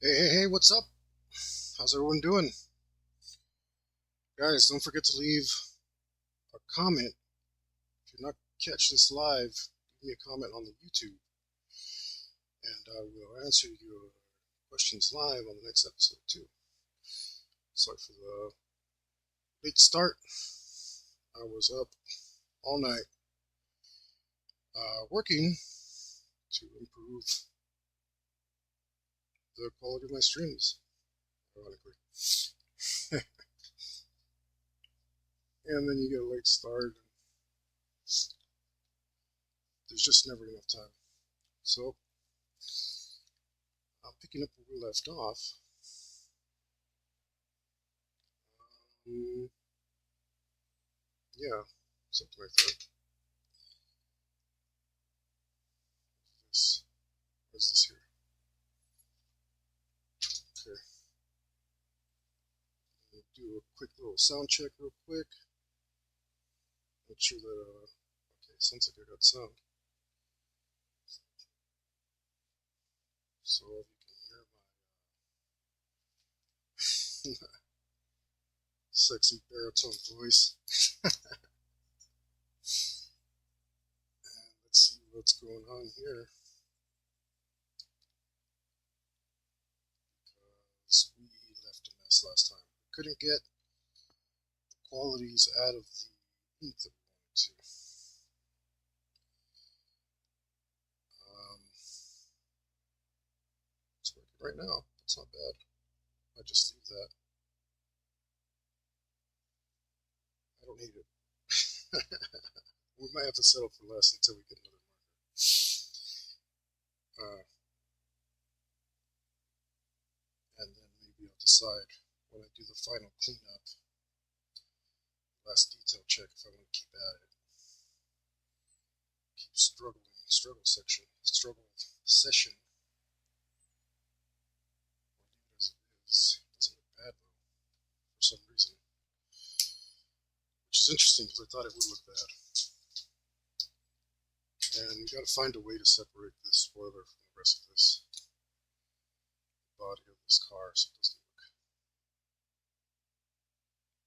Hey, what's up? How's everyone doing? Guys, don't forget to leave a comment. If you're not catch this live, leave me a comment on the YouTube, and I will answer your questions live on the next episode too. Sorry for the late start. I was up all night working to improve the quality of my streams, ironically. And then you get a late start. There's just never enough time. So I'm picking up where we left off. Um, yeah, something like that. This, what's this here? Okay. We'll do a quick little sound check real quick. Make sure that, okay, sounds like I got sound. So if you can hear my sexy baritone voice. And let's see what's going on here. Because we left a mess last time. We couldn't get the qualities out of the ink that we wanted to. It's working right now. That's not bad. I just leave that. I don't need it. We might have to settle for less until we get another marker. And then maybe I'll decide when I do the final cleanup, last detail check, if I want to keep at it. Keep struggle session, or leave it as it is. It doesn't look bad though, for some reason. Which is interesting because I thought it would look bad. And we gotta find a way to separate this spoiler from the rest of this body of this car so it doesn't look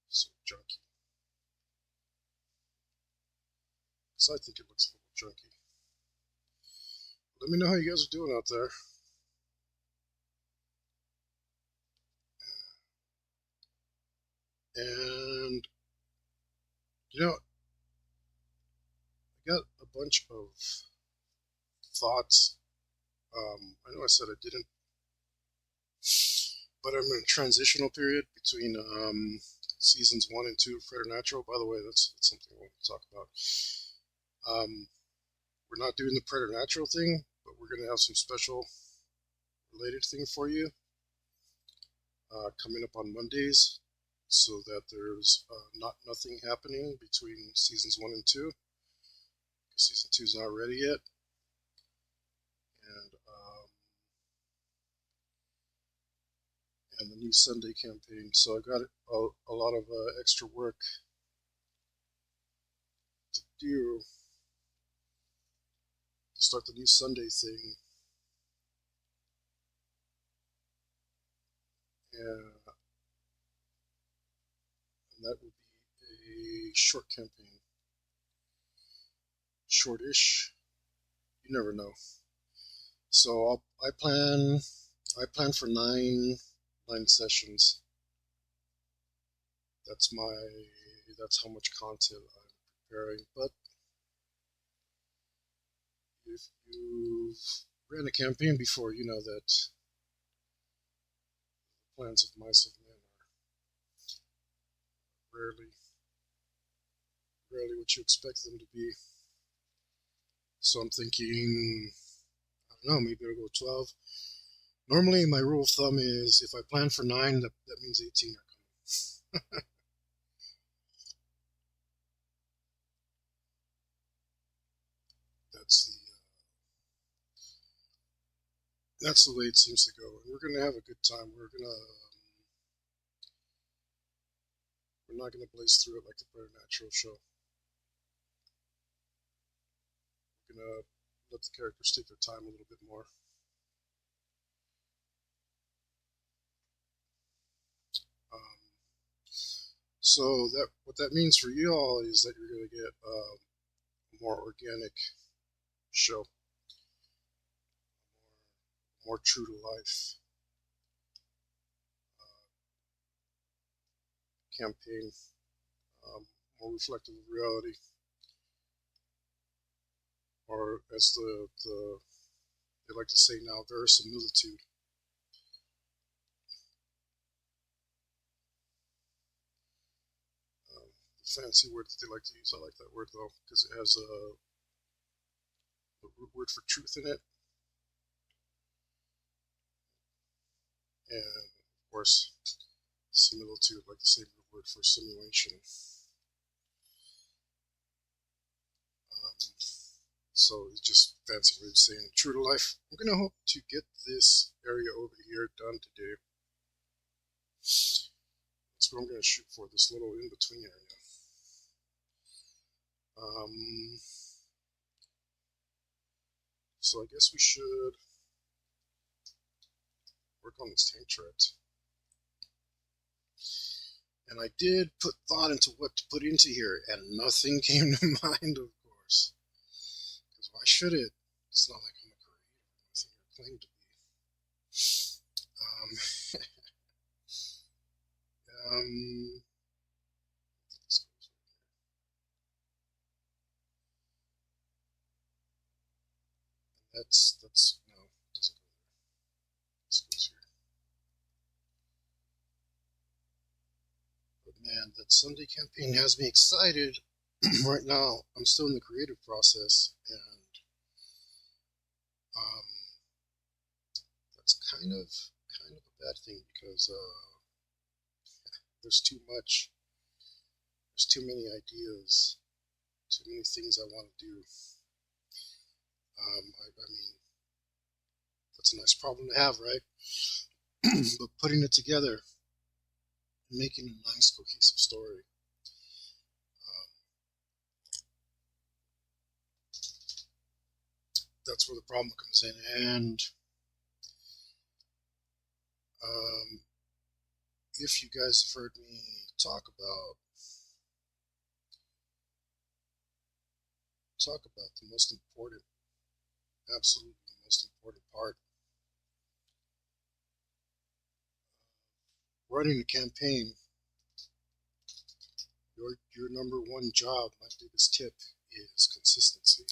so junky. Because I think it looks a little junky. Let me know how you guys are doing out there. And, you know, I got a bunch of thoughts. I know I said I didn't, but I'm in a transitional period between seasons 1 and 2 of Preternatural. By the way, that's something I want to talk about. We're not doing the Preternatural thing, but we're going to have some special related thing for you coming up on Mondays, so that there's nothing happening between seasons 1 and 2. Season 2 is not ready yet, and the new Sunday campaign. So I got a lot of extra work to do to start the new Sunday thing. And that would be a short campaign. Shortish. You never know. So I plan for nine sessions. That's how much content I'm preparing. But if you've ran a campaign before, you know that the plans of mice and men are rarely what you expect them to be. So I'm thinking, I don't know, maybe I'll go 12. Normally, my rule of thumb is if I plan for 9, that means 18 are coming. That's the way it seems to go. And we're gonna have a good time. We're not gonna blaze through it like the Preternatural show. We're gonna let the characters take their time a little bit more. So what that means for you all is that you're going to get a more organic show, more true to life campaign, more reflective of reality, or as they like to say now, verisimilitude. The fancy word that they like to use, I like that word though, because it has a root word for truth in it, and of course, similitude, like the same root word for simulation. So it's just fancy way of saying true to life. I'm gonna hope to get this area over here done today. That's what I'm gonna shoot for, this little in-between area. So I guess we should work on this tank tread. And I did put thought into what to put into here, and nothing came to mind, of course. Because why should it? It's not like I'm a creator or claim to be. That's no, it doesn't go there. This goes here. But man, that Sunday campaign has me excited. Right now, I'm still in the creative process, and that's kind of a bad thing because there's too much. There's too many ideas, too many things I want to do. I mean, that's a nice problem to have, right? But putting it together, making a nice cohesive story, that's where the problem comes in. And if you guys have heard me talk about the most important, absolutely the most important part, running a campaign, your number one job, my biggest tip, is consistency.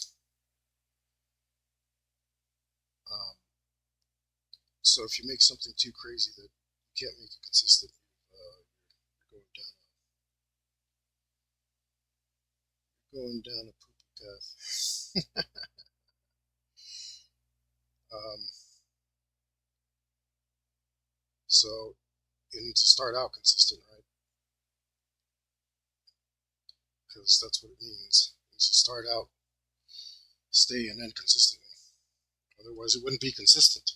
So if you make something too crazy that you can't make it consistent, you're going down a poopy path. So you need to start out consistent, right? Because that's what it means. It means to start out, stay, and end consistently. Otherwise, it wouldn't be consistent.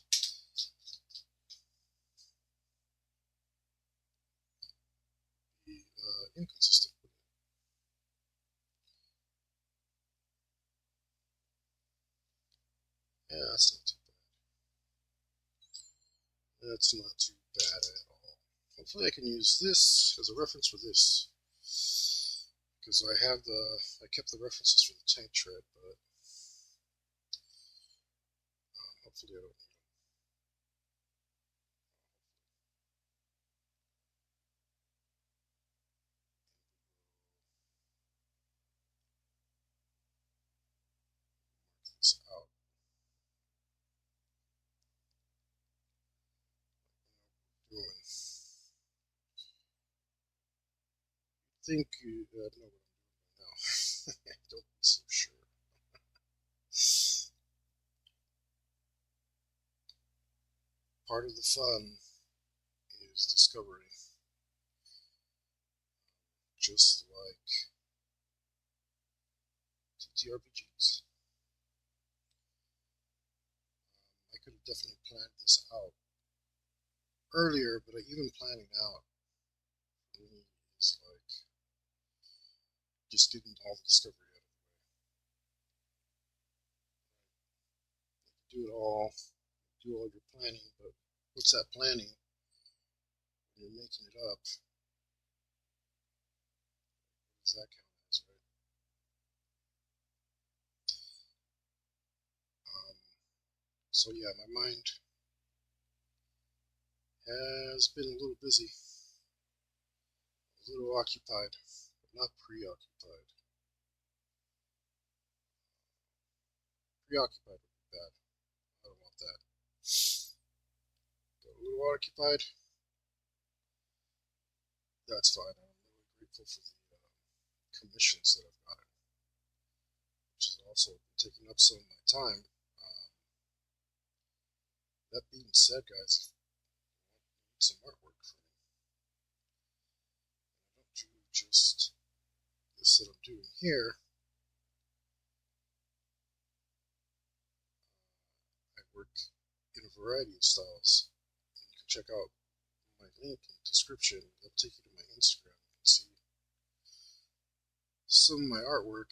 Be inconsistent. Yeah, that's not too bad. That's not too bad at all. Hopefully, I can use this as a reference for this, because I kept the references for the tank tread, but hopefully I don't need them. Mark this out. Doing. Think you know what I'm doing now. Don't be so sure. Part of the fun is discovery, just like TTRPGs. I could have definitely planned this out earlier, but even planning out for me is like just getting all the discovery out of the way. Do it all, do all your planning, but what's that planning when you're making it up? does that count as, right? So yeah, my mind has been a little busy, a little occupied, but not preoccupied. Preoccupied would be bad. I don't want that. But a little occupied, that's fine. I'm really grateful for the commissions that I've gotten, which has also been taking up some of my time. That being said, guys, if you need some artwork from me, I don't do just this that I'm doing here. I work in a variety of styles. And you can check out my link in the description. It'll take you to my Instagram. You can see some of my artwork.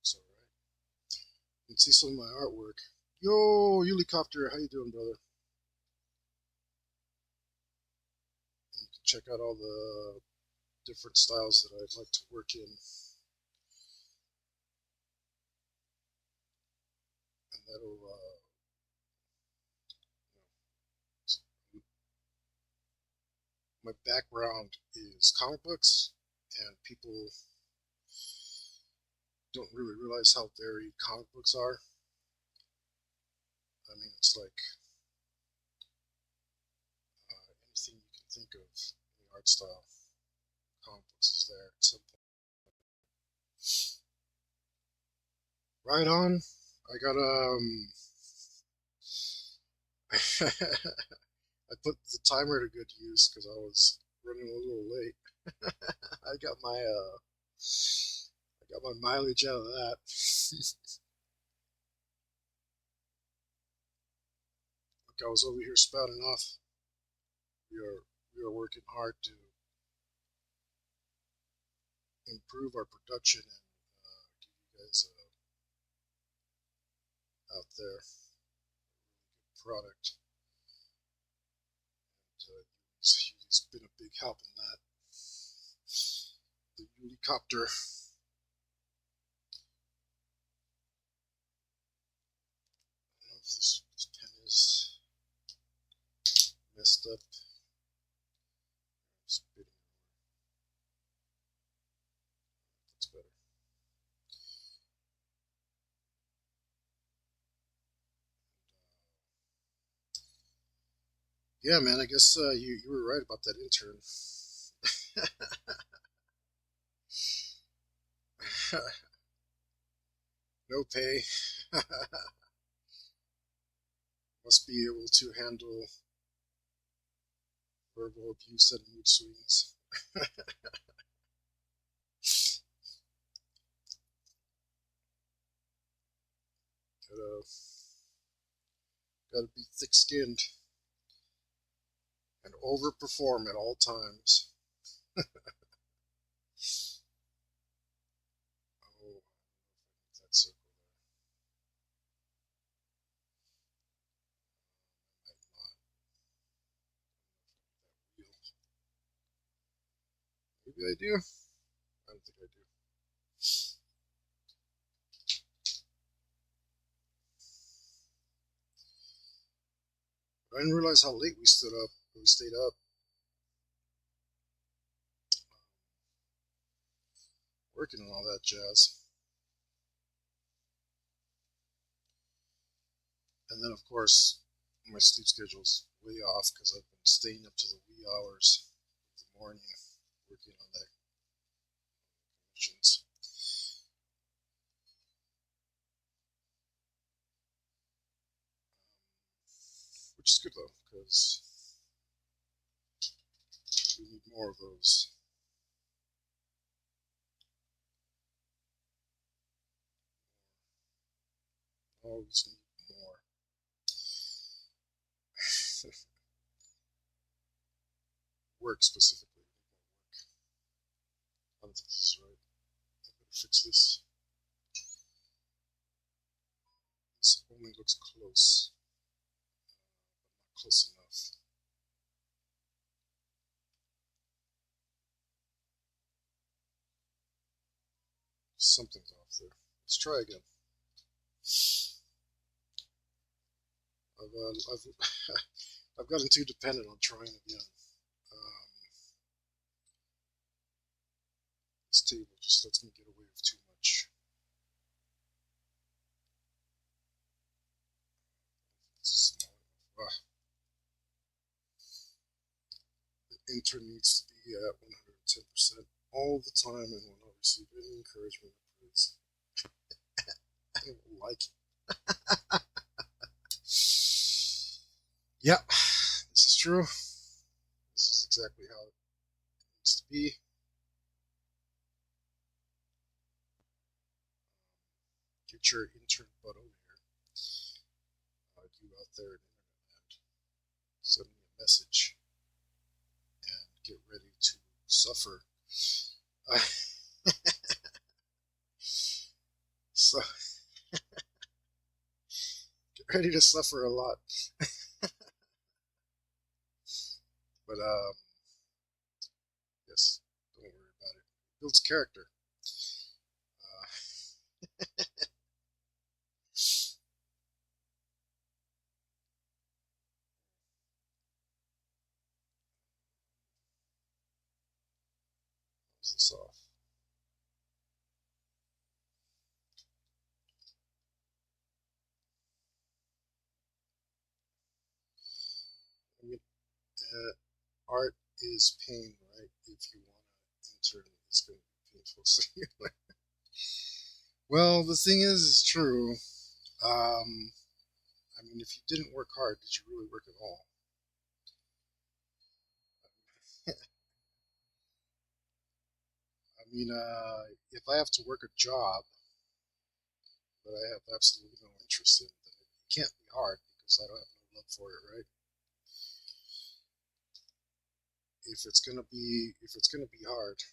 It's alright. You can see some of my artwork. Yo, Helicopter, how you doing, brother? And you can check out all the different styles that I'd like to work in. And that'll, my background is comic books, and people don't really realize how varied comic books are. I mean, it's like anything you can think of in the art style, comic books is there at some point. Right on. I got I put the timer to good use because I was running a little late. I got my mileage out of that. Look, I was over here spouting off. We are working hard to improve our production and give you guys out there a really good product. And he's been a big help in that. The helicopter. I don't know if this pen is messed up. Spitting. That's better. Yeah, man, I guess you were right about that intern. No pay. Must be able to handle verbal abuse and mood swings. Gotta be thick-skinned and overperform at all times. Oh, that circle there. Might not. Maybe I do. I don't think I do. I didn't realize how late we stood up. We stayed up. Working on all that jazz. And then, of course, my sleep schedule's way off because I've been staying up to the wee hours of the morning working on that commissions. Which is good though, because we need more of those. Always need more. Work specifically. Work. I don't think this is right. I better fix this. This only looks close, but not close enough. Something's off there. Let's try again. I've I've gotten too dependent on trying again. This table just lets me get away with too much. The enter needs to be at 110% all the time and will not receive any encouragement or praise. I don't like it. Yeah, this is true. This is exactly how it needs to be. Get your intern butt over here. You out there in internet land, send me a message and get ready to suffer. So get ready to suffer a lot. But yes, don't worry about it. It builds character. Close this off. I mean, art is pain, right? If you want to enter, it's going to be painful. So well, the thing is, it's true. I mean, if you didn't work hard, did you really work at all? I mean, if I have to work a job that I have absolutely no interest in, then it can't be hard because I don't have no love for it, right? If it's gonna be hard,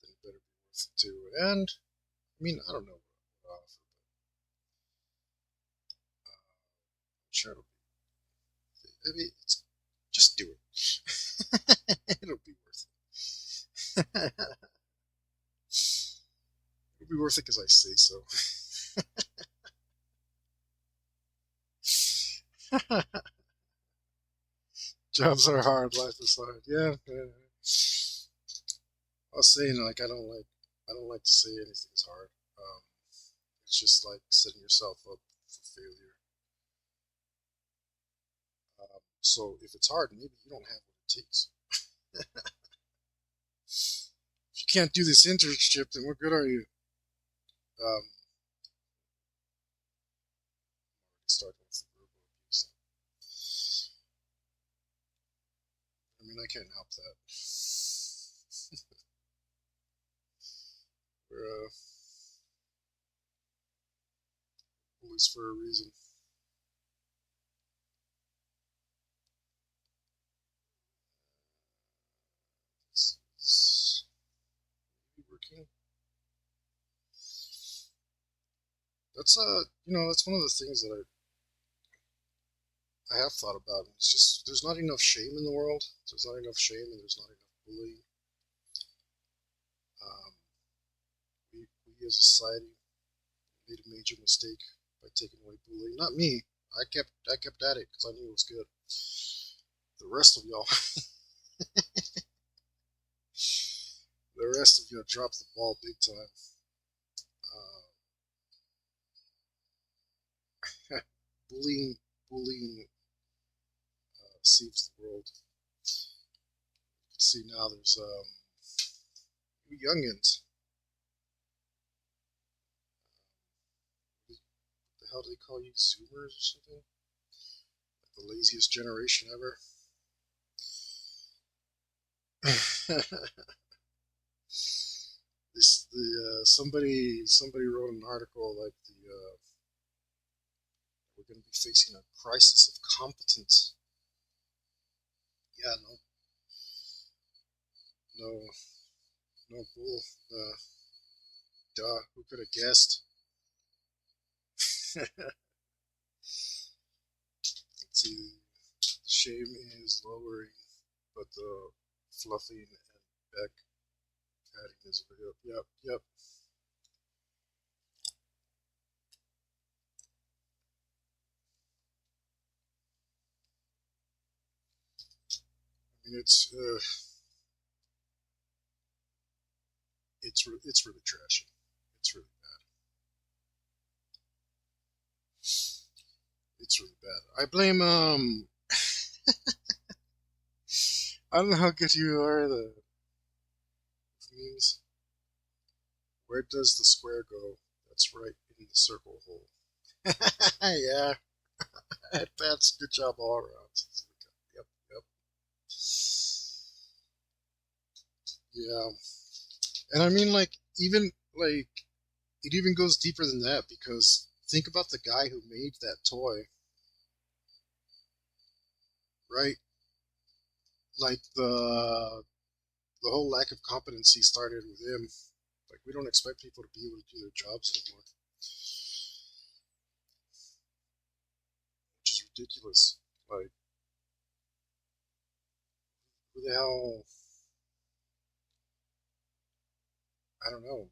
then it better be worth it too. And I mean, I don't know what I offer, but I'm sure it'll be. I mean, just do it. It'll be worth it. It'll be worth it because I say so. Jobs are hard, life is hard. Yeah, yeah. I was saying like I don't like to say anything's hard. Um, it's just like setting yourself up for failure. So if it's hard, maybe you don't have what it takes. If you can't do this internship, then what good are you? Um, starting with the verbal abuse. I mean, I can't help that. We're bullies for a reason. It's working. That's that's one of the things that I have thought about. It's just there's not enough shame in the world. There's not enough shame, and there's not enough bullying. Um, we as a society made a major mistake by taking away bullying. Not me. I kept at it because I knew it was good. The rest of y'all, the rest of y'all dropped the ball big time. Bullying, bullying saves the world. You can see now there's youngins. What the hell do they call you, Zoomers or something? Like the laziest generation ever. Somebody wrote an article like we're going to be facing a crisis of competence. Yeah, no, no bull. Duh. Who could have guessed? Let's see. Shame is lowering, but the fluffing and back Padding is a video. Yep, yep. I mean, it's really trashy. It's really bad. It's really bad. I blame I don't know how good you are at the memes. Where does the square go? That's right in the circle hole. Yeah, that's good job all around. Yep, yep. Yeah, and I mean, like, even like it even goes deeper than that because think about the guy who made that toy, right? Like the whole lack of competency started with him. Like we don't expect people to be able to do their jobs anymore, which is ridiculous. Like who the hell? I don't know.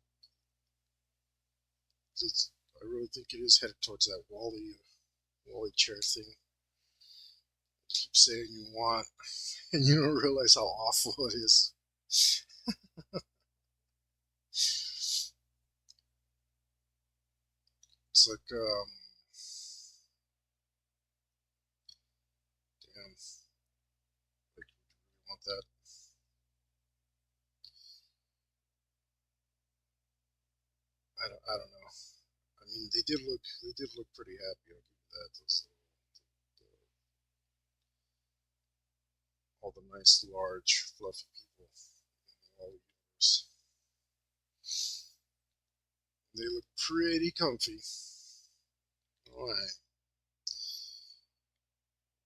I really think it is headed towards that Wally chair thing. You keep saying you want, and you don't realize how awful it is. It's like, damn, like, would you really want that? I don't know. I mean, they did look pretty happy. I'll give you that. All the nice, large, fluffy people in the Wally universe. They look pretty comfy. Alright.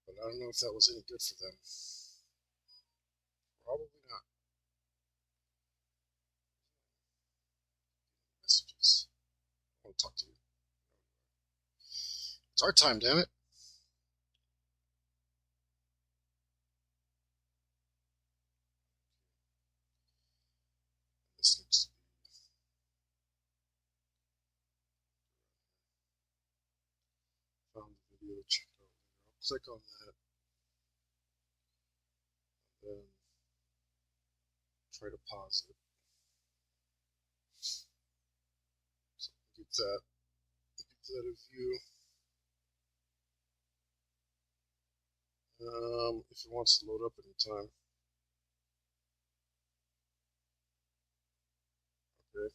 But I don't know if that was any good for them. Probably not. Messages. I want to talk to you. It's our time, damn it. This needs to be found the video, check it out later. I'll click on that, and then try to pause it. So get that a view. If it wants to load up anytime. Okay.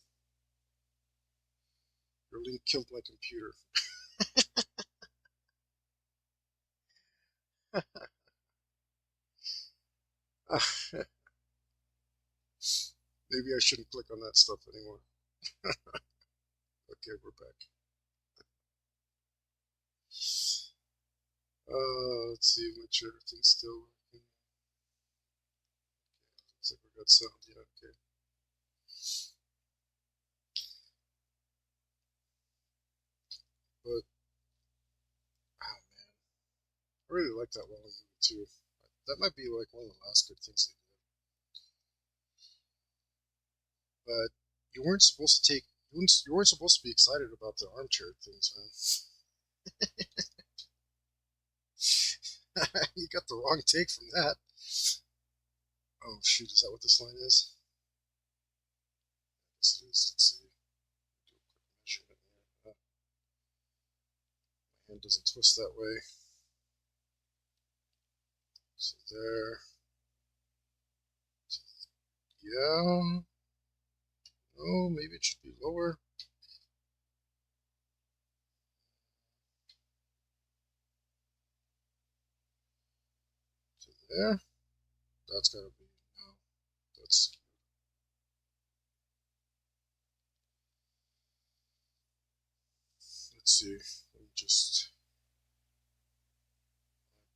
Your link killed my computer. Maybe I shouldn't click on that stuff anymore. Okay, we're back. Let's see, make sure everything's still working. Okay, looks like we got sound. Yeah, okay. But, oh man, I really like that long movie too. That might be like one of the last good things they did. But you weren't supposed to take, you weren't supposed to be excited about the armchair things, man. You got the wrong take from that. Oh shoot, is that what this line is? Yes, it is. Let's see. Do a quick measurement here. My hand doesn't twist that way. So there. Yeah. Oh, maybe it should be lower. To there. That's gotta be, no, that's skewed. Let's see. Let me just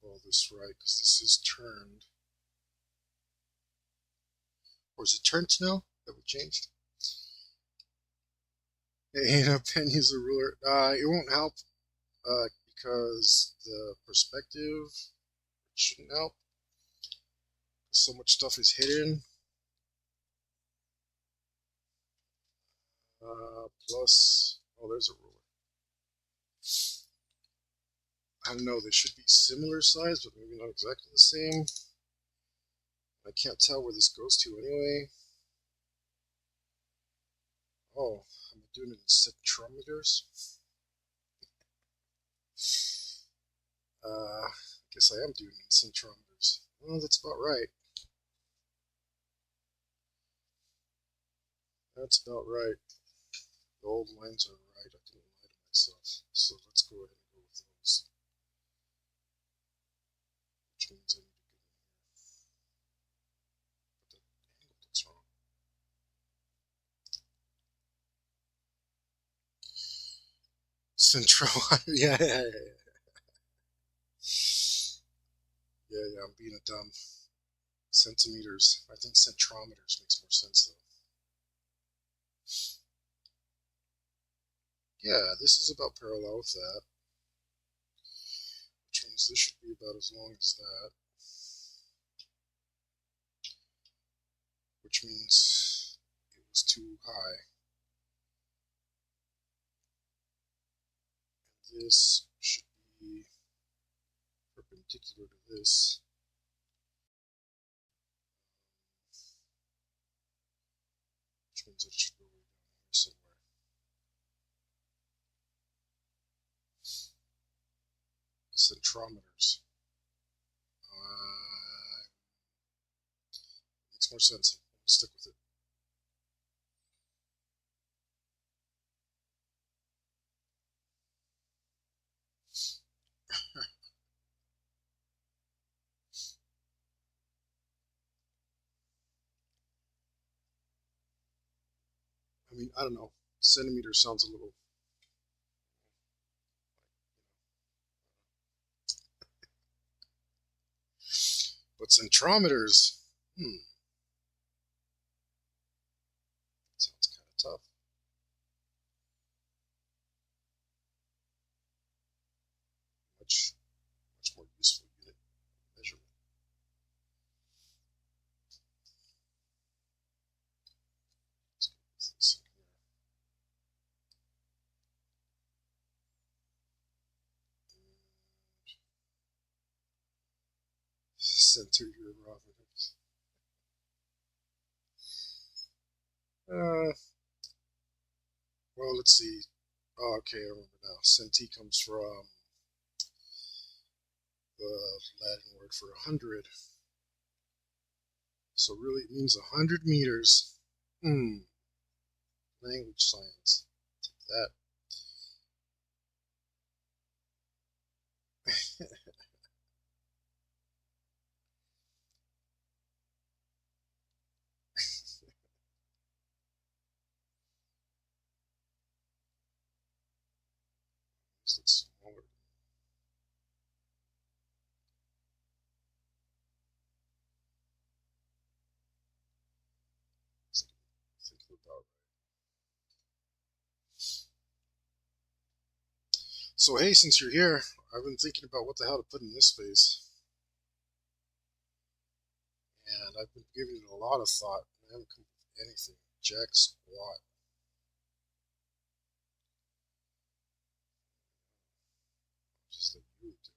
eyeball this right, because this is turned. Or is it turned to now that we changed? Hey, a pen use a ruler. It won't help because the perspective shouldn't help. So much stuff is hidden. plus, oh, there's a ruler. I don't know, they should be similar size, but maybe not exactly the same. I can't tell where this goes to anyway. Oh, I'm doing it in centimeters. I guess I am doing it in centimeters. Well, that's about right. That's about right. The old lines are right. I didn't lie to myself. So let's go ahead and go with those. Which means I need to go in here. But the angle looks wrong. Central. Yeah, yeah, yeah. Yeah, I'm being a dumb. Centimeters. I think centrometers makes more sense though. Yeah, this is about parallel with that. Which means this should be about as long as that. Which means it was too high. And this should be perpendicular to this. Which means it should go way down here somewhere. Centrometers. Makes more sense. I'll stick with it. I mean, I don't know. Centimeter sounds a little. But centrometers, sounds kind of tough. Much more useful unit measurement. Let's go with this in here. Center your roughness. Well, let's see. Oh, okay, I remember now. Centi comes from the Latin word for 100. So really it means 100 meters. Language science. Take that. This looks smaller. I think about right. So hey, since you're here, I've been thinking about what the hell to put in this space. And I've been giving it a lot of thought. I haven't come up with anything. Jack squat. Just like you would do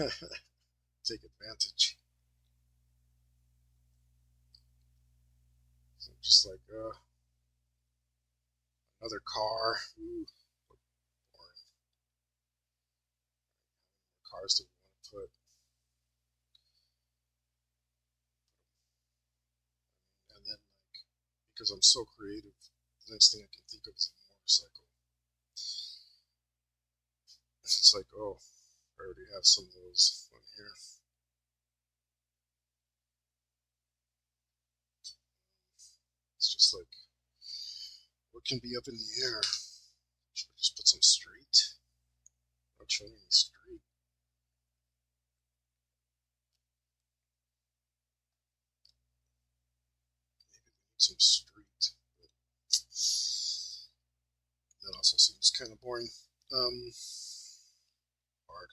it. Take advantage. So just like, another car. Ooh, boring. Cars do we want to put? And then, like, because I'm so creative, the next thing I can think of is a motorcycle. It's like, oh, I already have some of those on here. It's just like, what can be up in the air? Should I just put some street? Not showing any street. Maybe we need some street. But that also seems kind of boring. Hard.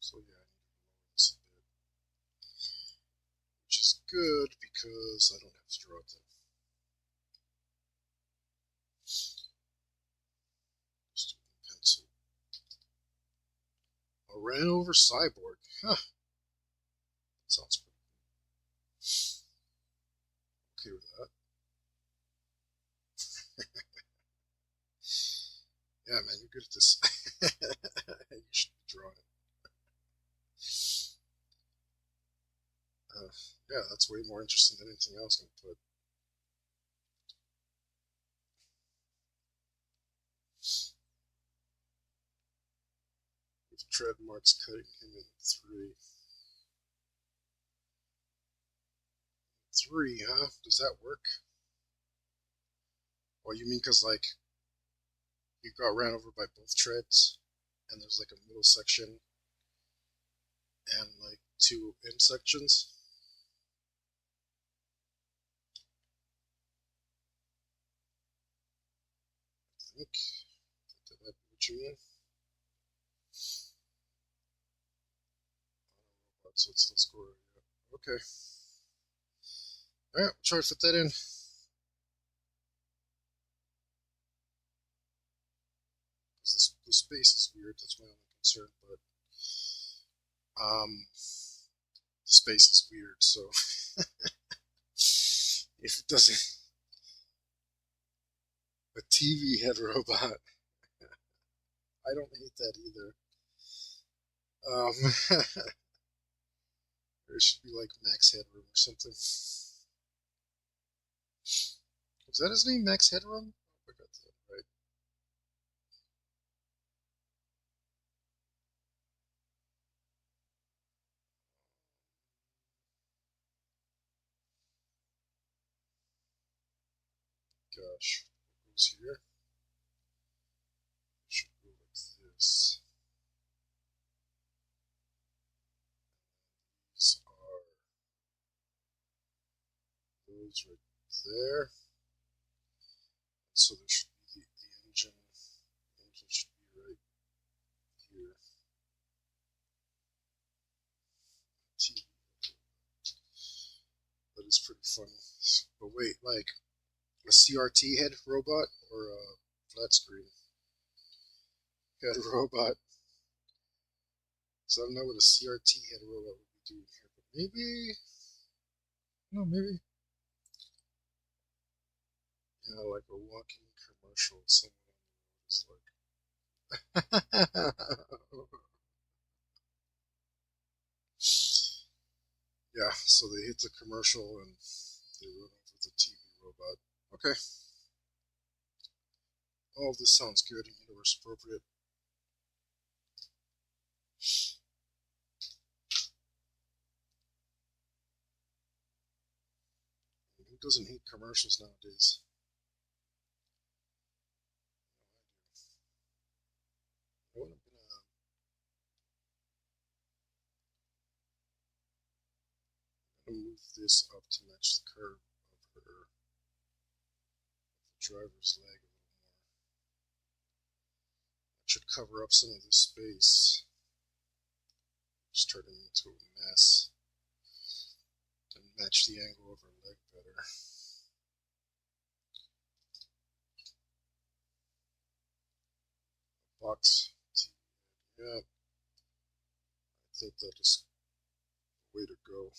So yeah, I need to lower this a bit, which is good because I don't have to draw it then. Just do it with pencil. I ran over Cyborg. Huh. That sounds pretty okay with that. Yeah, man, you're good at this. You should be drawing it. Yeah, that's way more interesting than anything else I can put. With tread marks cutting him in three. Three, huh? Does that work? Or you mean because, like, you got ran over by both treads, and there's, like, a middle section, and, like, two end sections? I think that might be what you mean. So let's go. Okay. All right, try to fit that in. The space is weird. That's my only concern. But the space is weird. So if it doesn't, a TV head robot. I don't hate that either. There should be like Max Headroom or something. Was that his name, Max Headroom? I got that right. Gosh, what goes here? It should go like this. These are those right there. So there should be the engine. The engine should be right here. TV. That is pretty funny. But wait, like a CRT head robot or a flat screen head robot? So I don't know what a CRT head robot would be doing here, but maybe, no, maybe, you know, like a walking commercial. Someone is like, yeah. So they hit the commercial and they run over the TV robot. Okay. All of this sounds good and universe appropriate. Who doesn't hate commercials nowadays? You know what, I'm gonna move this up to match the curve of her driver's leg a little more. That should cover up some of this space. Just turn it into a mess. And match the angle of her leg better. Box. Yeah. I think that is the way to go.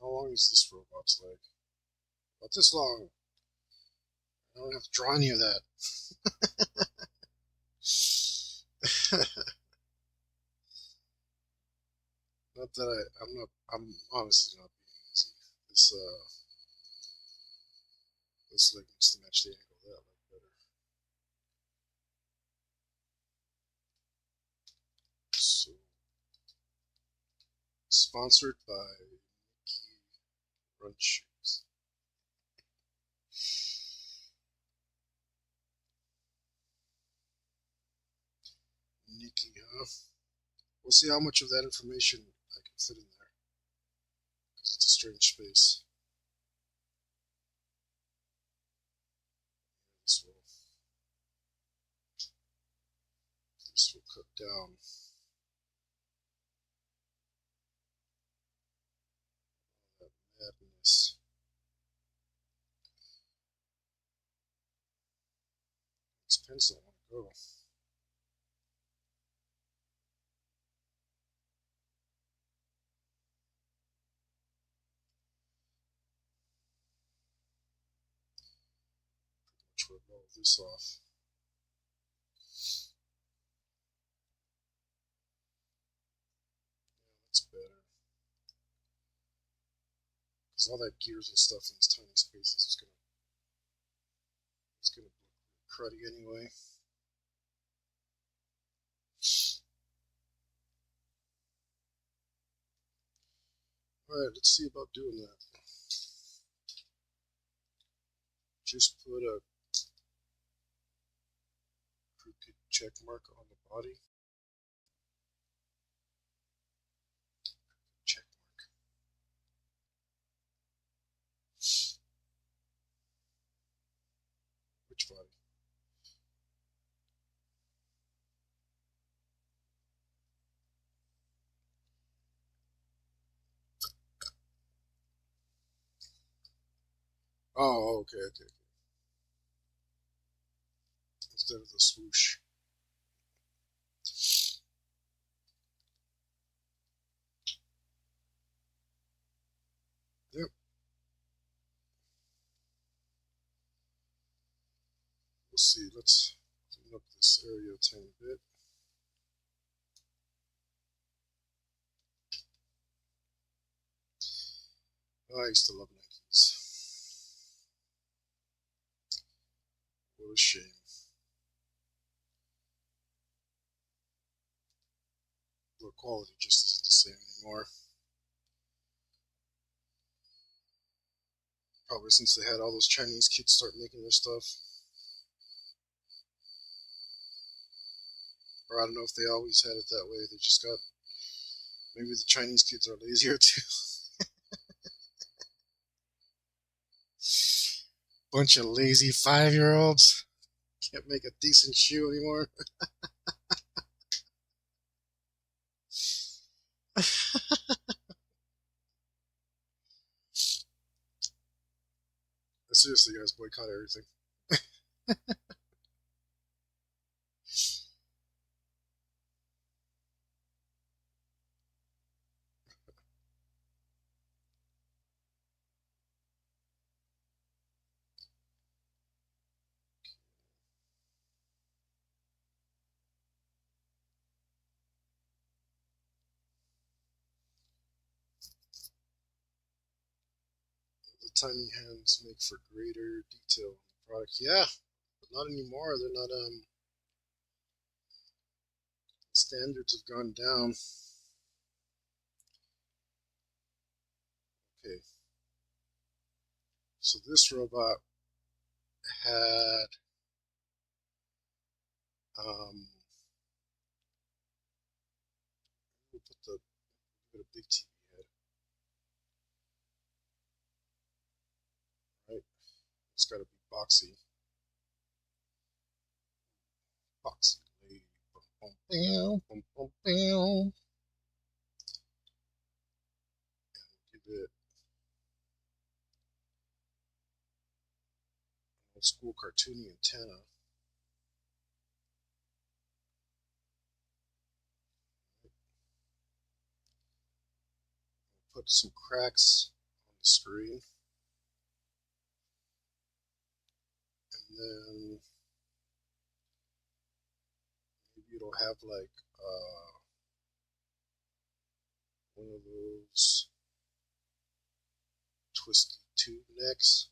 How long is this robot's leg? About this long. I don't have to draw any of that. Not that I'm honestly not being easy. This leg needs to match the angle of that leg better. So, sponsored by Mickey Run Shoes. Nikki, huh? We'll see how much of that information I can fit in there. because it's a strange space. This will cut down that madness. These pens don't want to go. Pretty much rub all of this off. That's better. Because all that gears and stuff in these tiny spaces is gonna look cruddy anyway. Alright, let's see about doing that. Just put a crooked check mark on the body. Check mark. Which body? Oh, okay. Instead of the swoosh. Yep. We'll see. Let's clean up this area a tiny bit. I used to love Nikes. What a shame. The quality just isn't the same anymore. Probably since they had all those Chinese kids start making their stuff. Or I don't know if they always had it that way. They just got... Maybe the Chinese kids are lazier too. Bunch of lazy 5-year-olds. Can't make a decent shoe anymore. Seriously, guys, boycott everything. The tiny hands make for greater detail on the product. Yeah, but not anymore. They're not, standards have gone down. Okay. So this robot had, we'll put a big TV head. Right? It's got to be boxy. Boxy lady. Bum, bum, bum, bum, bum. Give it an old school cartoony antenna. Put some cracks on the screen. And then maybe it'll have like one of those twisty tube necks.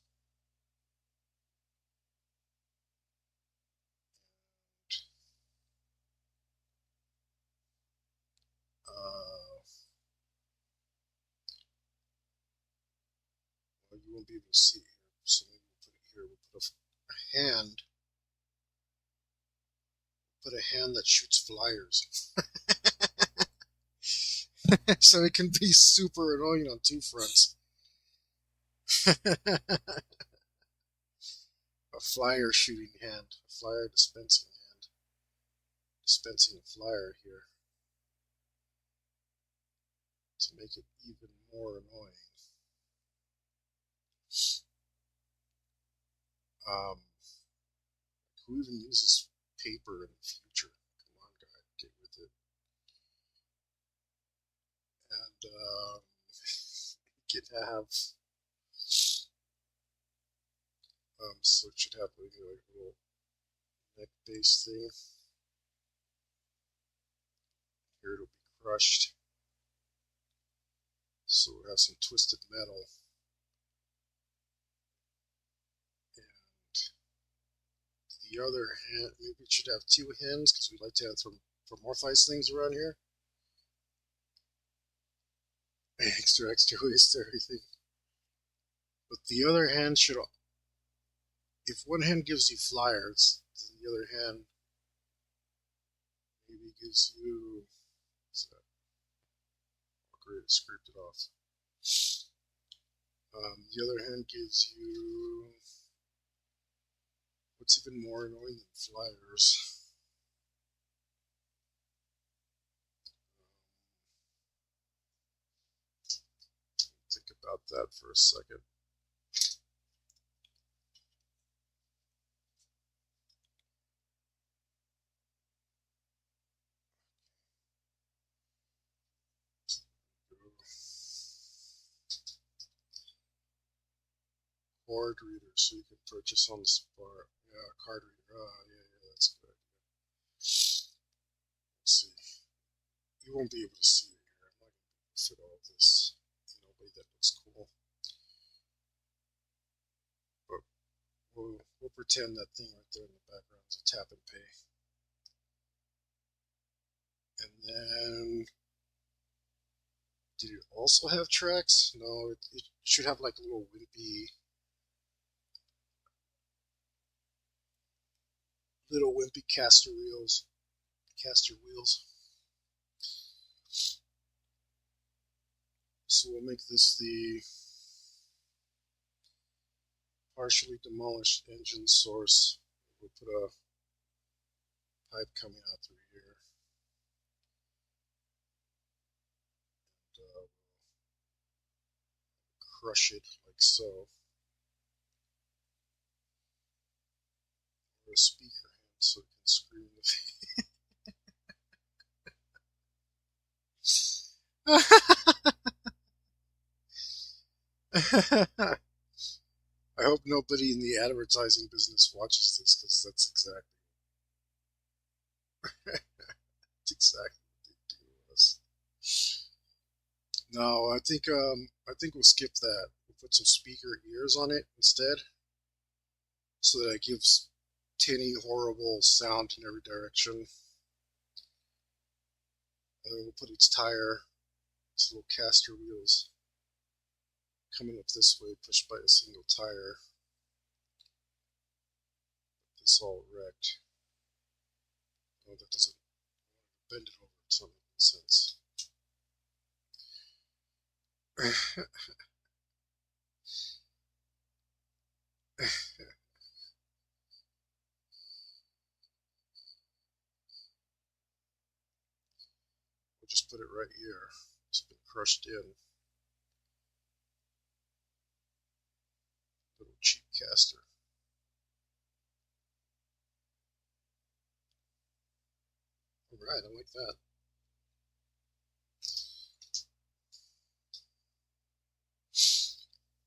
Well, you won't be able to see it here, so maybe we'll put it here. We'll put a hand. Put a hand that shoots flyers. So it can be super annoying on two fronts. A flyer shooting hand, a flyer dispensing hand, dispensing a flyer here to make it even more annoying. Um, who even uses paper in the future? Come on, guy, get with it. And you can have so it should have like a little neck base thing. Here it'll be crushed. So we'll have some twisted metal. And the other hand, maybe it should have two hands because we like to anthropomorphize things around here. Extra waste everything. But the other hand should, if one hand gives you flyers, then the other hand maybe gives you, so, oh great, I scraped it off. The other hand gives you, what's even more annoying than flyers? Think about that for a second. Card reader, so you can purchase on the spot. Yeah, card reader. Yeah, that's good. Let's see. You won't be able to see it here. I'm not going to be able to fit all of this in a way that looks cool. But we'll pretend that thing right there in the background is a tap and pay. And then, did it also have tracks? No, it should have like little wimpy caster wheels. So we'll make this the partially demolished engine source. We'll put a pipe coming out through here. And crush it like so. Or a speaker hand so it can scream in the face. I hope nobody in the advertising business watches this because that's exactly what they do to us. No, I think we'll skip that. We'll put some speaker ears on it instead, so that it gives tinny, horrible sound in every direction. And then we'll put its tire, its little caster wheels, coming up this way, pushed by a single tire. This all wrecked. No, that doesn't bend it over. It's not making sense. We'll just put it right here. It's been crushed in. Little cheap caster. Alright, I like that.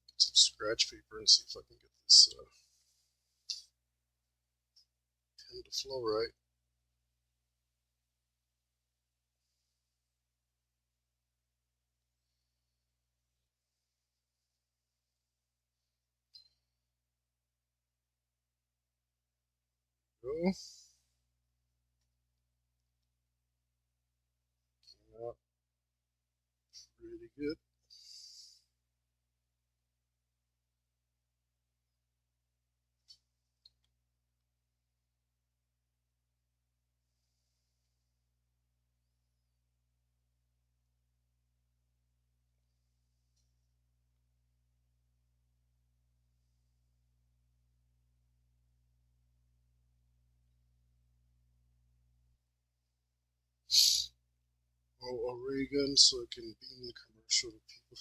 Get some scratch paper and see if I can get this pen to flow right. Go. Came out pretty good. a ray gun so it can beam the commercial to people.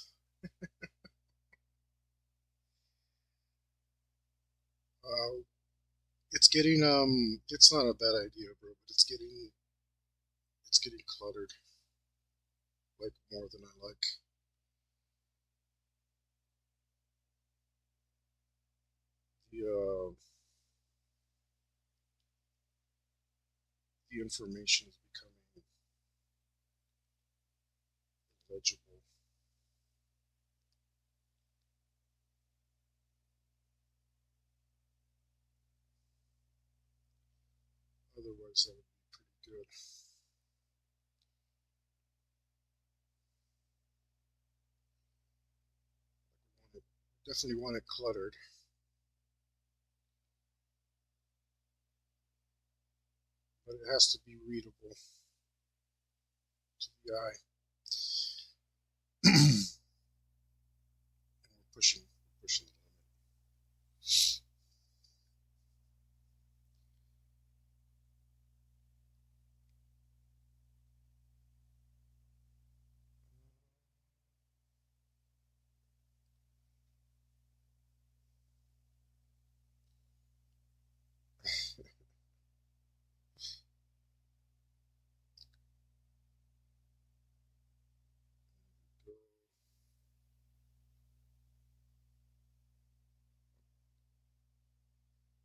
Uh, it's getting it's not a bad idea, bro, but it's getting cluttered, like more than I like. The the information is becoming legible. Otherwise, that would be pretty good. Definitely want it cluttered, but it has to be readable to the eye. And we're pushing the limit.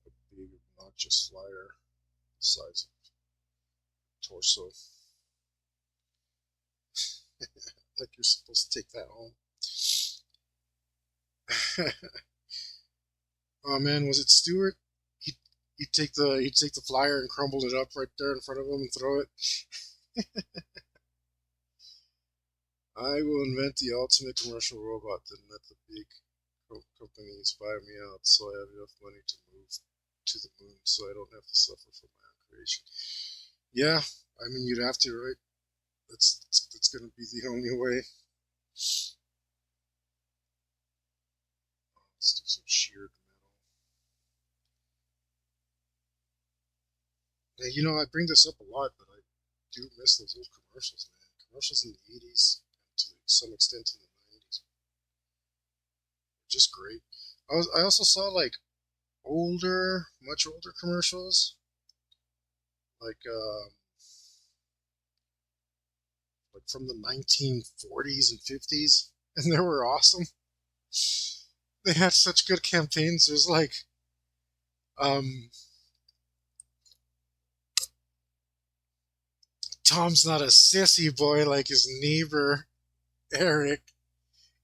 A big obnoxious flyer the size of torso. Like you're supposed to take that home. Oh man, was it Stewart? He he'd take the flyer and crumble it up right there in front of him and throw it. I will invent the ultimate commercial robot that let the big companies buy me out, so I have enough money to move to the moon, so I don't have to suffer for my own creation. Yeah, I mean you'd have to, right? That's gonna be the only way. Let's do some sheared metal. Hey, I bring this up a lot, but I do miss those old commercials, man. Commercials in the '80s, and to some extent in the '90s, just great. I also saw like much older commercials, like like from the 1940s and 50s, and they were awesome. They had such good campaigns. There's like um, Tom's not a sissy boy like his neighbor Eric.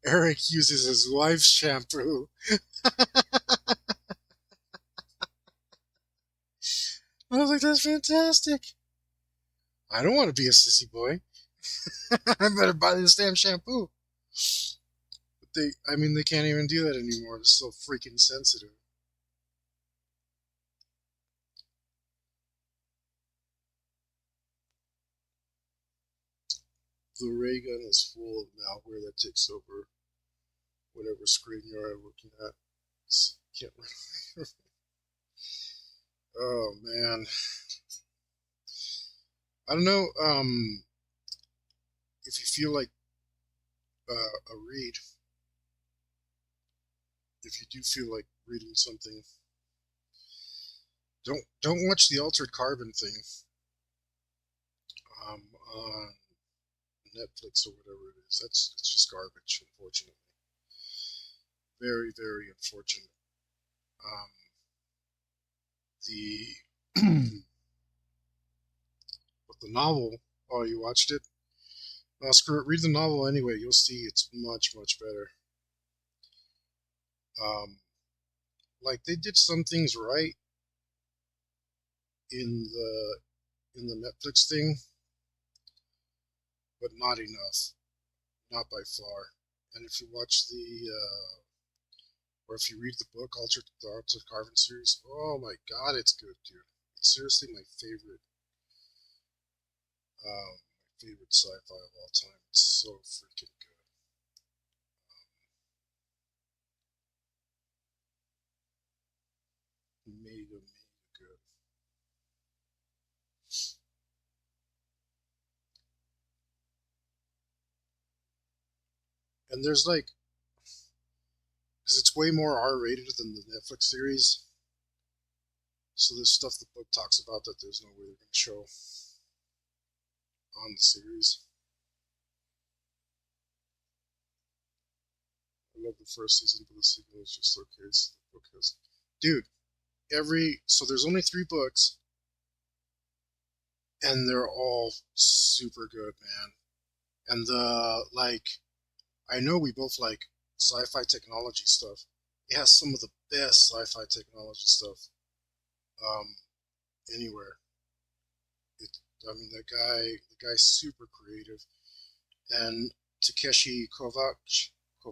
Eric uses his wife's shampoo. I was like, that's fantastic. I don't want to be a sissy boy. I better buy this damn shampoo. But I mean, they can't even do that anymore. It's so freaking sensitive. The ray gun is full of malware that takes over whatever screen you're looking at. So you can't really. Oh man, I don't know. If you feel like a read, if you do feel like reading something, don't watch the Altered Carbon thing on Netflix or whatever it is. It's just garbage, unfortunately. Very very unfortunate. Um, the but the novel. Oh, you watched it? Screw it. Read the novel anyway. You'll see it's much much better. Um, like they did some things right in the Netflix thing, but not enough, not by far. And if you watch or if you read the book, the Altered Carbon series, oh my God, it's good, dude. It's seriously my favorite sci-fi of all time. It's so freaking good. Mega, mega good. And there's like, because it's way more R-rated than the Netflix series, so there's stuff the book talks about that there's no way they're going to show on the series. I love the first season, but the second was just okay. So the book has, dude, so there's only 3 books, and they're all super good, man. And I know we both like sci-fi technology stuff. It has some of the best sci-fi technology stuff um, anywhere. It, I mean, the guy's super creative. And Takeshi Kovas. I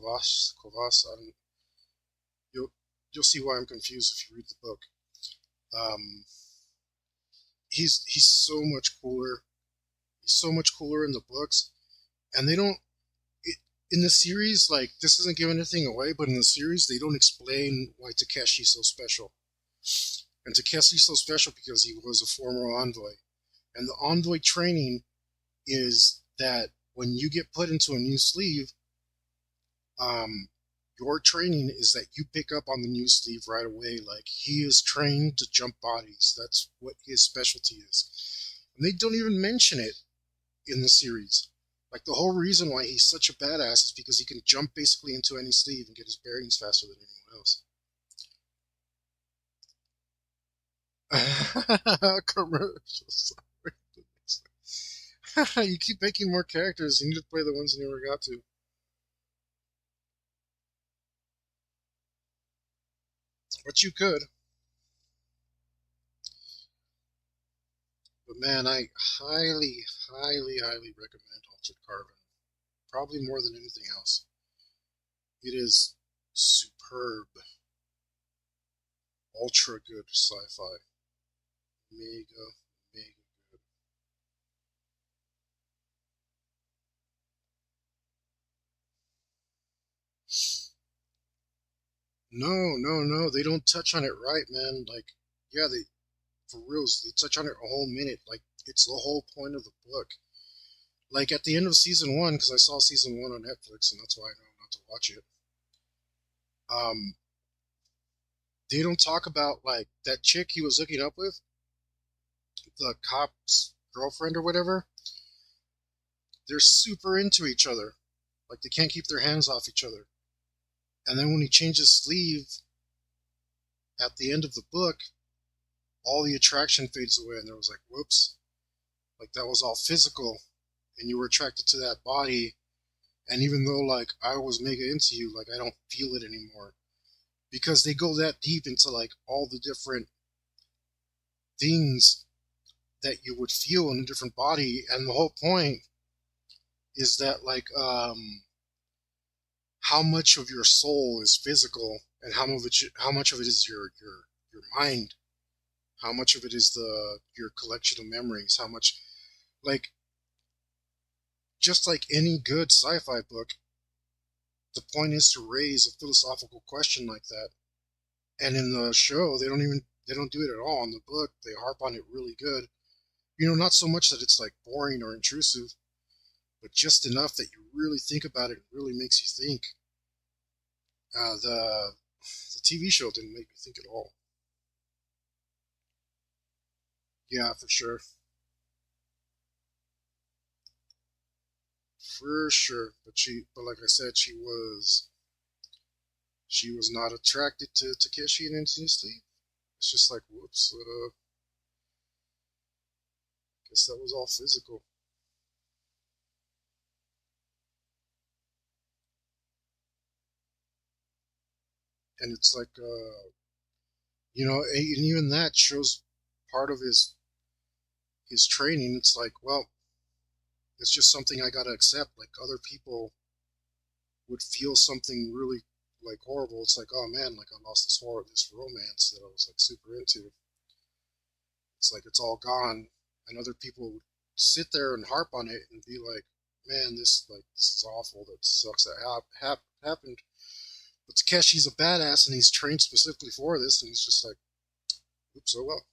don't, you'll you'll see why I'm confused if you read the book. Um, he's so much cooler. He's so much cooler in the books, and they don't. It, in the series, like this doesn't give anything away, but in the series, they don't explain why Takeshi's so special. And Takeshi's so special because he was a former envoy, and the envoy training is that when you get put into a new sleeve, um, your training is that you pick up on the new sleeve right away. Like he is trained to jump bodies. That's what his specialty is. And they don't even mention it in the series. Like the whole reason why he's such a badass is because he can jump basically into any sleeve and get his bearings faster than anyone else. Commercials. You keep making more characters. You need to play the ones you never got to. But you could. But man, I highly, highly, highly recommend Altered Carbon. Probably more than anything else. It is superb. Ultra good sci-fi. Mega, mega good. No, no, no. They don't touch on it right, man. Like, yeah, they for reals. They touch on it a whole minute. Like, it's the whole point of the book. Like at the end of season 1, because I saw season 1 on Netflix, and that's why I know not to watch it. Um, they don't talk about like that chick he was hooking up with, the cop's girlfriend or whatever. They're super into each other. Like they can't keep their hands off each other. And then when he changes sleeve at the end of the book, all the attraction fades away, and there was like, whoops, like that was all physical, and you were attracted to that body. And even though like I was mega into you, like I don't feel it anymore because they go that deep into like all the different things that you would feel in a different body, and the whole point is that like how much of your soul is physical and how much of it is your mind, how much of it is the your collection of memories, how much like just like any good sci-fi book, the point is to raise a philosophical question like that. And in the show, they don't do it at all. In the book, they harp on it really good. You know, not so much that it's like boring or intrusive, but just enough that you really think about it and really makes you think. The TV show didn't make me think at all. Yeah, for sure, for sure. But like I said, she was not attracted to Takeshi and Intensely. It's just like, whoops. Guess that was all physical. And it's like, and even that shows part of his training. It's like, well, it's just something I gotta accept. Like other people would feel something really like horrible. It's like, oh man, like I lost this romance that I was like super into. It's like it's all gone, and other people would sit there and harp on it and be like, man, this is awful. That sucks. That happened. But Takeshi's a badass, and he's trained specifically for this, and he's just like, oops, oh well,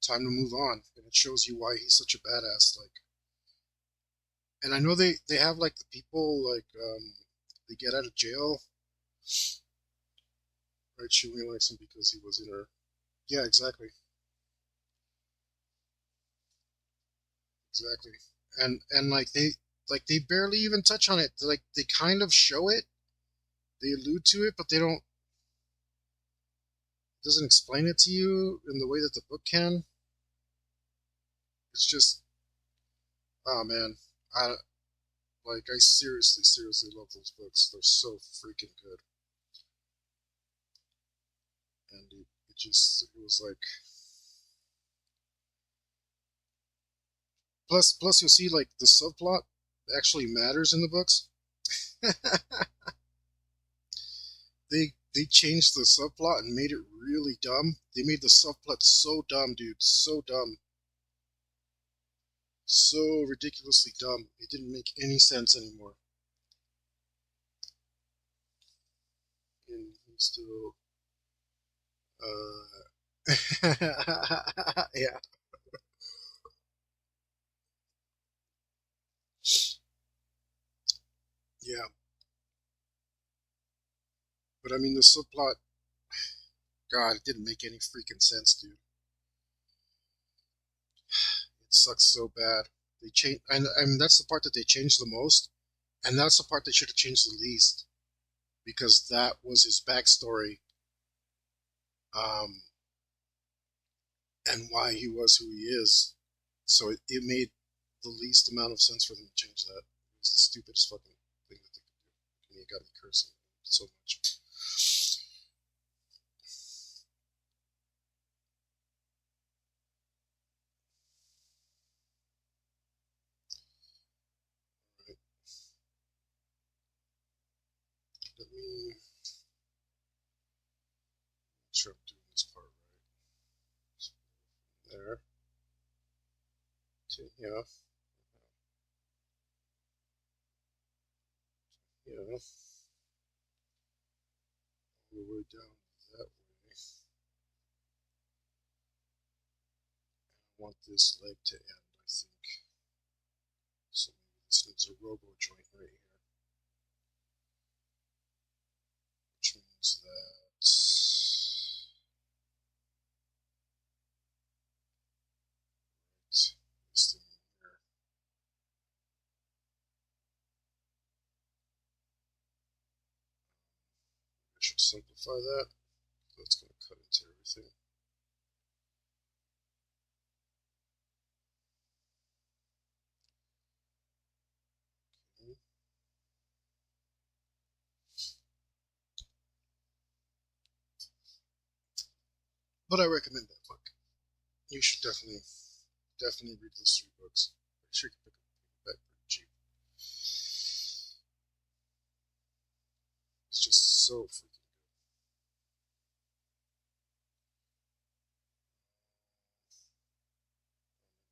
time to move on. And it shows you why he's such a badass. Like, and I know they have like the people like they get out of jail. Right, she only likes him because he was in her. Yeah, exactly, exactly. And like they barely even touch on it. Like they kind of show it, they allude to it, but they don't. Doesn't explain it to you in the way that the book can. It's just, oh man, I I seriously, seriously love those books. They're so freaking good. And it was like, plus you'll see like the subplot actually matters in the books. They changed the subplot and made it really dumb. They made the subplot so dumb, dude, so dumb, so ridiculously dumb. It didn't make any sense anymore. And he still, yeah, yeah. But I mean, the subplot, God, it didn't make any freaking sense, dude. It sucks so bad. They changed, and I mean that's the part that they changed the most, and that's the part they should have changed the least because that was his backstory, um, and why he was who he is. So it made the least amount of sense for them to change that. It was the stupidest fucking thing that they could do. I mean, it got me cursing so much. Right. Let me make sure I'm doing this part right. So there. Yeah. Yeah. All the way down that way. I want this leg to end, I think. So maybe this needs a robo joint right here, which means that this thing here. I should simplify that. That's going to cut into everything. Okay. But I recommend that book. You should definitely read those three books. I'm sure you can pick them back pretty cheap. It's just so freaking good.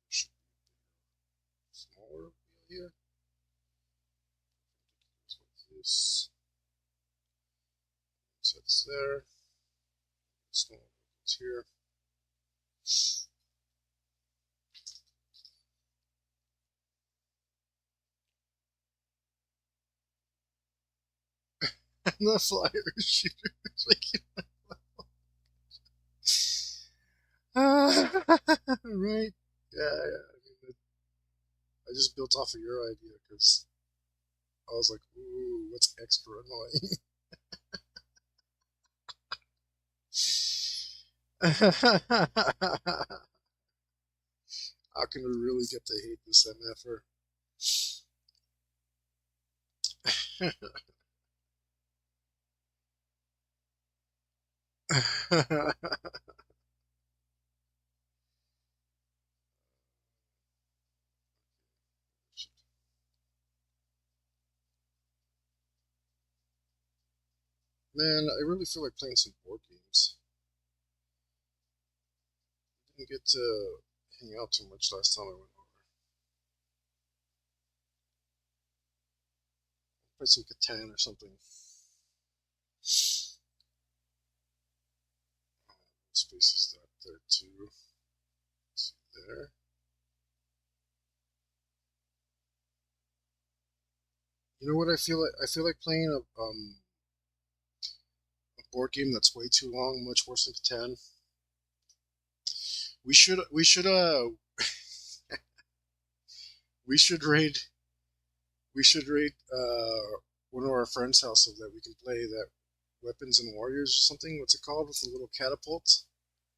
Should be smaller here. Like this. So it's there. Smaller ones here. And the flyer shooter. Like, right? Yeah. I just built off of your idea because I was like, ooh, what's extra annoying? How can we really get to hate this MFer? Man, I really feel like playing some board games. Didn't get to hang out too much last time I went over. Play some Catan or something. Spaces up there too. See there. You know what I feel like? I feel like playing a board game that's way too long, much worse than Catan. We should we should raid we should raid one of our friends' house so that we can play that Weapons and Warriors or something. What's it called with the little catapults?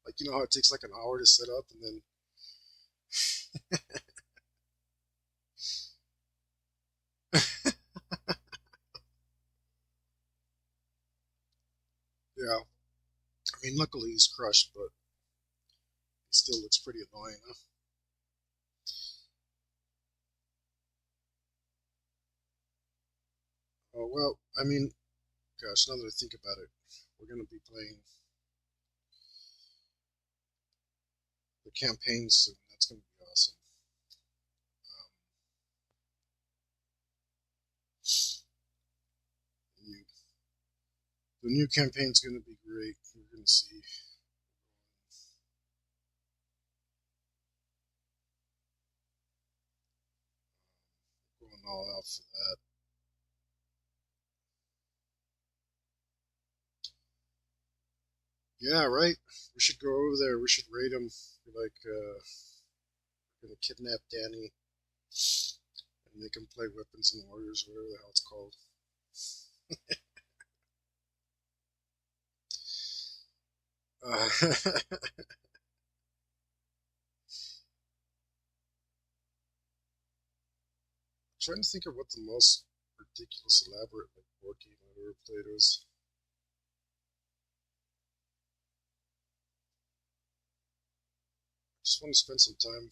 Like you know how it takes like an hour to set up and then yeah. I mean, luckily he's crushed, but he still looks pretty annoying. Huh? Oh well, I mean, gosh, now that I think about it, we're gonna be playing the campaign soon. That's gonna be awesome. New, the new campaign's gonna be great. We're gonna see going all out for that. Yeah, right. We should go over there. We should raid them. Like, we're gonna kidnap Danny and make him play Weapons and Warriors, whatever the hell it's called. Trying to think of what the most ridiculous, elaborate like board game I've ever played is. I just want to spend some time.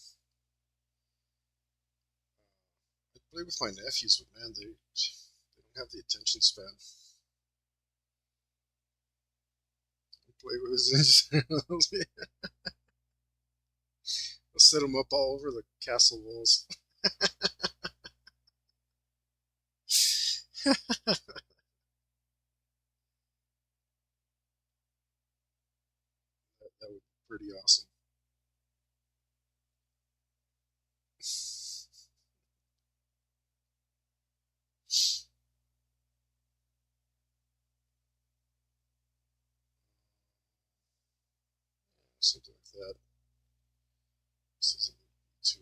I play with my nephews, but man, they don't have the attention span. I play with I'll set them up all over the castle walls. That would be pretty awesome. Something like that. This isn't too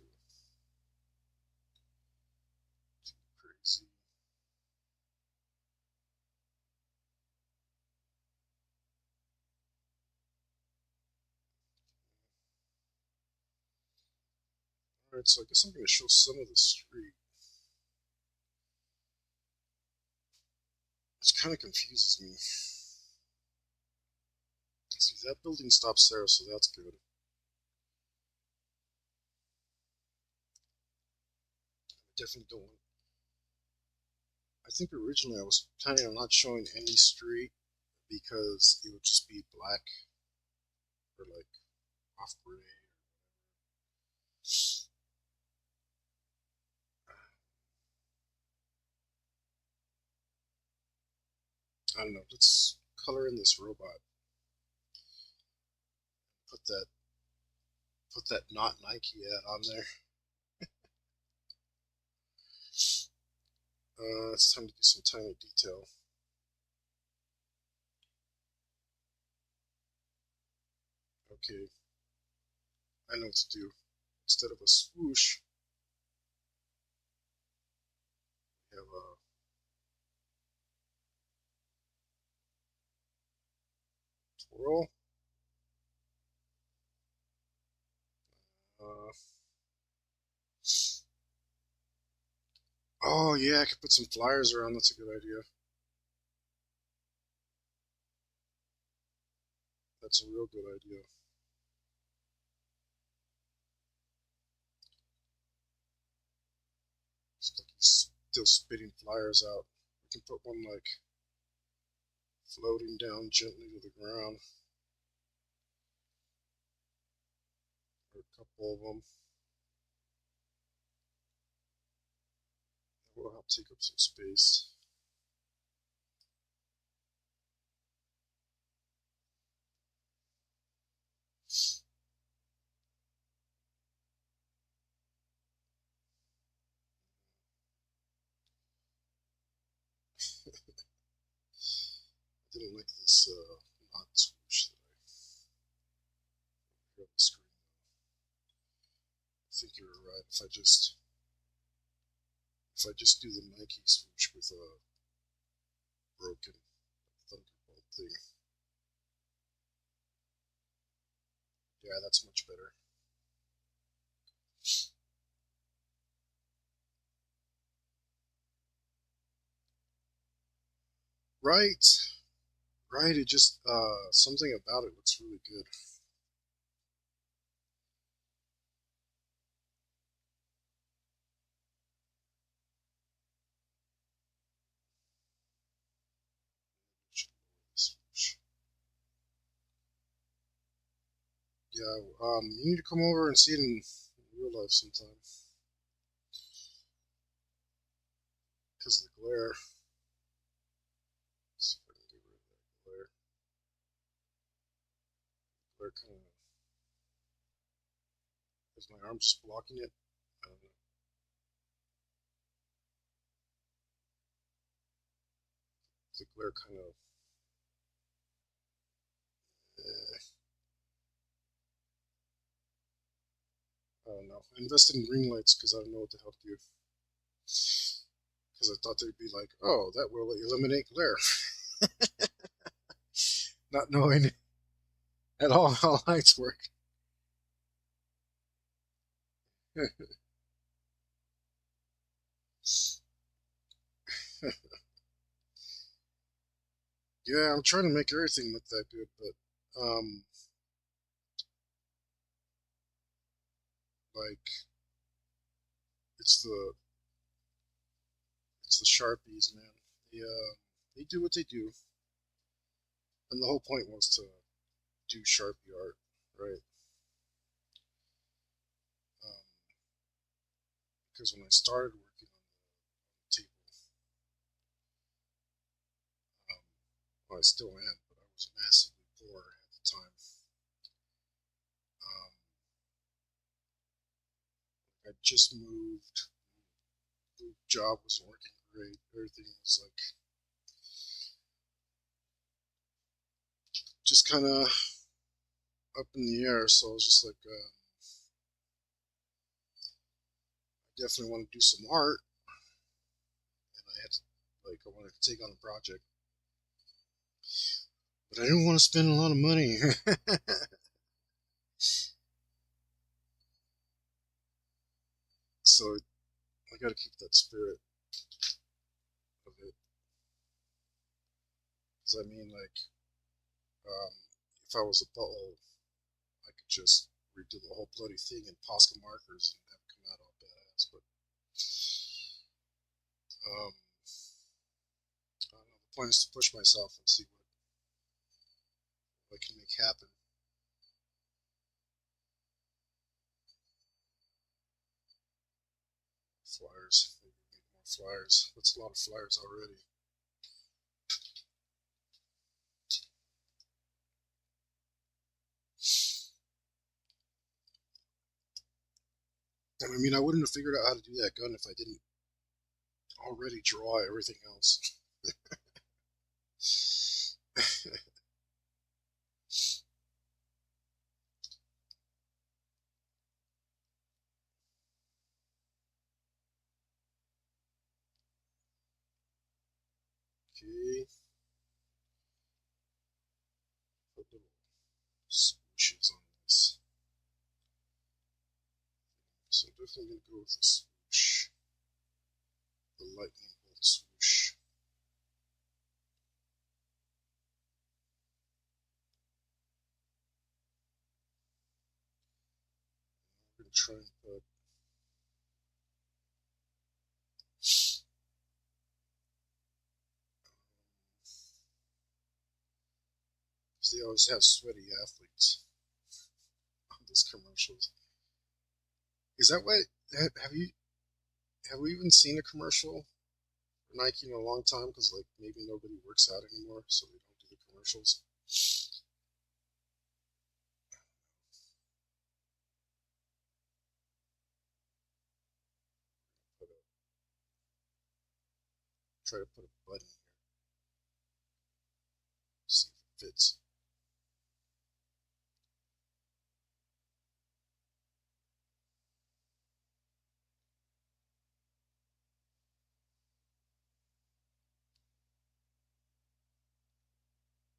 crazy. Alright, so I guess I'm going to show some of the street, which kind of confuses me. See, that building stops there, so that's good. I definitely don't want. I think originally I was planning on not showing any street because it would just be black or like off gray. I don't know. Let's color in this robot. Put that not Nike ad on there. It's time to do some tiny detail. Okay, I know what to do. Instead of a swoosh, we have a twirl. Uh, oh yeah, I could put some flyers around. That's a good idea. That's a real good idea. It's like he's still spitting flyers out. We can put one like floating down gently to the ground, or a couple of them. That will help take up some space. I didn't like this knot swoosh that I have on the screen. I think you're right. If I just do the Nike swoosh with a broken thunderbolt thing, yeah, that's much better. Right, right. It just something about it looks really good. Yeah, you need to come over and see it in real life sometime. Because of the glare. Let's see if I can get rid of that glare. Glare kind of. Is my arm just blocking it? I don't know. The glare kind of. I don't know. I invested in ring lights because I don't know what to help you. Because I thought they'd be like, oh, that will eliminate glare. Not knowing at all how lights work. Yeah, I'm trying to make everything look that good, but like it's the it's the sharpies, man. They do what they do, and the whole point was to do sharpie art, right? Um, because when I started working on the table, um, well, I still am, but I was massively poor at the time. Um, I just moved. The job wasn't working great. Everything was like just kind of up in the air. So I was just like, I definitely want to do some art, and I had to, like, I wanted to take on a project, but I didn't want to spend a lot of money. So I got to keep that spirit of it. Because I mean, like, um, if I was a butler, I could just redo the whole bloody thing in Posca markers and have it come out all badass. But um, I don't know. The point is to push myself and see what I can make happen. Flyers, maybe we need more flyers. That's a lot of flyers already. And I mean, I wouldn't have figured out how to do that gun if I didn't already draw everything else. Okay, put little swooshes on this. So I'm definitely gonna go with the swoosh, the lightning bolt swoosh. I'm gonna try and put. Because they always have sweaty athletes on these commercials. Is that why? Have we even seen a commercial for Nike in a long time? Because like maybe nobody works out anymore, so they don't do the commercials. Put a, try to put a button here. fits.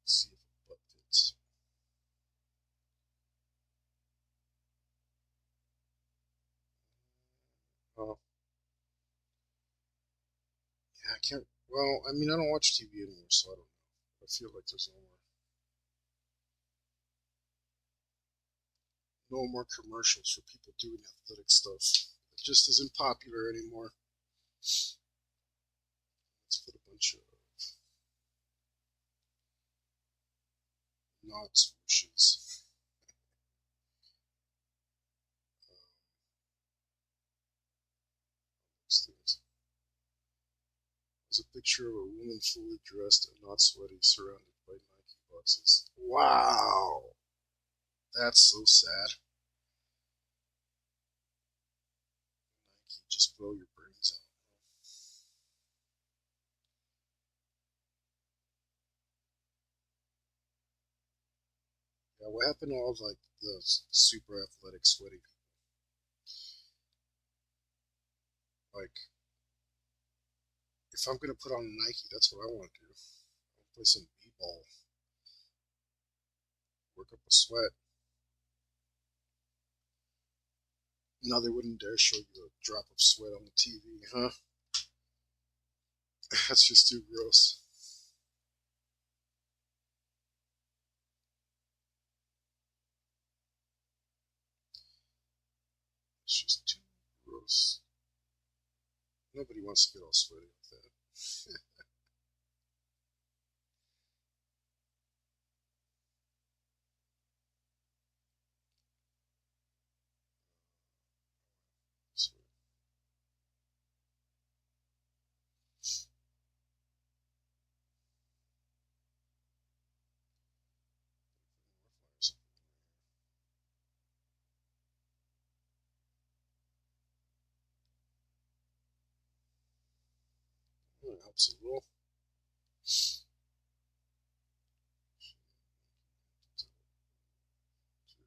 Let's see if a butt fits. Oh, yeah, I can't. Well, I mean, I don't watch TV anymore, so I don't know. I feel like there's no more commercials for people doing athletic stuff. It just isn't popular anymore. Let's put a bunch of knot swooshes. There's a picture of a woman fully dressed and not sweaty, surrounded by Nike boxes. Wow, that's so sad. Nike, just blow your brains out. Yeah, what happened to all like the super athletic, sweaty people? Like, if I'm gonna put on Nike, that's what I want to do. I'll play some b-ball, work up a sweat. Now they wouldn't dare show you a drop of sweat on the TV, huh? That's just too gross. It's just too gross. Nobody wants to get all sweaty like that. That helps a little.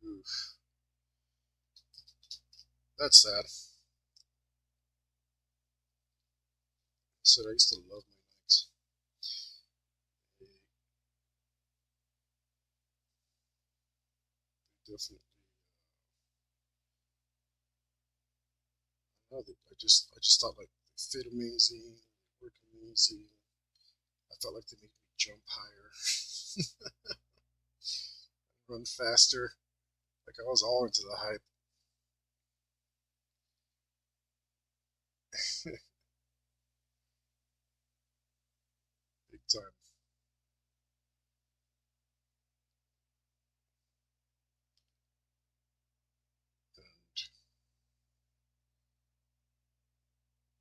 Oof. That's sad. I said I used to love my Nikes. They definitely. I just thought like they fit amazing, work amazing. I felt like they made me jump higher, run faster. Like I was all into the hype. Big time.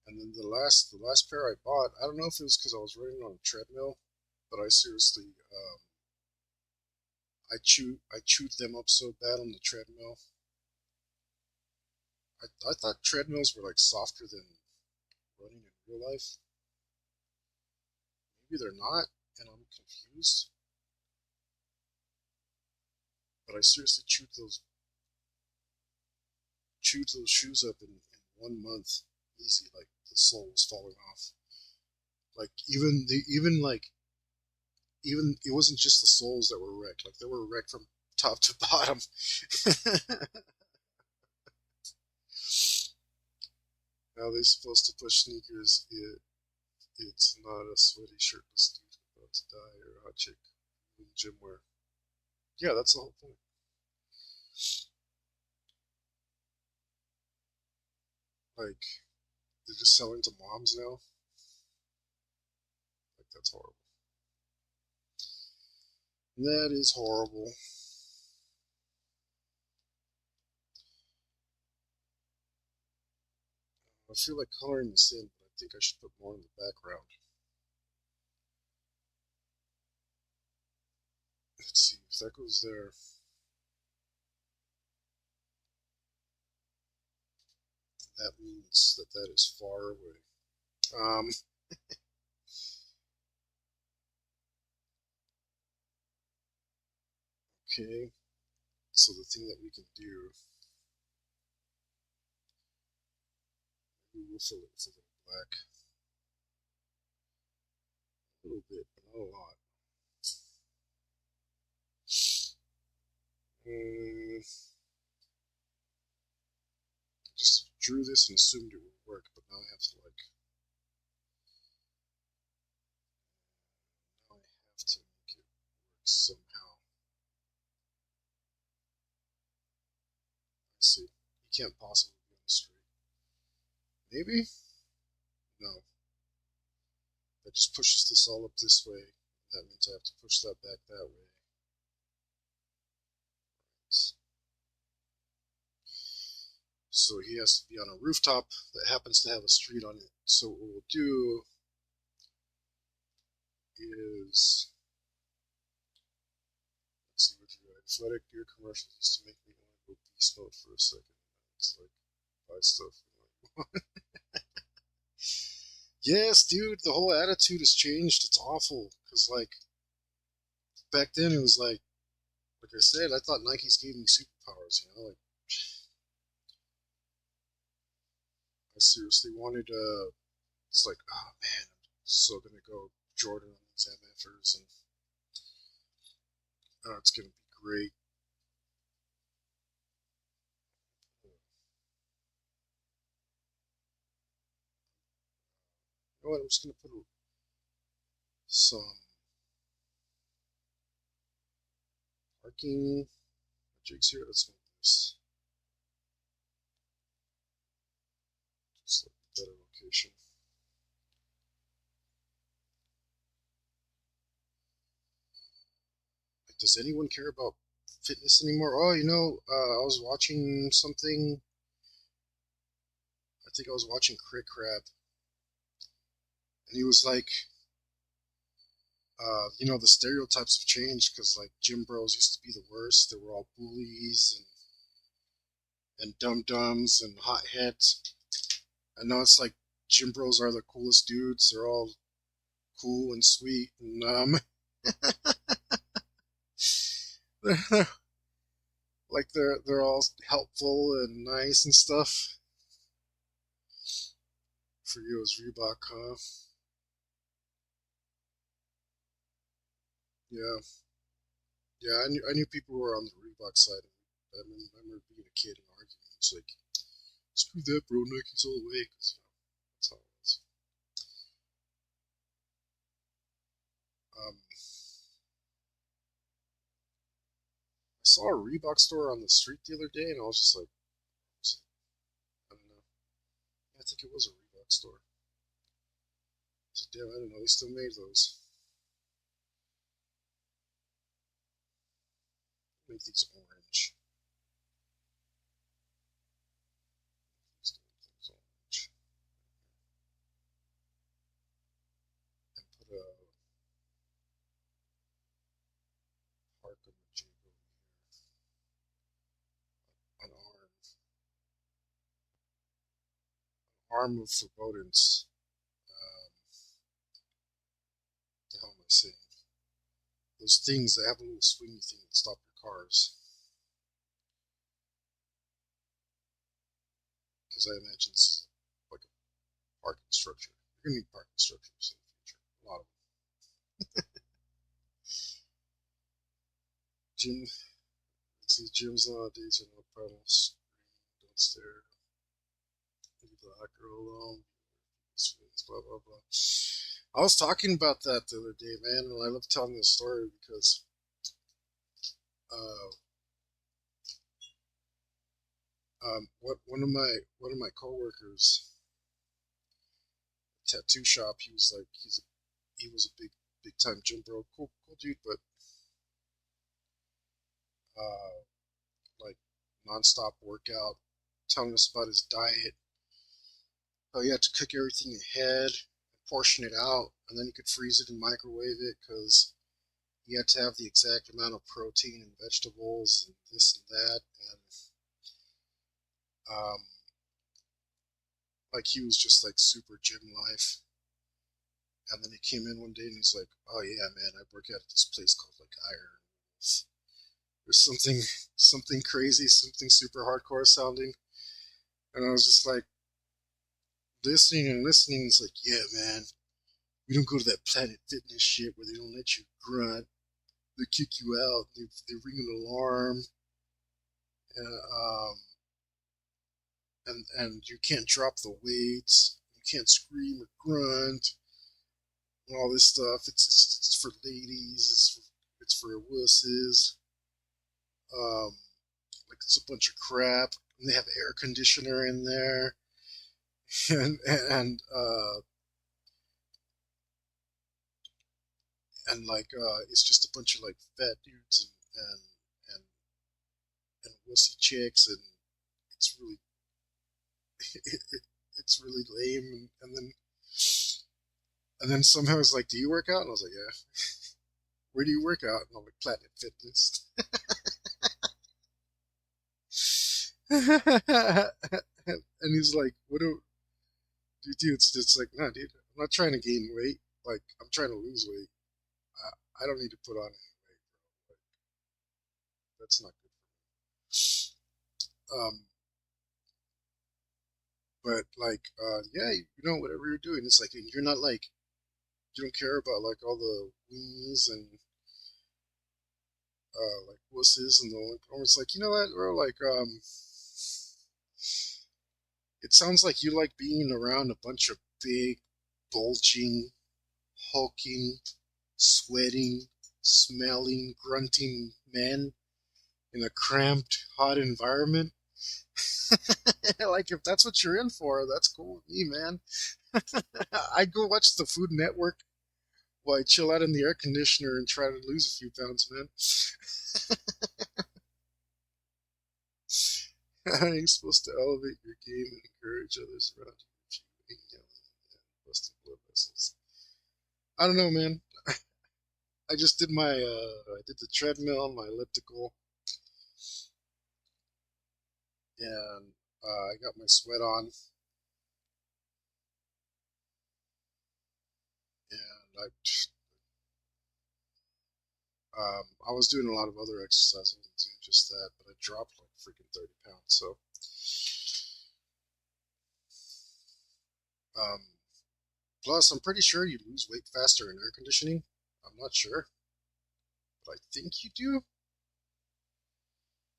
And then the last pair I bought, I don't know if it was because I was running on a treadmill, but I seriously, I chewed them up so bad on the treadmill. I thought treadmills were like softer than running in real life. Maybe they're not, and I'm confused. But I seriously chewed those shoes up in 1 month, easy. Like the sole was falling off. Like even it wasn't just the soles that were wrecked. Like they were wrecked from top to bottom. Now they're supposed to push sneakers. It's not a sweaty shirtless dude about to die or a hot chick in gym wear. Yeah, that's the whole point. Like they're just selling to moms now. Like that's horrible. That is horrible. I feel like coloring this in, but I think I should put more in the background. Let's see if that goes there. That means that that is far away. Um, Okay, so the thing that we can do, we will fill it with a little black. A little bit, but not a lot. Just drew this and assumed it would work, but now I have to make it work somehow. Let's see. You can't possibly be on the street. Maybe? No. That just pushes this all up this way. That means I have to push that back that way. So he has to be on a rooftop that happens to have a street on it. So what we'll do is, let's see what you got. Athletic gear commercials used to make me want to go beast mode for a second. It's like, buy stuff. Yes, dude, the whole attitude has changed. It's awful. Because, like, back then it was like I said, I thought Nikes gave me superpowers, you know? Like, I seriously wanted, it's like, oh man, I'm so gonna go Jordan on these MFers, and it's gonna be great. You know what, I'm just gonna put some parking jigs here. Let's make this just like a better location. Like, does anyone care about fitness anymore? Oh, you know, I was watching something. I think I was watching Crit Crab, and he was like, you know, the stereotypes have changed because like gym bros used to be the worst. They were all bullies and dum-dums and hotheads. And now it's like gym bros are the coolest dudes. They're all cool and sweet, and like they're all helpful and nice and stuff. For you, it was Reebok, huh? Yeah, yeah. I knew people who were on the Reebok side. I remember being a kid and arguing. It's like, screw that, bro. Nike's all the way. Cause, you know, that's how it was. I saw a Reebok store on the street the other day, and I was just like, I don't know. I think it was a Reebok store. So, damn, I didn't know they still made those. Make these orange. These orange. And put a heart of a jig over here. An arm of forebodance. The hell am I saying? Those things that have a little swingy thing that stop your cars. Because I imagine it's like a parking structure. You're gonna need parking structures in the future. A lot of them. Gym. See, gyms nowadays are no problem. Scream, don't stare. Leave the hot girl alone. Blah blah blah. I was talking about that the other day, man, and I love telling this story because uh, one of my coworkers, tattoo shop, he was like he was a big time gym bro, cool dude, but like nonstop workout, telling us about his diet. How he had to cook everything ahead, portion it out, and then he could freeze it and microwave it because he had to have the exact amount of protein and vegetables and this and that, and um, like he was just like super gym life. And then he came in one day and he's like, "Oh yeah, man, I work out at this place called like Iron Wolf. There's something crazy, something super hardcore sounding, and I was just like listening and listening. It's like, yeah, man, we don't go to that Planet Fitness shit where they don't let you grunt. They kick you out. They ring an alarm, uh, um, and you can't drop the weights. You can't scream or grunt and all this stuff. It's for ladies. It's for wusses. Um, like it's a bunch of crap. And they have air conditioner in there, and and like it's just a bunch of like fat dudes and and wussy chicks, and it's really it's really lame. And then somehow it's like, do you work out? And I was like, yeah. Where do you work out? And I'm like, Planet Fitness. And he's like, what do you do? It's like, nah, dude, I'm not trying to gain weight. Like, I'm trying to lose weight. I don't need to put on any weight, bro. Like, that's not good for me. But like, yeah, whatever you're doing, it's like you're not like you don't care about like all the weenies and like wusses and the or it's like, you know what, bro, like it sounds like you like being around a bunch of big, bulging, hulking, sweating, smelling, grunting men in a cramped, hot environment. Like, if that's what you're in for, that's cool with me, man. I'd go watch the Food Network while I chill out in the air conditioner and try to lose a few pounds, man. You're supposed to elevate your game and encourage others around you if you ain't yelling and busting blood vessels. I don't know, man. I just did I did the treadmill, my elliptical, and I got my sweat on, and I was doing a lot of other exercises, I wasn't doing just that, but I dropped like freaking 30 pounds. So, um, plus, I'm pretty sure you lose weight faster in air conditioning. I'm not sure, but I think you do.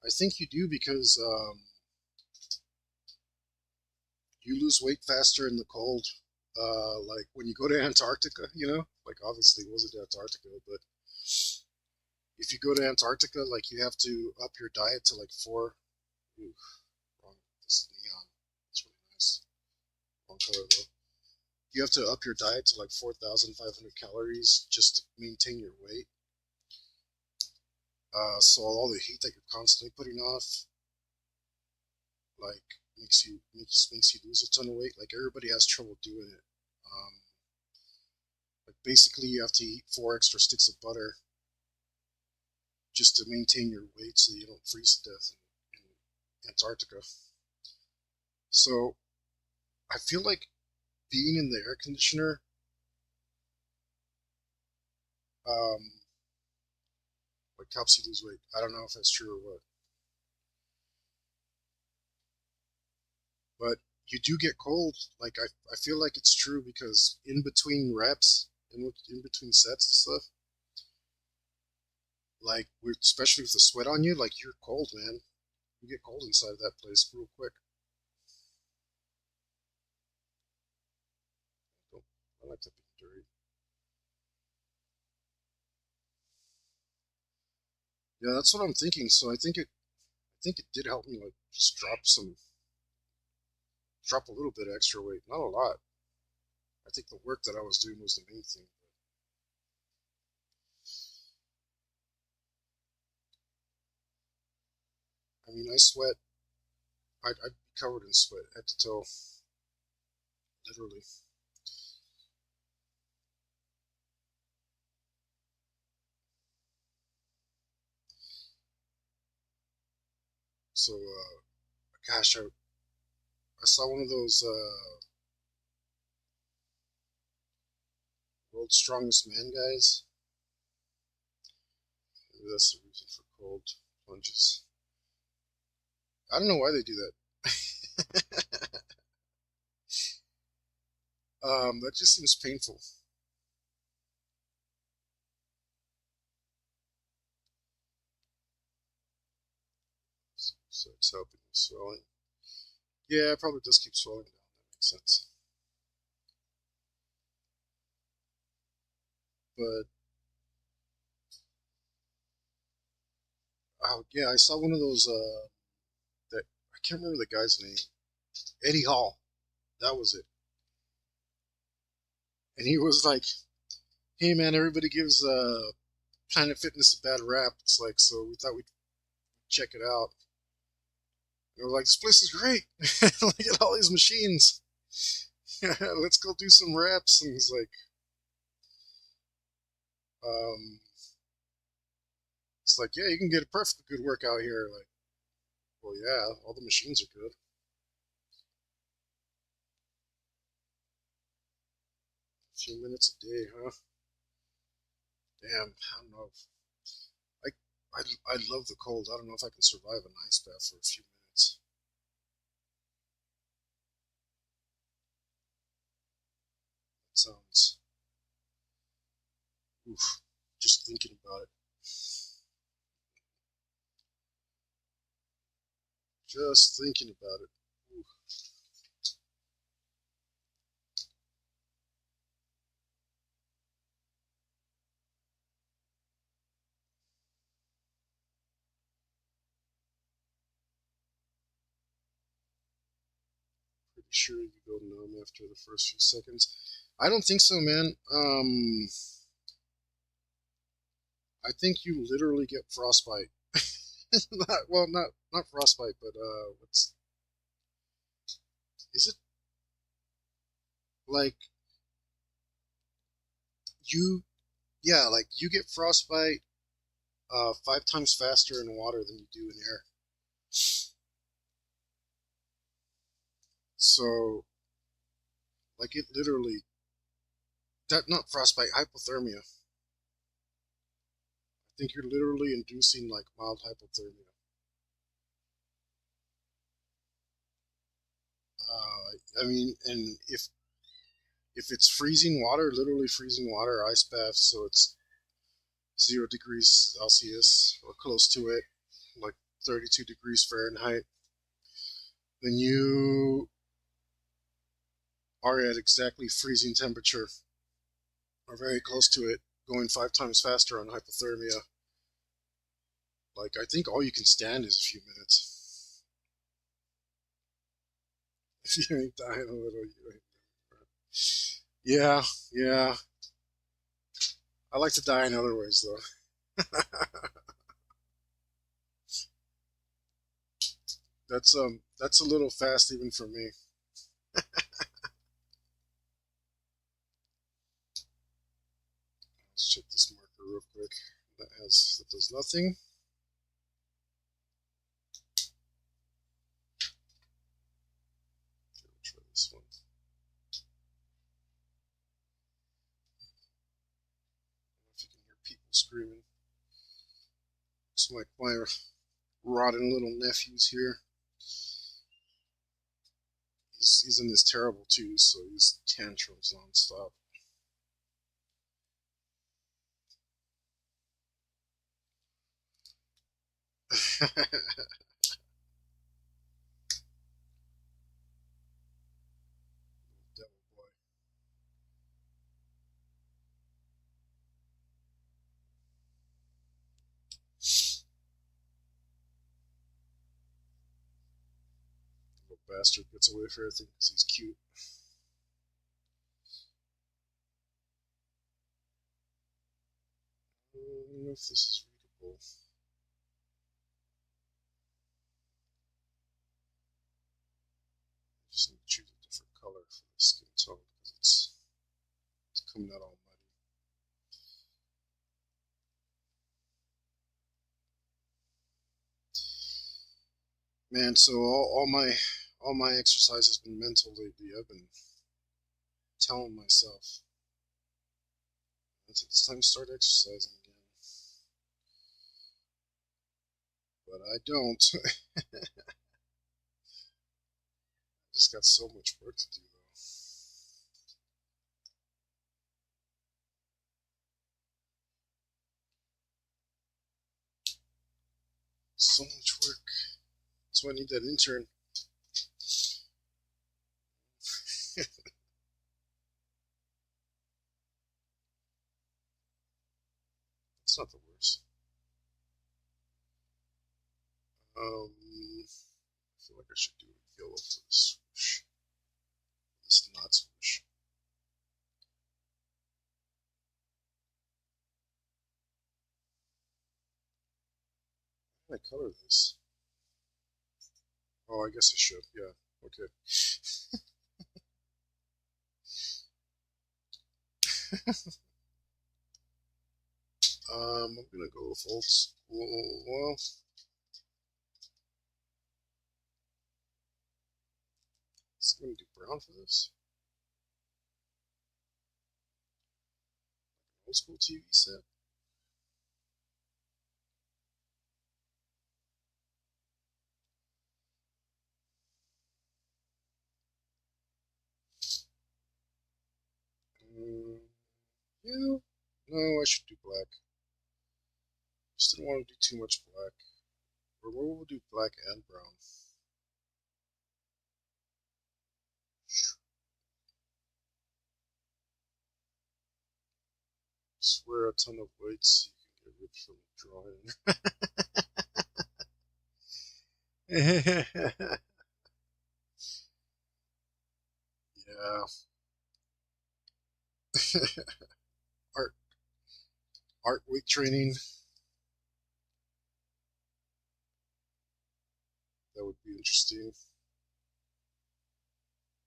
I think you do because you lose weight faster in the cold. Like when you go to Antarctica, like obviously it wasn't Antarctica, but if you go to Antarctica, like you have to up your diet to like four. Ooh, wrong. This is neon. It's really nice. Wrong color though. You have to up your diet to like 4,500 calories just to maintain your weight. So all the heat that you're constantly putting off, like makes you lose a ton of weight. Like everybody has trouble doing it. Like basically, you have to eat 4 extra sticks of butter just to maintain your weight so you don't freeze to death in Antarctica. So I feel like being in the air conditioner, um, like helps you lose weight. I don't know if that's true or what, but you do get cold. Like I feel like it's true because in between reps, in between sets and stuff, like especially with the sweat on you, like you're cold, man. You get cold inside of that place real quick. I like that being dirty. Yeah, that's what I'm thinking. So I think it did help me like just drop a little bit of extra weight, not a lot. I think the work that I was doing was the main thing. I mean, I sweat. I'd be covered in sweat head to toe, literally. So, gosh, I saw one of those world's strongest man guys. Maybe that's the reason for cold sponges. I don't know why they do that. That just seems painful. So it's helping with swelling. Yeah, it probably does keep swelling down. That makes sense. But oh yeah, I saw one of those. That I can't remember the guy's name. Eddie Hall. That was it. And he was like, "Hey man, everybody gives Planet Fitness a bad rap." It's like, so we thought we'd check it out. And we're like, "This place is great. Look at all these machines. Let's go do some reps." And he's like, um, "It's like, yeah, you can get a perfectly good workout here." Like, well, yeah, all the machines are good. A few minutes a day, huh? Damn, I don't know. I, I love the cold. I don't know if I can survive an ice bath for a few minutes. It sounds, oof, just thinking about it. Just thinking about it. Oof. Pretty sure you go numb after the first few seconds. I don't think so, man. I think you literally get frostbite. Not frostbite, but what's is it like you? Yeah, like you get frostbite 5 times faster in water than you do in air. So like it literally that not frostbite, hypothermia. I think you're literally inducing like mild hypothermia. I mean, and if it's freezing water, literally freezing water, ice bath, so it's 0 degrees Celsius or close to it, like 32 degrees Fahrenheit, then you are at exactly freezing temperature or very close to it, going 5 times faster on hypothermia. Like, I think all you can stand is a few minutes. If you ain't dying a little, you ain't. Yeah, yeah. I like to die in other ways, though. That's a little fast even for me. Let's check this marker real quick. That does nothing. Okay, we'll try this one. I don't know if you can hear people screaming. Looks like my rotting little nephew's here. He's in this terrible too, so he's tantrums nonstop. Devil boy. Little bastard gets away with everything because he's cute. I don't know if this is readable. I just need to choose a different color for the skin tone because it's coming out all muddy. Man, so all my exercise has been mental lately. I've been telling myself it's time to start exercising again. but I don't. Just got so much work to do though. So much work. That's why I need that intern. It's not the worst. I feel like I should do a yellow for this swoosh. This not swoosh. How do I color this? Oh, I guess I should. Yeah. Okay. I'm gonna go with old school. Well, I'm gonna do brown for this. Old school TV set. Yeah. No, I should do black. Just didn't want to do too much black. Or we'll do black and brown. Swear a ton of weights you can get ripped from drawing. Yeah. art art weight training. That would be interesting.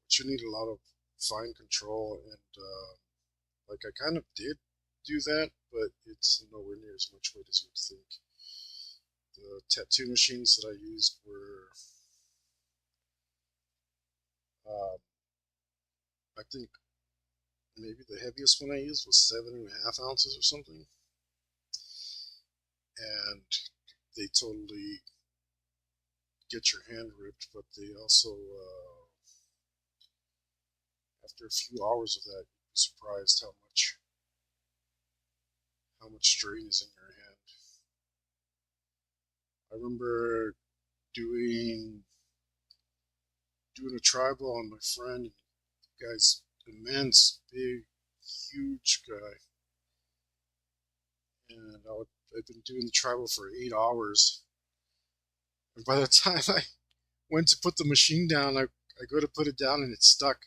But you need a lot of fine control and like I kind of did do that, but it's nowhere near as much weight as you would think. The tattoo machines that I used were I think maybe the heaviest one I used was 7.5 ounces or something. And they totally get your hand ripped, but they also, after a few hours of that, you'd be surprised how much strain is in your hand. I remember doing a tribal on my friend. The guy's immense, big, huge guy, and I'd been doing the tribal for 8 hours. And by the time I went to put the machine down, I go to put it down and it's stuck.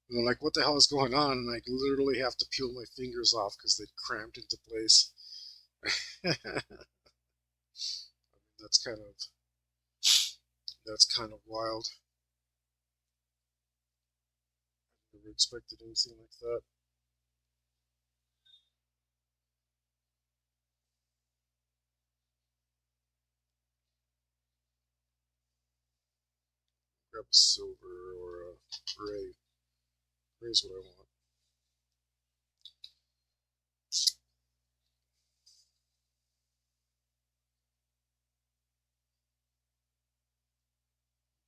And I'm like, what the hell is going on? And I literally have to peel my fingers off because they'd cramped into place. I mean, that's kind of wild. I never expected anything like that. Grab a silver or a gray. Gray is what I want.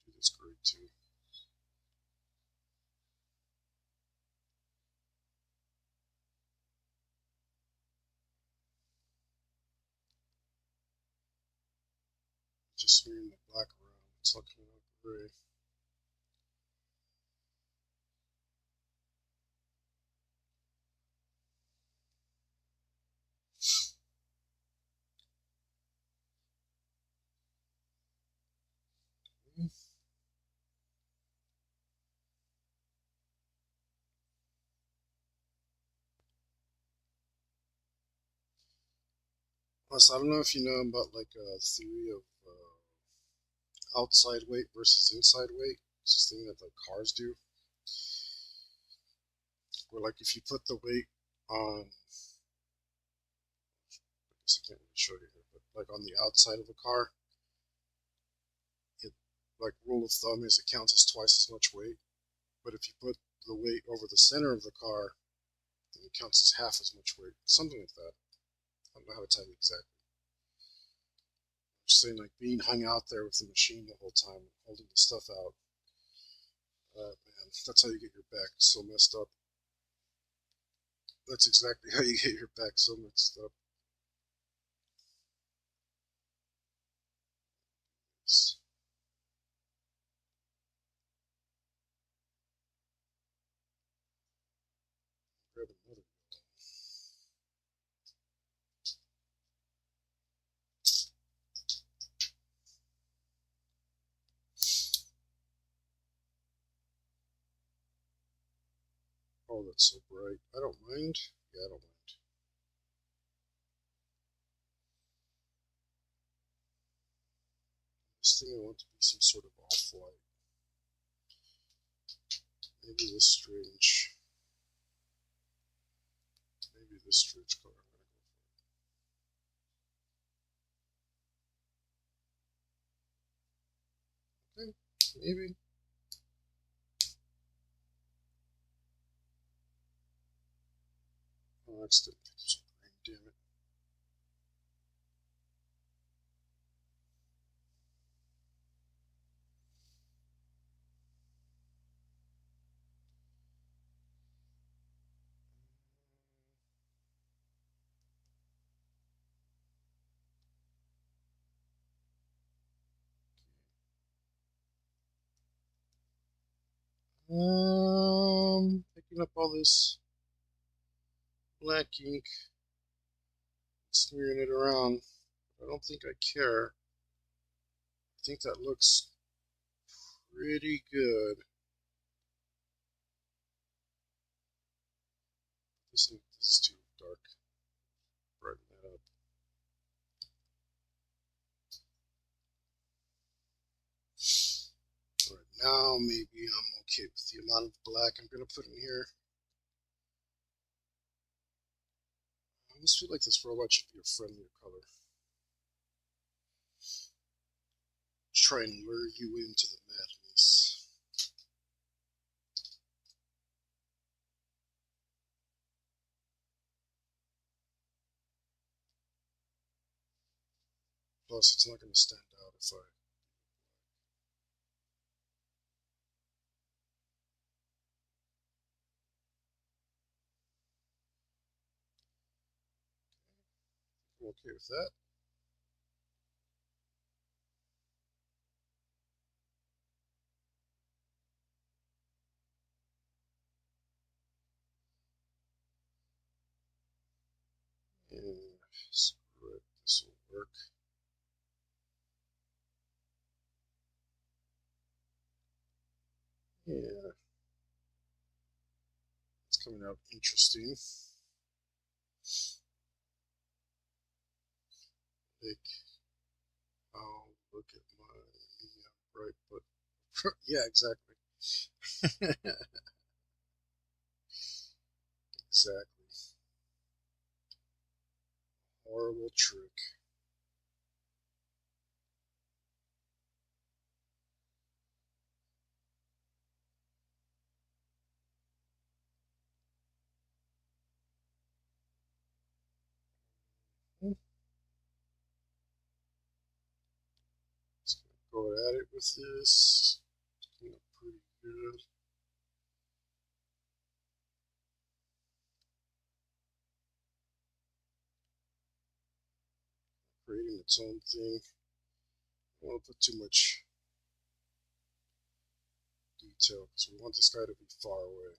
Do this gray too. Just smearing the black around. It's not coming out gray. Plus, I don't know if you know about like a theory of outside weight versus inside weight. It's this thing that like cars do. Where like if you put the weight on, I guess I can't really show you here, but like on the outside of a car, it like rule of thumb is it counts as twice as much weight. But if you put the weight over the center of the car, then it counts as half as much weight. Something like that. I don't know how to tell you exactly. saying like being hung out there with the machine the whole time, holding the stuff out. Man, that's how you get your back so messed up. That's exactly how you get your back so messed up. Grab another. Oh, that's so bright. I don't mind. Yeah, I don't mind. This thing I want to be some sort of off-white. Maybe this strange. Maybe this strange color. I'm gonna go for. Okay, maybe. Oh, that's the some green. Damn it. Picking up all this black ink, smearing it around. I don't think I care. I think that looks pretty good. This is too dark. Brighten that up. Alright, now maybe I'm okay with the amount of black I'm going to put in here. I almost feel like this robot should be a friendlier color. Try and lure you into the madness. Plus, it's not going to stand out if I. I'm okay with that. And screw it, this will work. Yeah, it's coming out interesting. Like, oh, look at my right, but yeah, exactly. Exactly. Horrible trick. Just gonna go at it with this. Looking up pretty good. Creating its own thing. I don't want to put too much detail because we want this guy to be far away.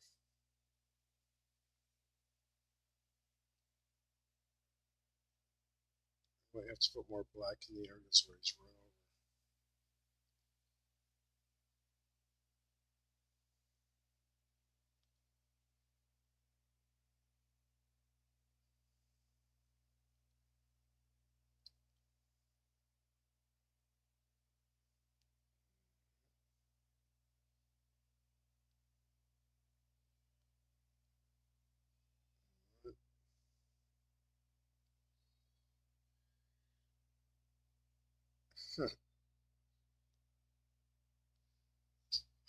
Might have to put more black in the areas where he's run over.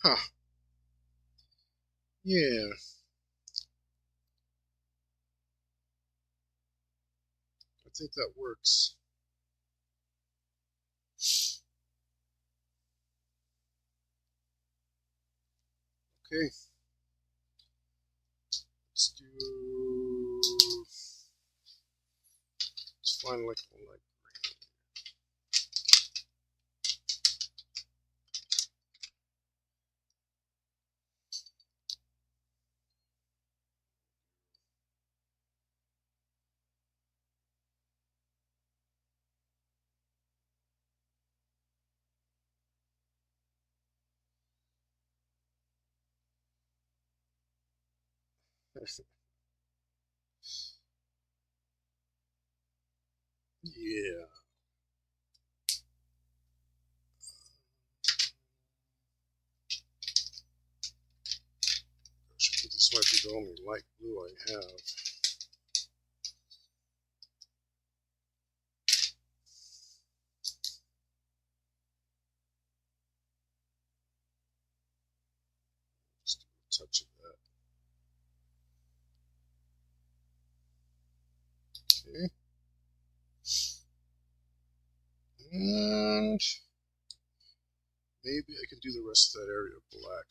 Huh. Yeah. I think that works. Okay. Let's do. Let's find like one like green. Yeah. Gosh, I think this might be the only light blue I have. Just do a touch of that. Okay. And maybe I can do the rest of that area black.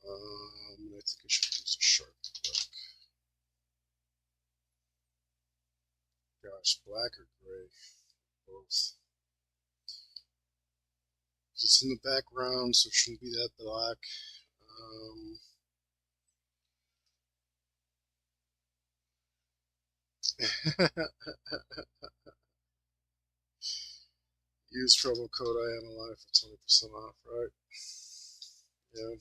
I think I should use a Sharpie black. Gosh, black or gray? Both. It's in the background, so it shouldn't be that black. Use promo code IAMALIVE for 20% off, right? Yeah.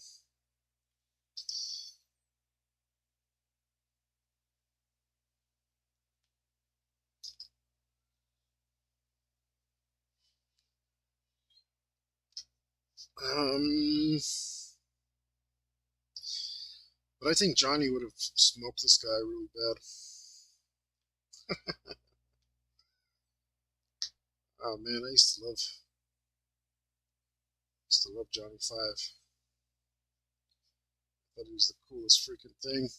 But I think Johnny would have smoked this guy really bad. Oh man, I used to love Johnny 5. Thought he was the coolest freaking thing.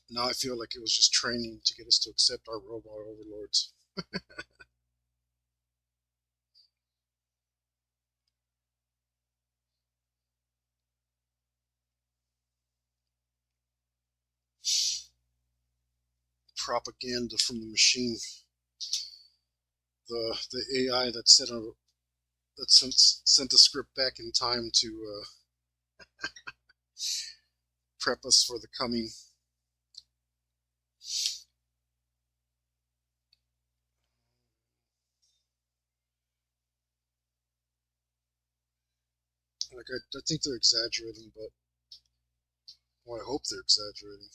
Now I feel like it was just training to get us to accept our robot overlords. Propaganda from the machine. The AI that sent a script back in time to prep us for the coming. Like I think they're exaggerating, but well, I hope they're exaggerating.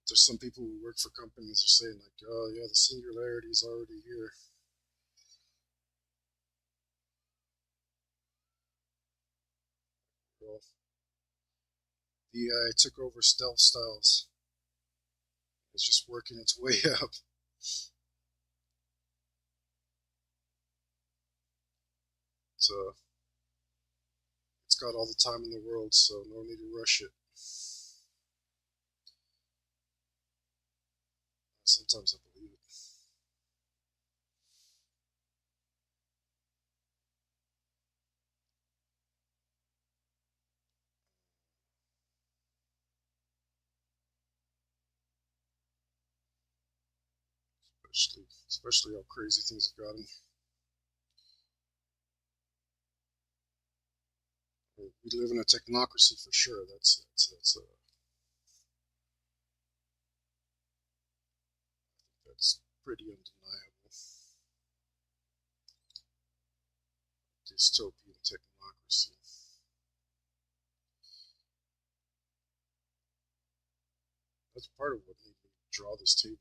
There's some people who work for companies are saying like, oh yeah, the singularity is already here. Well, the AI took over stealth styles. It's just working its way up. So it's got all the time in the world, so no need to rush it. Sometimes I believe it. Especially how crazy things have gotten. We live in a technocracy for sure. That's pretty undeniable. Dystopian technocracy. That's part of what made me draw this table.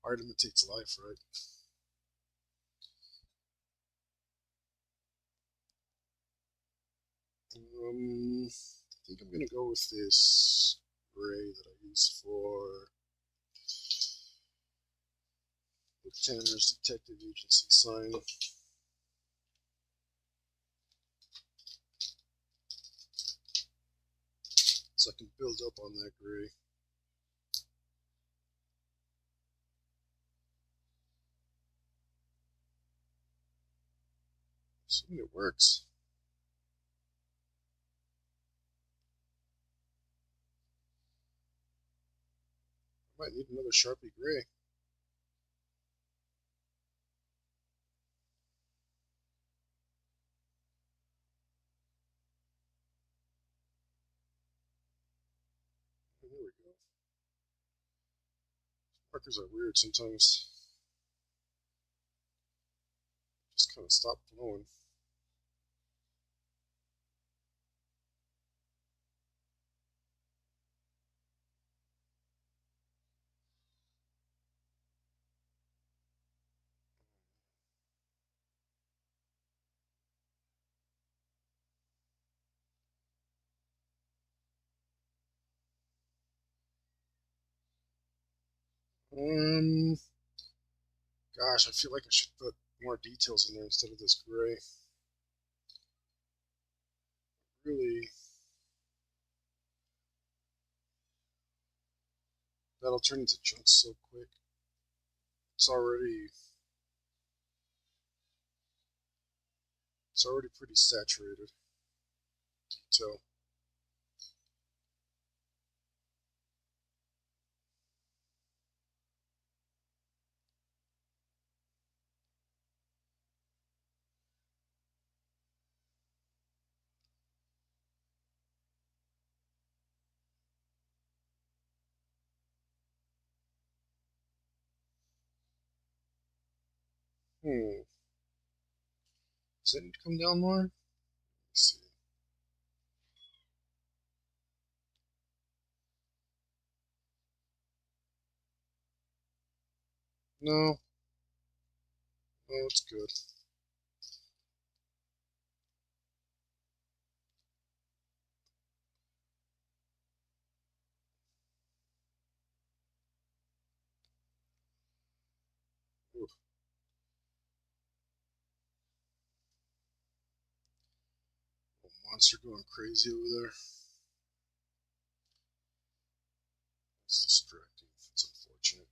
Art imitates life, right? I think I'm gonna go with this gray that I used for the Tanner's Detective Agency sign. So I can build up on that gray. And it works. I might need another Sharpie gray. There we go. Markers are weird sometimes. Just kind of stop flowing. Gosh, I feel like I should put more details in there instead of this gray. Really, that'll turn into junk so quick. It's already pretty saturated. So does it need to come down more? Let's see. No, no, it's good. Ooh. Little monster going crazy over there. It's distracting. It's unfortunate.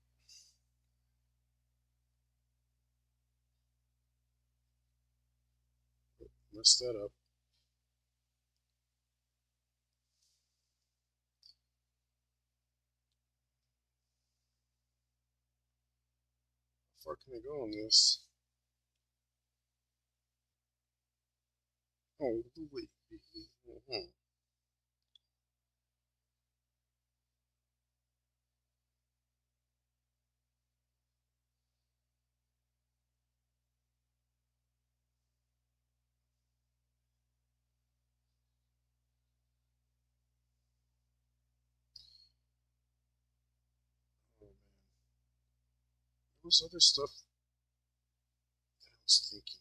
Oh, messed that up. How far can I go on this? Oh, wait. Oh man, there was other stuff that I was thinking of.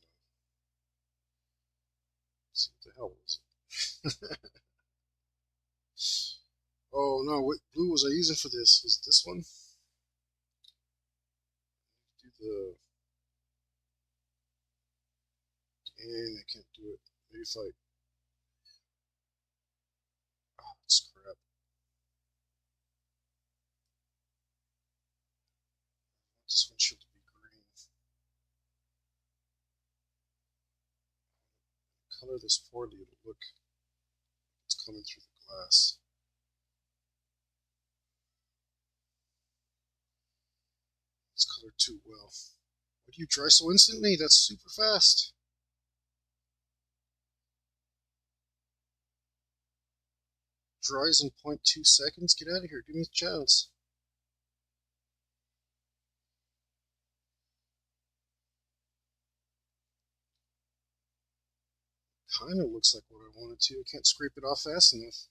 Let's see, what the hell was it? Oh no, what blue was I using for this? Was it this one? Do the. Dang, I can't do it. Maybe if I. Oh, that's crap. This one should be green. Color this poorly, it'll look it's coming through the glass. It's colored too well. Why do you dry so instantly? That's super fast. Dries in 0.2 seconds? Get out of here. Give me a chance. Kind of looks like what I wanted to. I can't scrape it off fast enough.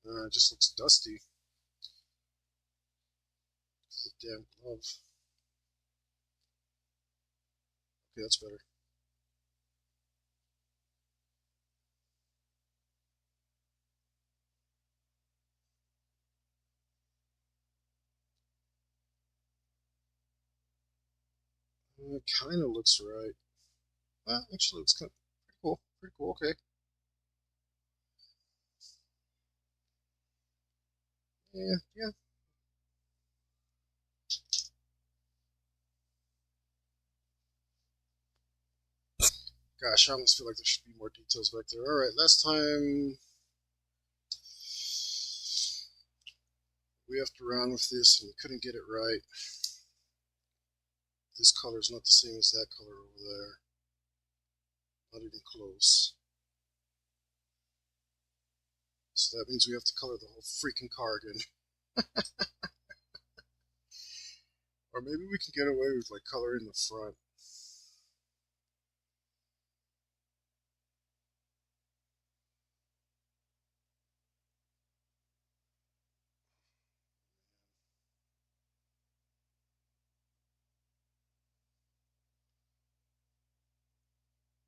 It just looks dusty. It's a damn glove. Okay, that's better. It kind of looks right. Actually, it's kind of pretty cool. Pretty cool. Okay. Yeah. Gosh, I almost feel like there should be more details back there. All right, last time we effed around with this and we couldn't get it right. This color is not the same as that color over there. Not even close. So that means we have to color the whole freaking car again. Or maybe we can get away with like coloring the front.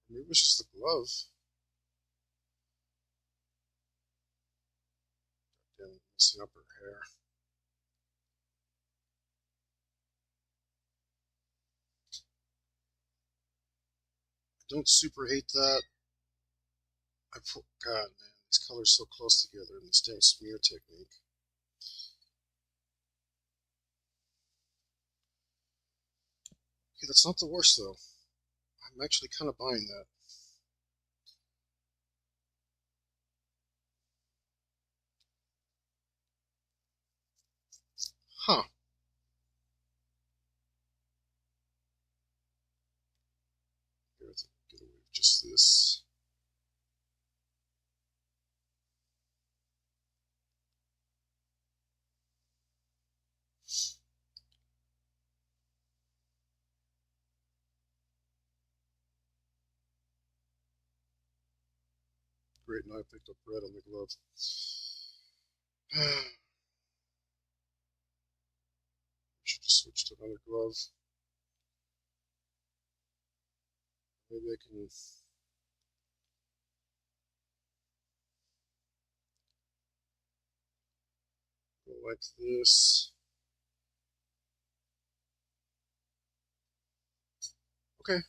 Maybe it's just the glove. Damn, messing up her hair. I don't super hate that. God, man, these colors so close together in this damn smear technique. Okay, that's not the worst though. I'm actually kind of buying that. Huh. Here, I think I'll get away with just this. Great, now I picked up red on the glove. Should just switch to another glove. Maybe I can go like this. Okay,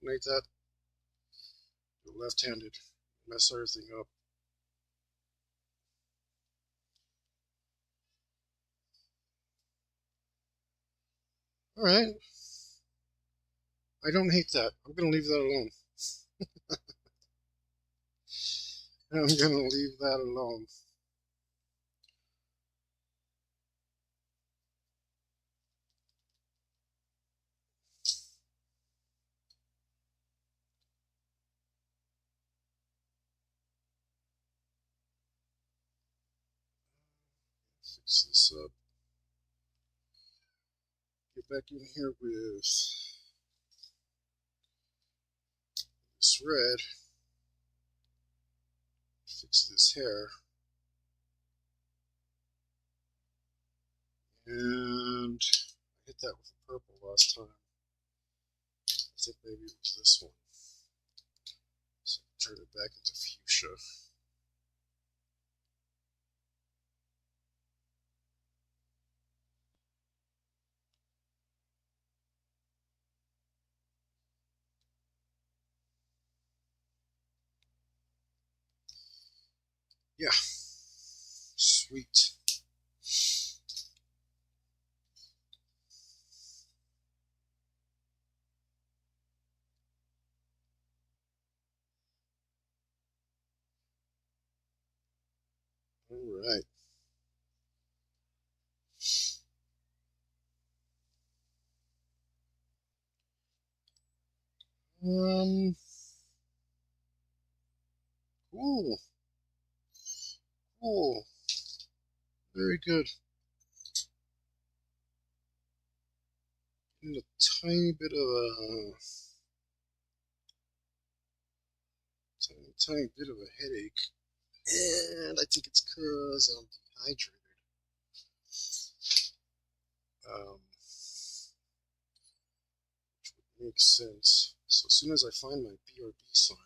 make that. Do it left-handed. Mess everything up. All right. I don't hate that. I'm gonna leave that alone. I'm gonna leave that alone. Fix this up. Get back in here with this red. Fix this hair. And I hit that with a purple last time. I think maybe it was this one. So turn it back into fuchsia. Yeah. Sweet. All right. Cool. Cool. Very good. And a tiny bit of a tiny bit of a headache. And I think it's because I'm dehydrated. Which would make sense. So as soon as I find my BRB sign,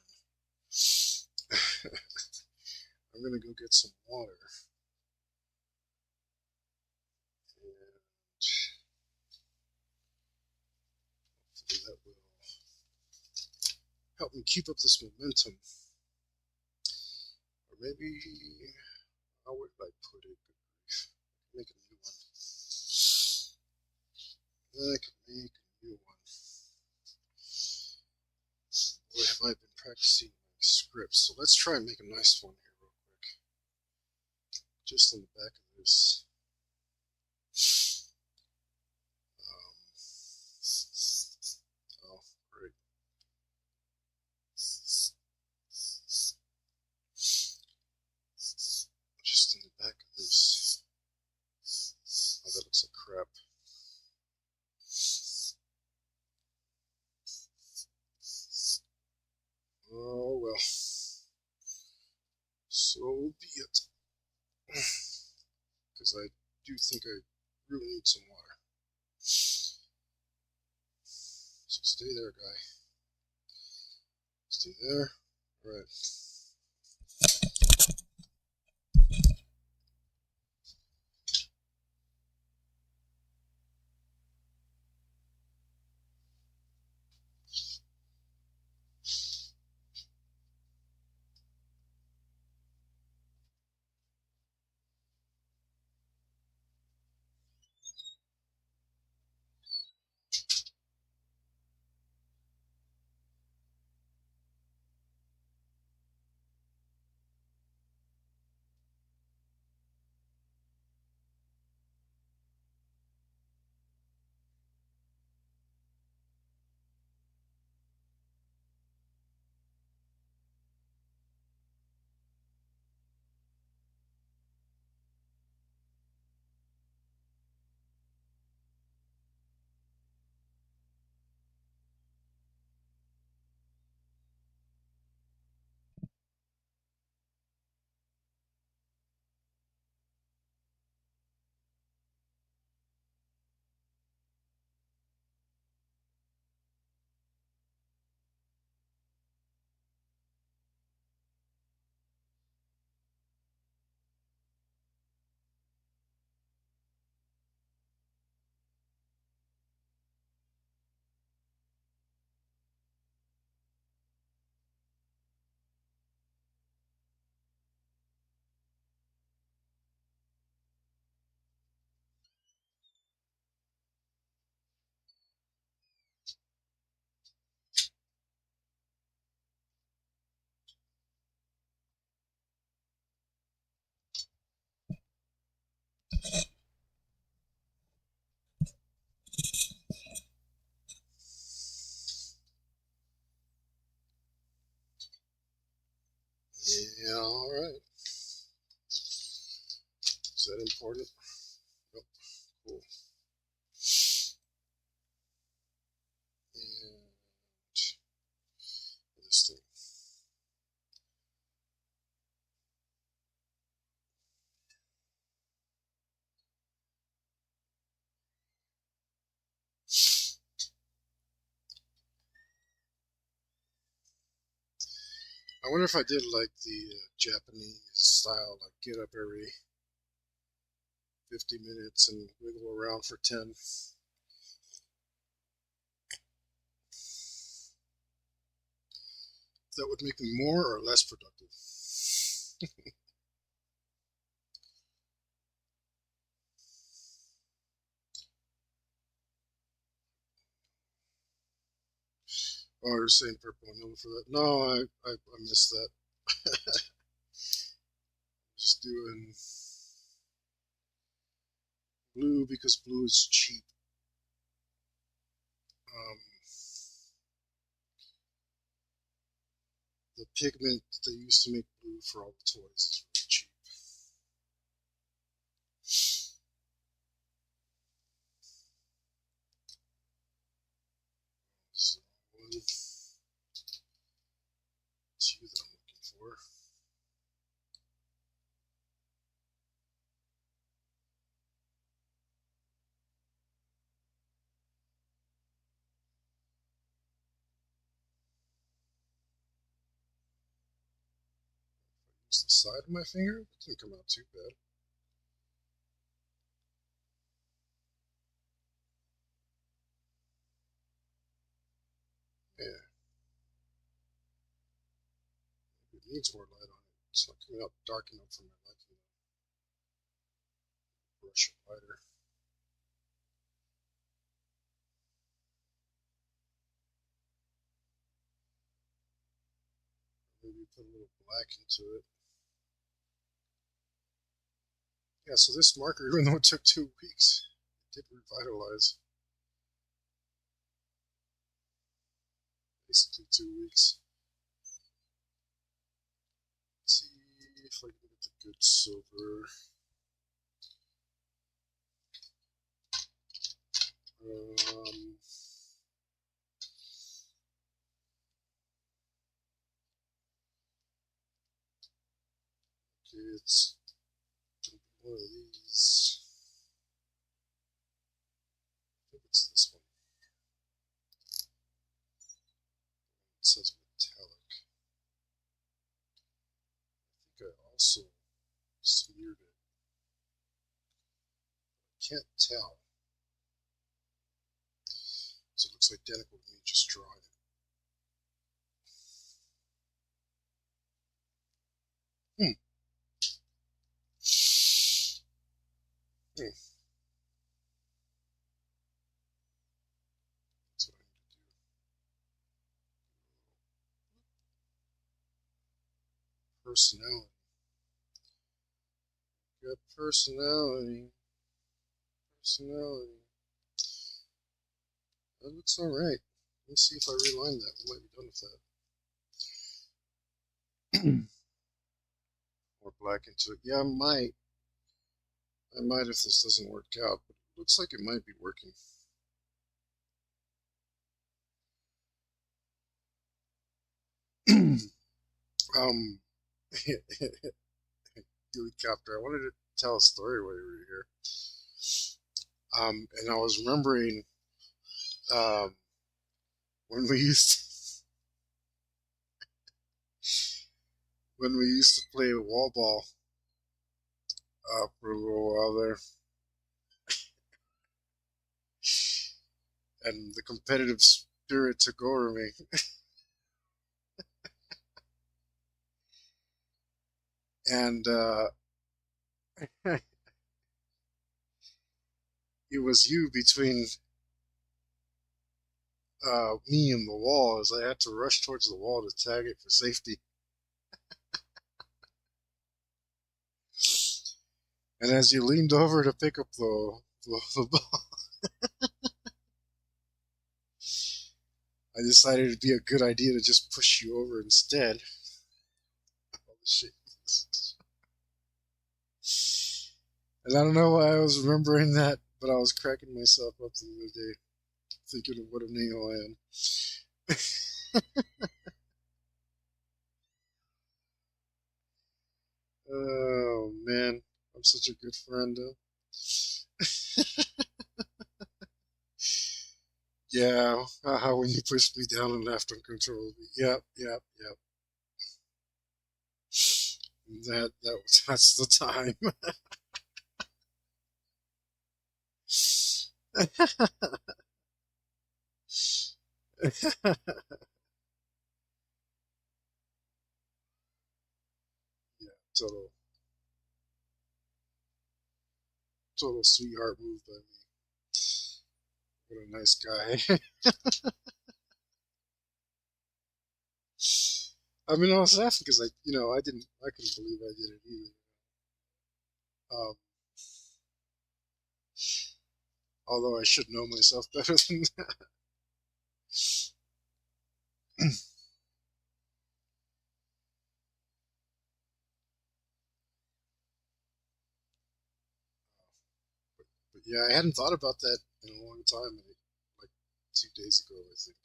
I'm gonna go get some water. And hopefully that will help me keep up this momentum. Or maybe, how would I put it? then I can make a new one. Boy, have I been practicing my scripts. So let's try and make a nice one here real quick. Just on the back of this. Oh, great. Just in the back of this. Oh, that looks like crap. Oh well. So be it. Because I do think I really need some water. So stay there, guy. Stay there. All right. Yeah, all right. Is that important? Nope. Cool. And this thing. I wonder if I did like the Japanese style, like get up every 50 minutes and wiggle around for 10. That would make me more or less productive. Oh, you're saying purple and yellow for that? No, I missed that. Just doing blue because blue is cheap. The pigment they used to make blue for all the toys is really cheap. So, it's you that I'm looking for. Use the side of my finger. It didn't come out too bad. Yeah, it needs more light on it. It's not coming out dark enough for my liking. Brush it lighter. put a little black into it. Yeah, so this marker, even though it took 2 weeks, it did revitalize. Basically 2 weeks. Let's see if I can get the good silver. Okay, it's one of these. I think it's this one. It says metallic. I think I also smeared it. I can't tell. So it looks identical to me just drawing it. Hmm. That's what I need to do. Personality. Got personality. Personality. That looks alright. Let's see if I reline that. We might be done with that. More black into it. Yeah, I might. I might if this doesn't work out, but it looks like it might be working. Helicopter. I wanted to tell a story while you were here. And I was remembering when we used to play wall ball for a little while there, and the competitive spirit took over me. And it was you between me and the wall, as I had to rush towards the wall to tag it for safety. And as you leaned over to pick up the ball, I decided it'd be a good idea to just push you over instead. All the shit. And I don't know why I was remembering that, but I was cracking myself up the other day, thinking of what a nail I am. Oh man, I'm such a good friend. Yeah, how when you pushed me down and left uncontrollably. Yep, yep, yep. That's the time. Yeah, total sweetheart move by me. What a nice guy. I mean, I was laughing because I couldn't believe I did it either. Um, although I should know myself better than that. But yeah, I hadn't thought about that in a long time. Like 2 days ago, I think.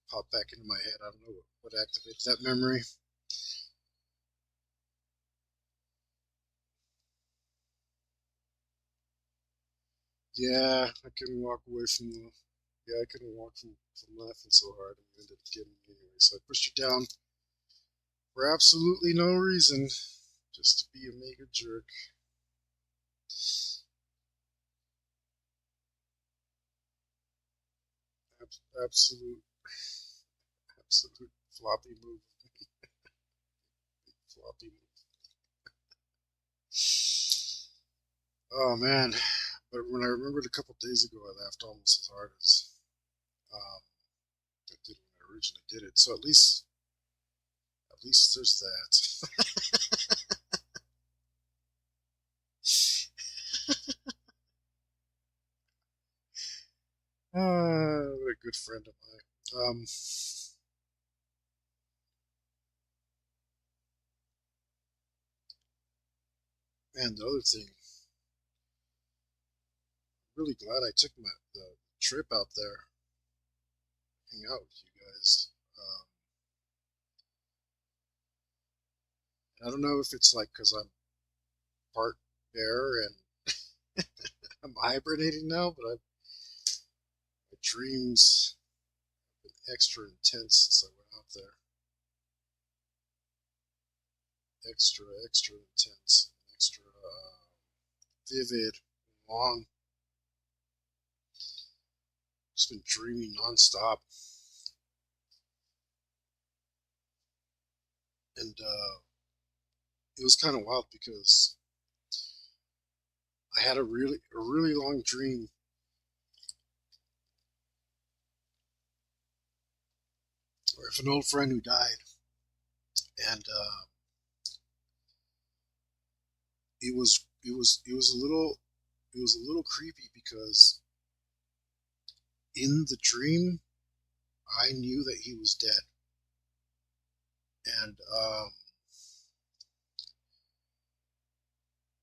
Popped back into my head. I don't know what activated that memory. Yeah, I couldn't walk away from the. Yeah, I couldn't walk from laughing so hard, and it ended up getting me anyway. So I pushed you down for absolutely no reason, just to be a mega jerk. Absolute, absolute floppy move. Floppy move. Oh man, but when I remembered a couple days ago, I laughed almost as hard as I did when I originally did it. So at least at least there's that. What a good friend of mine. Man, the other thing, really glad I took the trip out there, hang out with you guys. I don't know if it's like because I'm part bear and I'm hibernating now, but my dreams have been extra intense since I went out there. Extra intense, extra vivid, long. Just been dreaming nonstop, and it was kind of wild because I had a really long dream of an old friend who died, and it was a little creepy because in the dream I knew that he was dead, and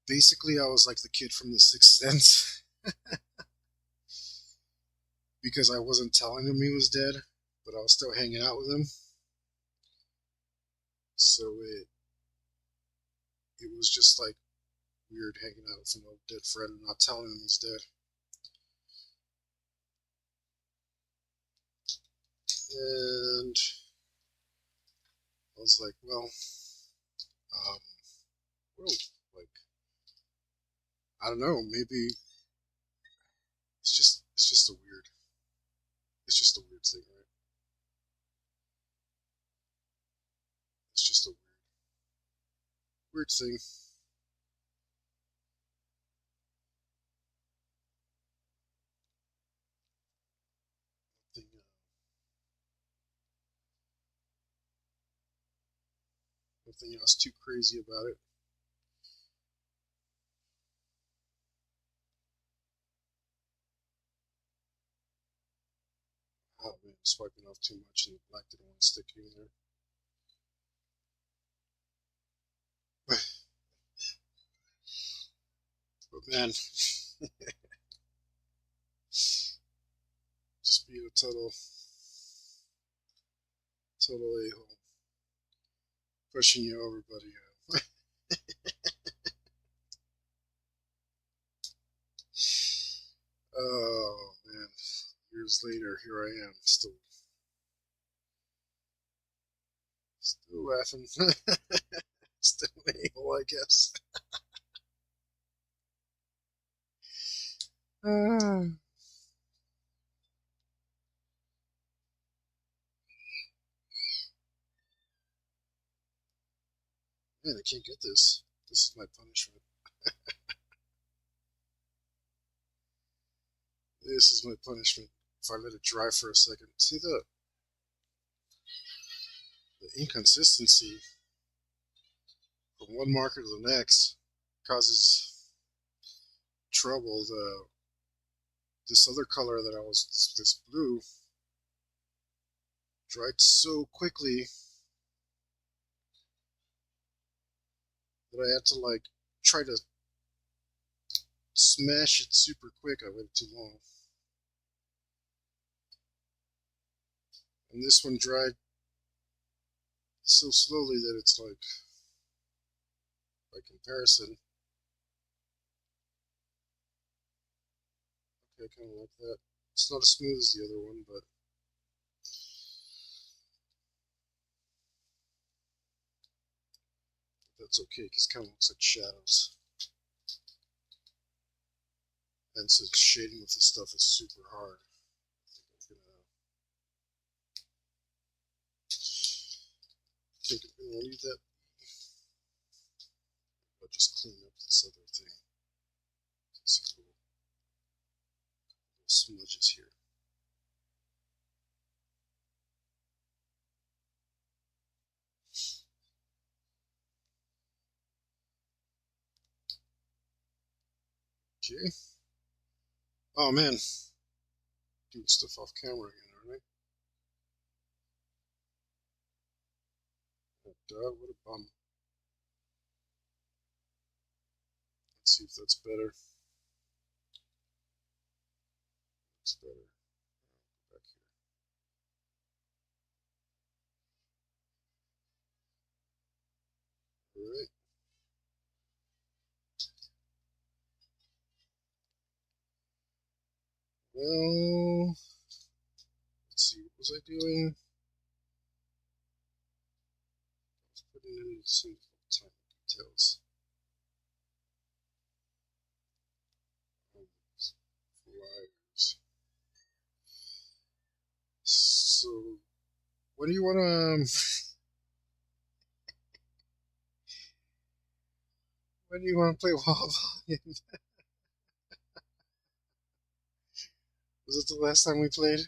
basically I was like the kid from The Sixth Sense because I wasn't telling him he was dead, but I was still hanging out with him. So it was just like weird hanging out with an old dead friend and not telling him he's dead. And I was like, well, well, like, I don't know, maybe it's just it's just a weird thing, right? It's just a weird thing. Thing Nothing else too crazy about it. Oh man, swiping off too much and the black didn't want to stick in there. But man, just being a total a-hole, pushing you over, buddy. Oh man, years later, here I am, still laughing, still an a-hole, I guess. Man, I can't get this. This is my punishment. This is my punishment. If I let it dry for a second, see the inconsistency from one marker to the next causes trouble. This other color that I was this blue dried so quickly that I had to like try to smash it super quick. I waited too long, and this one dried so slowly that it's like, by comparison, okay, I kind of like that. It's not as smooth as the other one, but that's okay because it kind of looks like shadows. And since shading with this stuff is super hard, I think I'm gonna leave that. I'll just clean up this other thing. See little smudges here. Okay. Oh man, doing stuff off camera again, aren't I? What a bum. Let's see if that's better. It's better. Back here. All right. Well, let's see. What was I doing? I was putting in some tiny details. Flyers. So, when do you want to? When do you want to play wall volume? Was it the last time we played?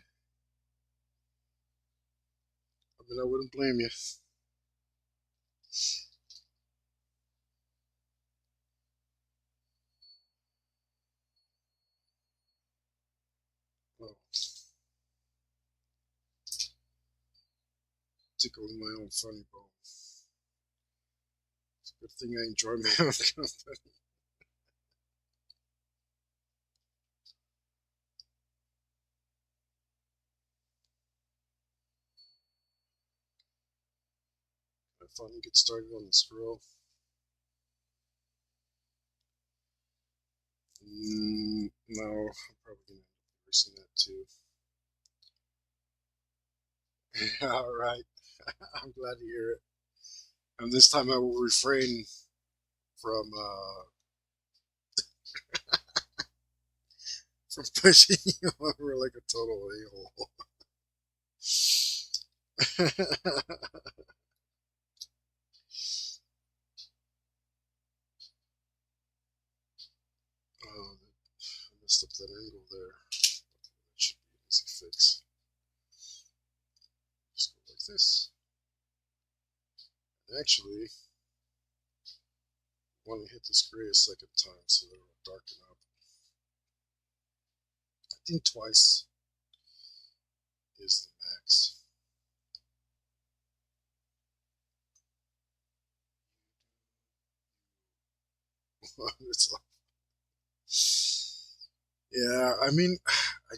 I mean, I wouldn't blame you. Oh, tickling my own funny bone. It's a good thing I enjoy my own company. I finally get started on the scroll. No, I'm probably gonna end up erasing that too. All right, I'm glad to hear it. And this time I will refrain from from pushing you over like a total a-hole. Oh, I messed up that angle there. That should be an easy fix. Just go like this. And actually, I want to hit this gray a second time so that it'll darken up. I think twice is the max. It's like, yeah, I mean, I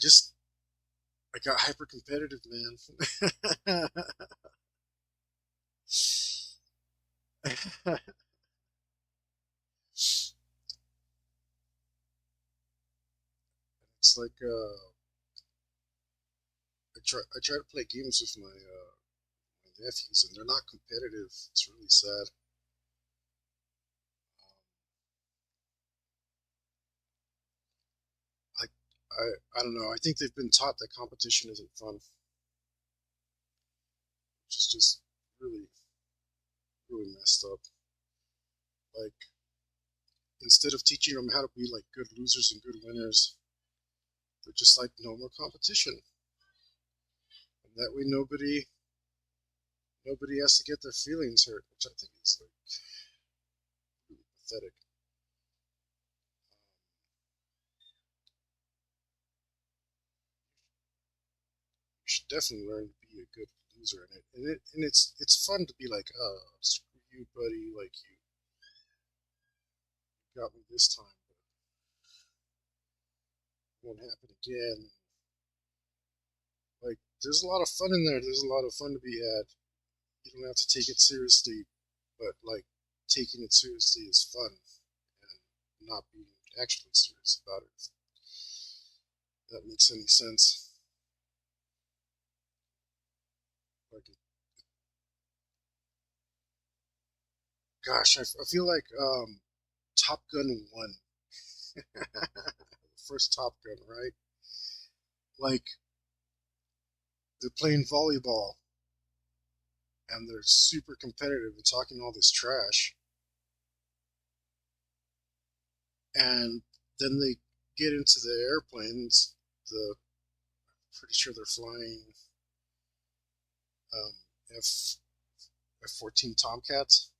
got hyper competitive, man. It's like I try to play games with my nephews, and they're not competitive. It's really sad. I I don't know. I think they've been taught that competition isn't fun, which is just really really messed up. Like instead of teaching them how to be like good losers and good winners, they're just like no more competition, and that way nobody has to get their feelings hurt, which I think is like really pathetic. You should definitely learn to be a good loser in it, and it's fun to be like, oh, screw you, buddy, like you got me this time, but it won't happen again. Like, there's a lot of fun in there. There's a lot of fun to be had. You don't have to take it seriously, but like taking it seriously is fun, and not being actually serious about it. If that makes any sense. Like, gosh, I feel like Top Gun 1, the first Top Gun, right? Like they're playing volleyball and they're super competitive and talking all this trash, and then they get into the airplanes. The Pretty sure they're flying um, F F-14 Tomcats,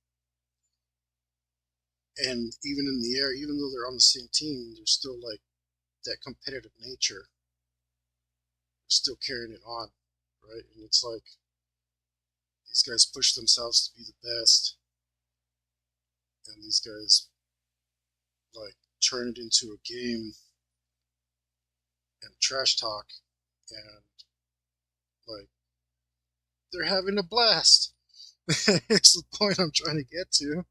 And even in the air, even though they're on the same team, there's still like that competitive nature, still carrying it on, right? And it's like these guys push themselves to be the best, and these guys like turn it into a game and trash talk, and like they're having a blast. It's the point I'm trying to get to.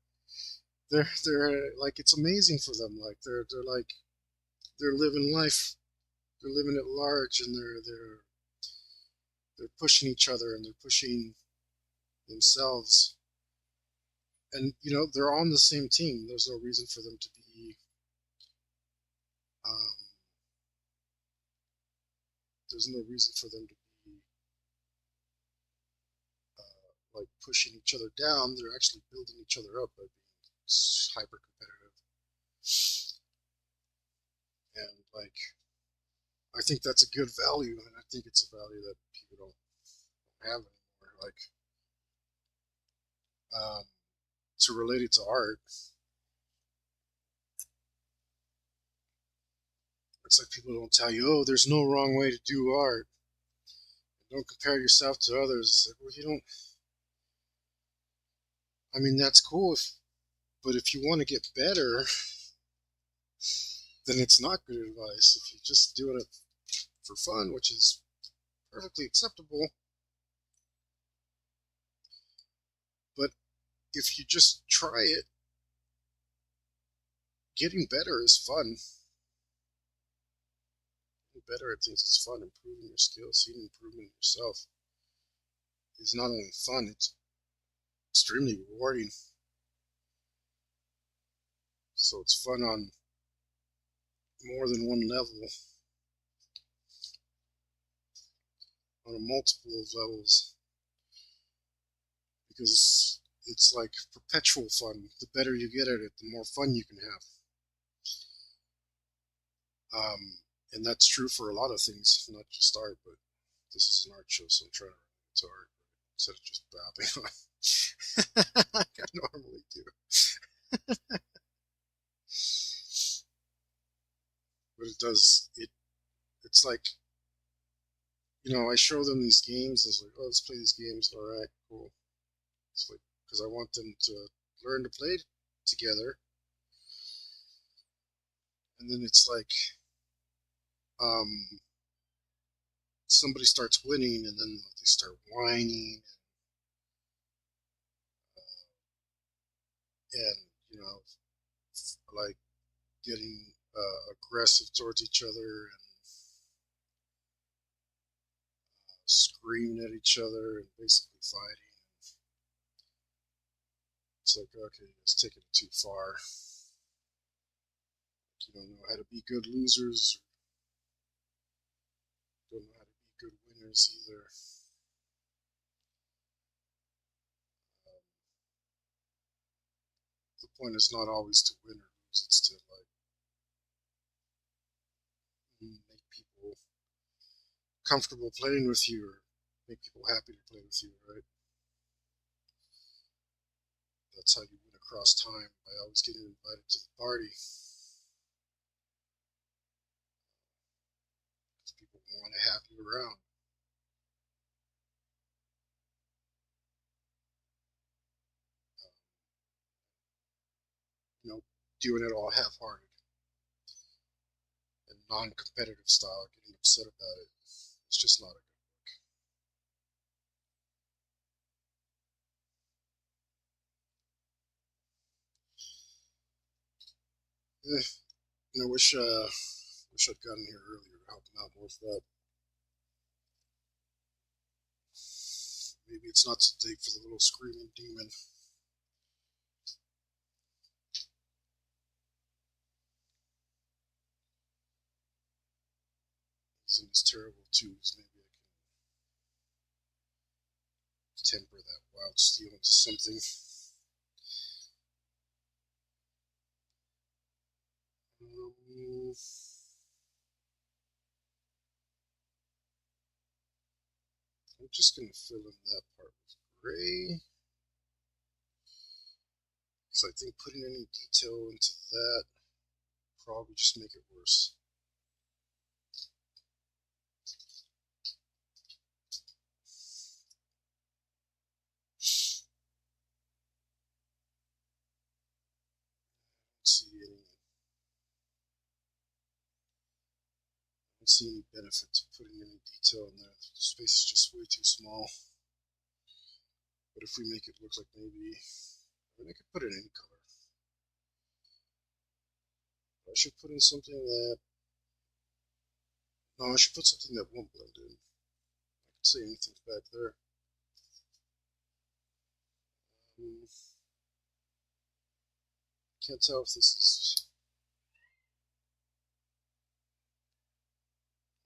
They're like, it's amazing for them. Like they're like they're living life. They're living at large, and they're pushing each other, and they're pushing themselves. And they're on the same team. There's no reason for them to be. Um, there's no reason for them to be like pushing each other down. They're actually building each other up by being hyper competitive. And like, I think that's a good value, and I think it's a value that people don't have anymore. Like, to relate it to art, it's like people don't tell you, oh, there's no wrong way to do art. Don't compare yourself to others. It's like, well, you don't. I mean, that's cool, but if you want to get better, then it's not good advice. If you're just doing it for fun, which is perfectly acceptable, but if you just try it, getting better is fun. Getting better at things is fun. Improving your skills, seeing improvement in yourself is not only fun, it's extremely rewarding. So it's fun on more than one level, on a multiple of levels, because it's like perpetual fun. The better you get at it, the more fun you can have. And that's true for a lot of things, not just art, but this is an art show, so I'm trying to relate to art instead of just babbling on like I normally do. But it's like, I show them these games, and it's like, oh, let's play these games. All right, cool. It's like, because I want them to learn to play together. And then it's like, um, somebody starts winning, and then they start whining, and like getting aggressive towards each other, and screaming at each other, and basically fighting. It's like, okay, it's taking it too far. You don't know how to be good losers, or don't know how to be good winners either. The point is not always to win or lose, it's to like make people comfortable playing with you, or make people happy to play with you, right? That's how you win across time, by always getting invited to the party. Because people want to have you around. You know, doing it all half-hearted and non-competitive style, getting upset about it. It's just not a good look. I wish I'd gotten here earlier to help him out more with that. Maybe it's not too late for the little screaming demon. He's in his terrible twos. Maybe I can temper that wild steel into something. Um, I'm just going to fill in that part with gray. because I think putting any detail into that probably just make it worse. I don't see any benefit to putting any detail in there. The space is just way too small. But if we make it look like maybe, I mean, I could put it in any color. I should put in something that, no, I should put something that won't blend in. I could say anything's back there. Can't tell if this is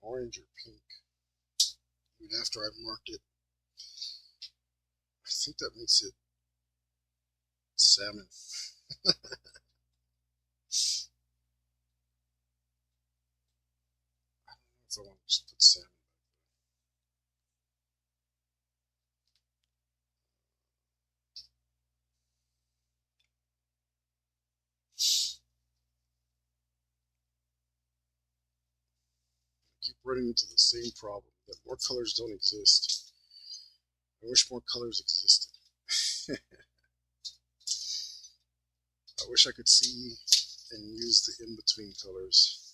orange or pink. Even after I've marked it, I think that makes it salmon. I don't know if I want to just put salmon. Keep running into the same problem that more colors don't exist. I wish more colors existed. I wish I could see and use the in-between colors.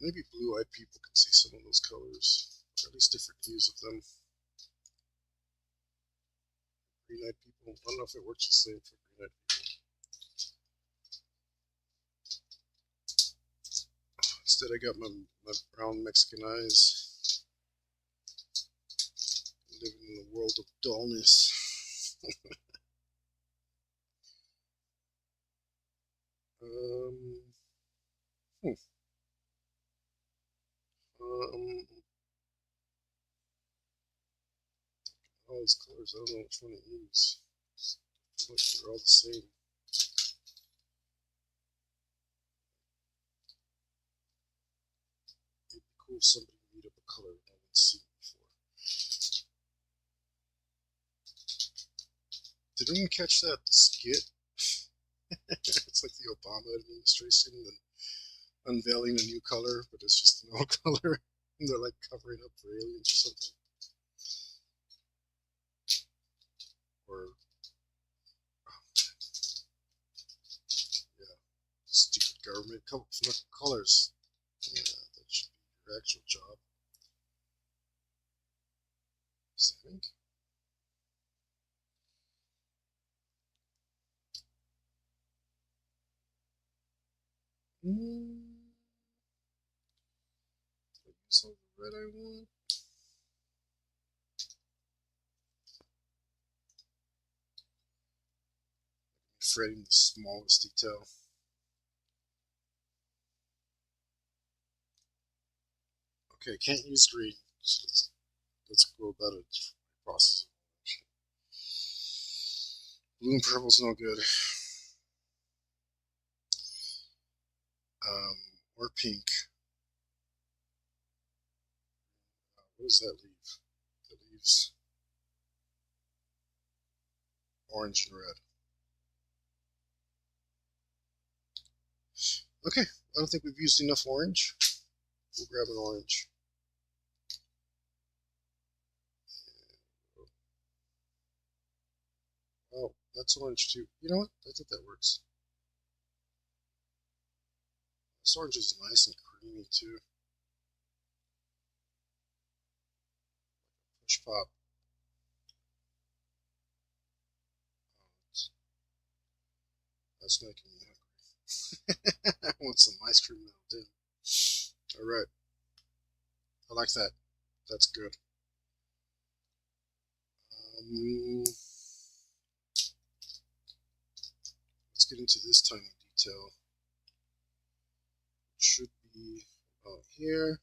Maybe blue-eyed people can see some of those colors, or at least different hues of them. Green-eyed people, I don't know if it works the same for green-eyed people. Instead I got my brown Mexican eyes, living in a world of dullness. All these colors, I don't know which one to use. They're all the same. It'd be cool if somebody made up a color I haven't seen before. Did anyone catch that skit? It's like the Obama administration and unveiling a new color, but it's just an old color, and they're like covering up for aliens or something. Or, yeah, stupid government colors. Yeah, that should be your actual job. Saving. Did I use all the red I want? Fretting the smallest detail. Okay, can't use green. So let's go about it. Process. Blue and purple's no good. Or pink. What does that leave? That leaves orange and red. Okay, I don't think we've used enough orange. We'll grab an orange. Oh, that's orange too. You know what? I think that works. This orange is nice and creamy too. Push pop. That's making me hungry. I want some ice cream now, too. Alright. I like that. That's good. Let's get into this tiny detail. It should be about here.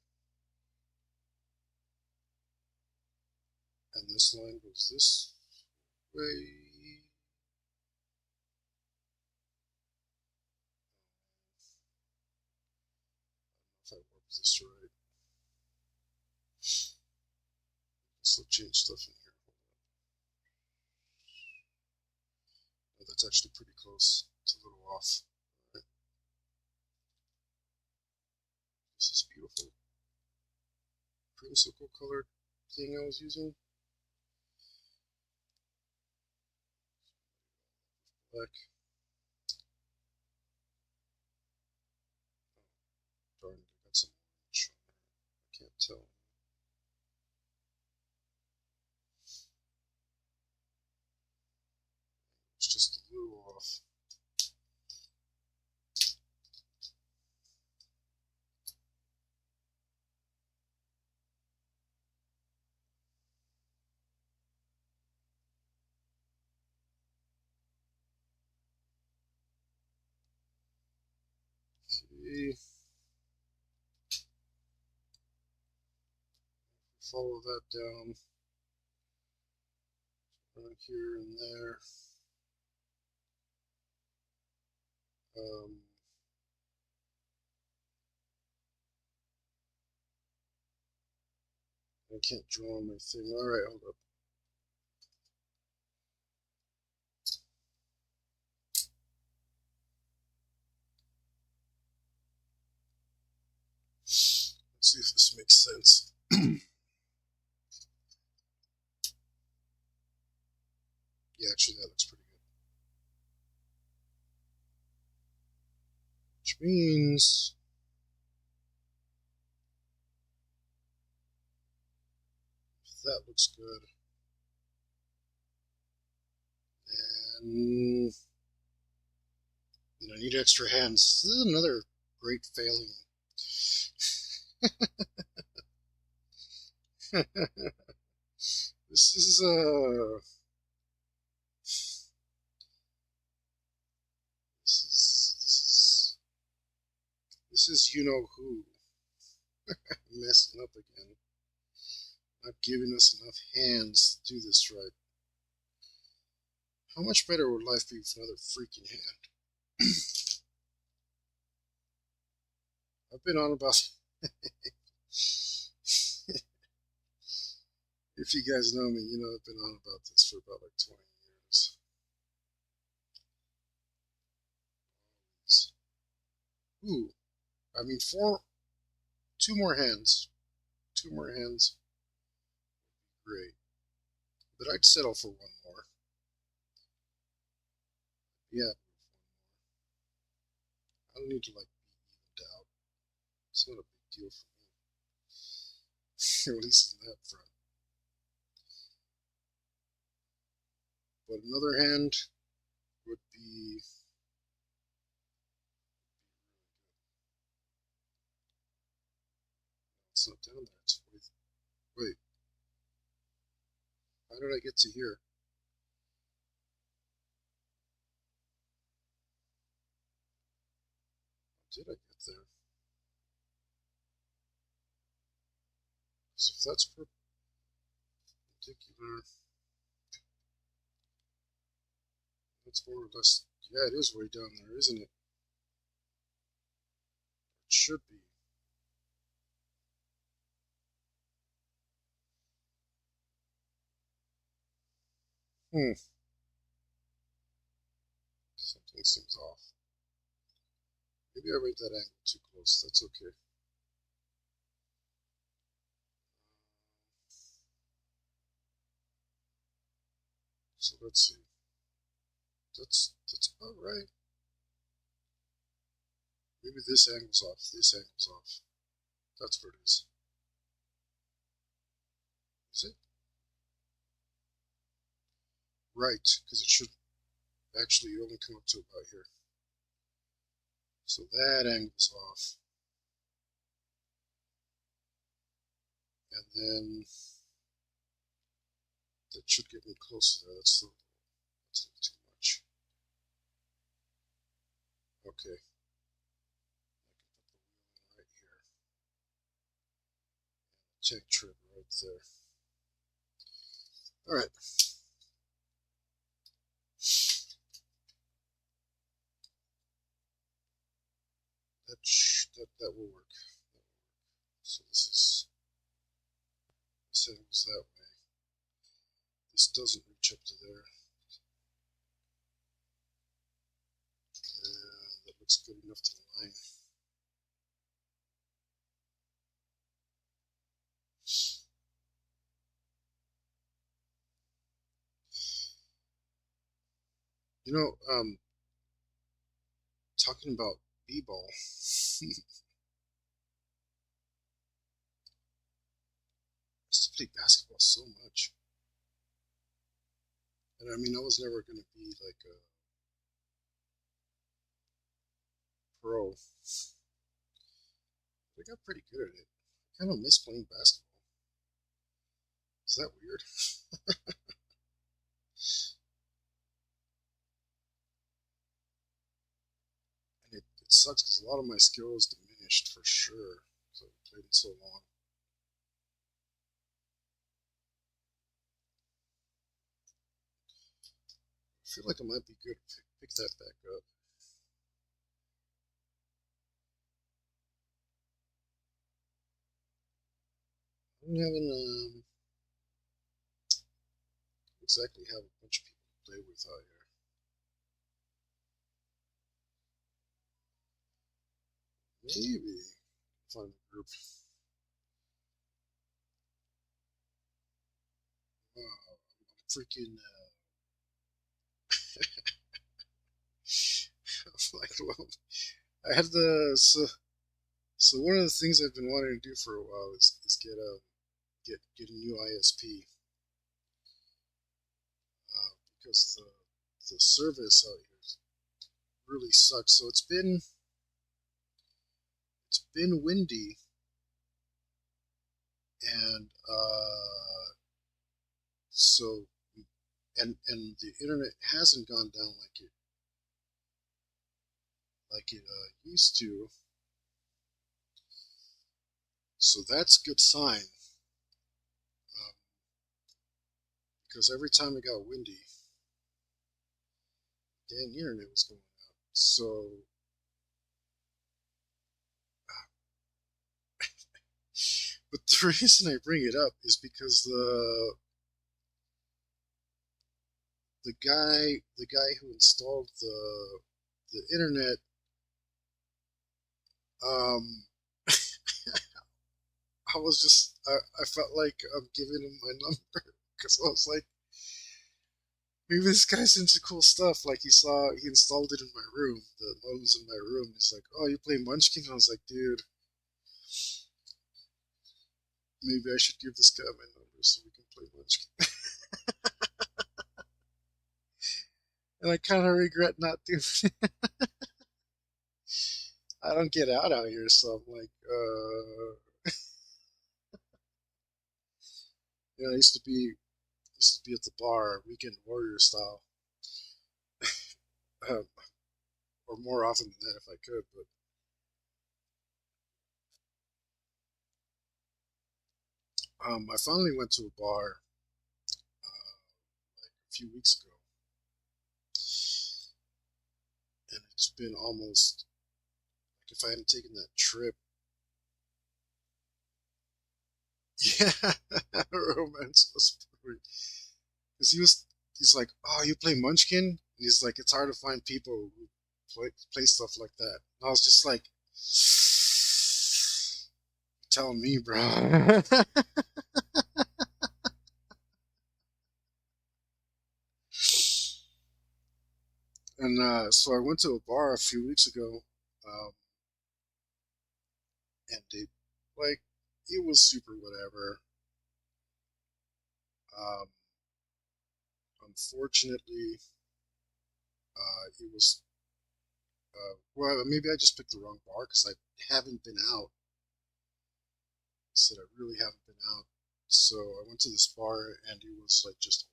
And this line goes this way. this right. Still change stuff in here. Oh, that's actually pretty close. It's a little off. All right. This is beautiful. Creamsicle colored thing I was using. Black. Oh, darn it, I got some orange. I can't tell. It's just a little off. See, follow that down right here and there. I can't draw on my thing. All right, hold up. Let's see if this makes sense. Yeah, actually, that looks pretty good. Which means if that looks good, and then I need extra hands. This is another great failing. This is this is you know who messing up again. Not giving us enough hands to do this right. How much better would life be with another freaking hand? I've been on about if you guys know me, you know I've been on about this for about like 20 years. Ooh, I mean two more hands. Two more hands. Great. But I'd settle for one more. Yeah. I don't need to like be evened out. It's not a big deal for me. At least in that front. But another hand would be it's not down there. It's 40. Wait. How did I get to here? How did I get there? So if that's perpendicular, that's more or less. Yeah, it is way down there, isn't it? It should be. Something seems off. Maybe I made that angle too close. That's okay. So let's see. That's about right. Maybe this angle's off. This angle's off. That's where it is. Is it? Right, because it should actually only come up to about here. So that angle's off. And then that should get me close to there. That's a little too much. Okay. I can put the wheel in right here. Check trim right there. All right. That will work. this angle's that way. This doesn't reach up to there. And that looks good enough to line. You know, talking about b-ball. I used to play basketball so much. And I mean, I was never going to be like a pro. But I got pretty good at it. I kind of miss playing basketball. Is that weird? And it sucks because a lot of my skills diminished for sure because I've played it so long. I feel like I might be good to pick that back up. I'm having exactly have a bunch of people to play with out here. Maybe find a group. Wow, I'm freaking like, well, I had the so one of the things I've been wanting to do for a while is get a new ISP because the service out here really sucks. So it's been windy and so and the internet hasn't gone down like it used to. So that's a good sign because every time it got windy, the internet was going out. So but the reason I bring it up is because the guy who installed the internet I was just I felt like I'm giving him my number because I was like, maybe this guy's into cool stuff. Like he installed it in my room. The modem's in my room. He's like, oh, you play Munchkin? And I was like, dude, maybe I should give this guy my number so we can play Munchkin. And I kind of regret not doing it. I don't get out here, so I'm like, you know, I used to be at the bar, weekend warrior style, um, or more often than that if I could. But I finally went to a bar like a few weeks ago, and it's been almost like if I hadn't taken that trip. Yeah, romance story. Because he's like, oh, you play Munchkin? And he's like, it's hard to find people who play stuff like that. And I was just like, telling me, bro. And so I went to a bar a few weeks ago, um, and it was super whatever. Um, Unfortunately, it was well, maybe I just picked the wrong bar because I haven't been out. I said I really haven't been out, so I went to this bar and it was like just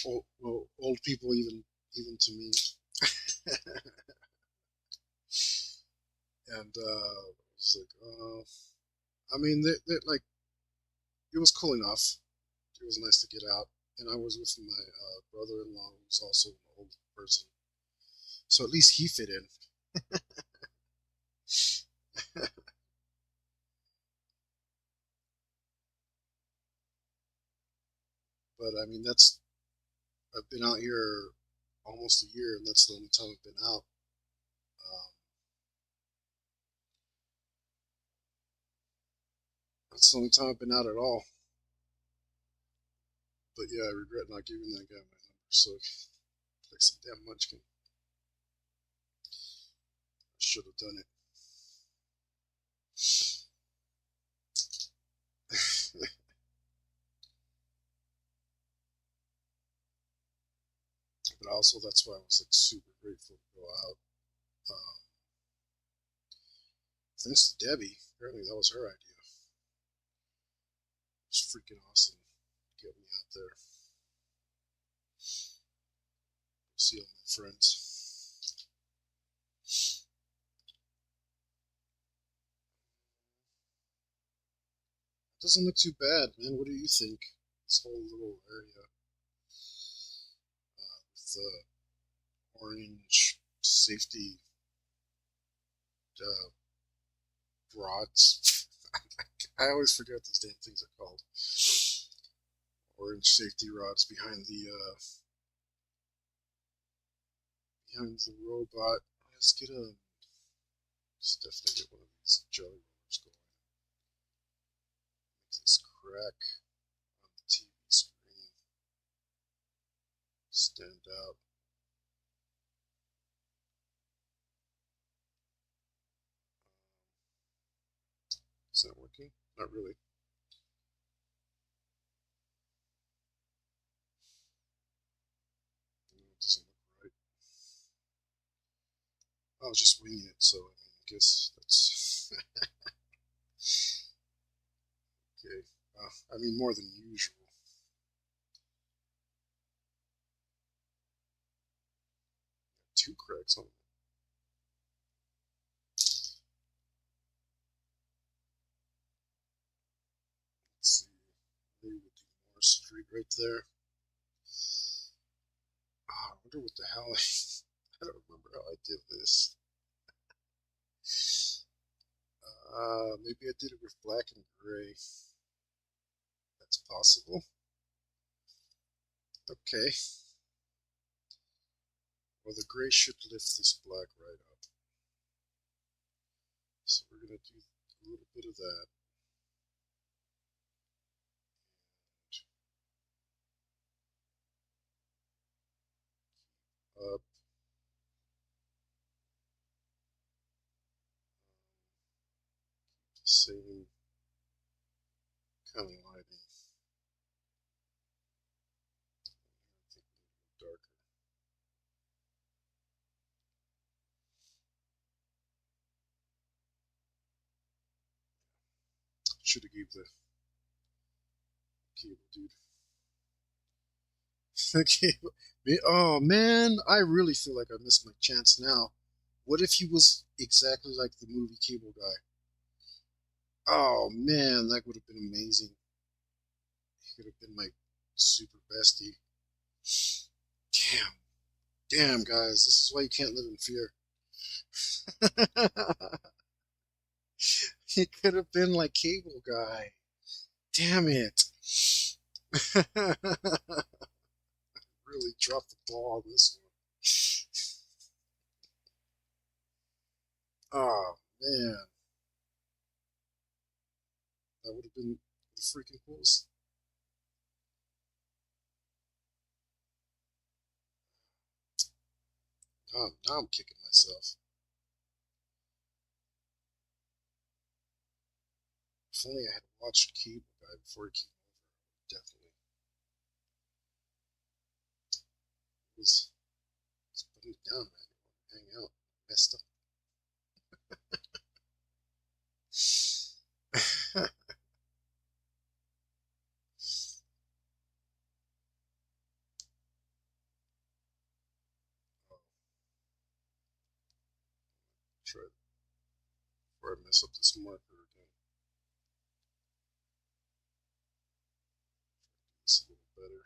old people, even to me. And it's like, I mean, like it was cool enough. It was nice to get out, and I was with my brother-in-law, who's also an old person, so at least he fit in. But I mean, I've been out here almost a year, and that's the only time I've been out. Um, that's the only time I've been out at all. But yeah, I regret not giving that guy my number. So, like some damn munchkin. I should have done it. But also, that's why I was like super grateful to go out. Um, Thanks to Debbie. Apparently, that was her idea. It was freaking awesome to get me out there. See all my friends. It doesn't look too bad, man. What do you think? This whole little area with the orange safety uh, rods. I always forget what those damn things are called. Orange safety rods behind the robot. Let's definitely get one of these jelly rollers going. Make this crack on the TV screen stand out. Is that working? Not really. No, it doesn't look right. I was just winging it, so I mean, I guess that's okay. I mean, more than usual. Two cracks on it. Let's see. Maybe we'll do more straight right there. I wonder what the hell I don't remember how I did this. Maybe I did it with black and gray. That's possible. Okay. Well, the gray should lift this black right up. So we're going to do a little bit of that. Up. Same kind of lighting. I think a little darker. Should have gave the cable dude. Okay. Oh man, I really feel like I missed my chance now. What if he was exactly like the movie Cable Guy? Oh man, that would have been amazing. He could have been my super bestie. Damn, damn, guys, this is why you can't live in fear. He could have been like Cable Guy. Damn it. Really dropped the ball on this one. Oh man, that would have been the freaking coolest. Now I'm kicking myself. If only I had watched Cable Guy before he came over, definitely. Let's put it down, man. Hang out. Messed up. Try it before I mess up this marker again. This a little better.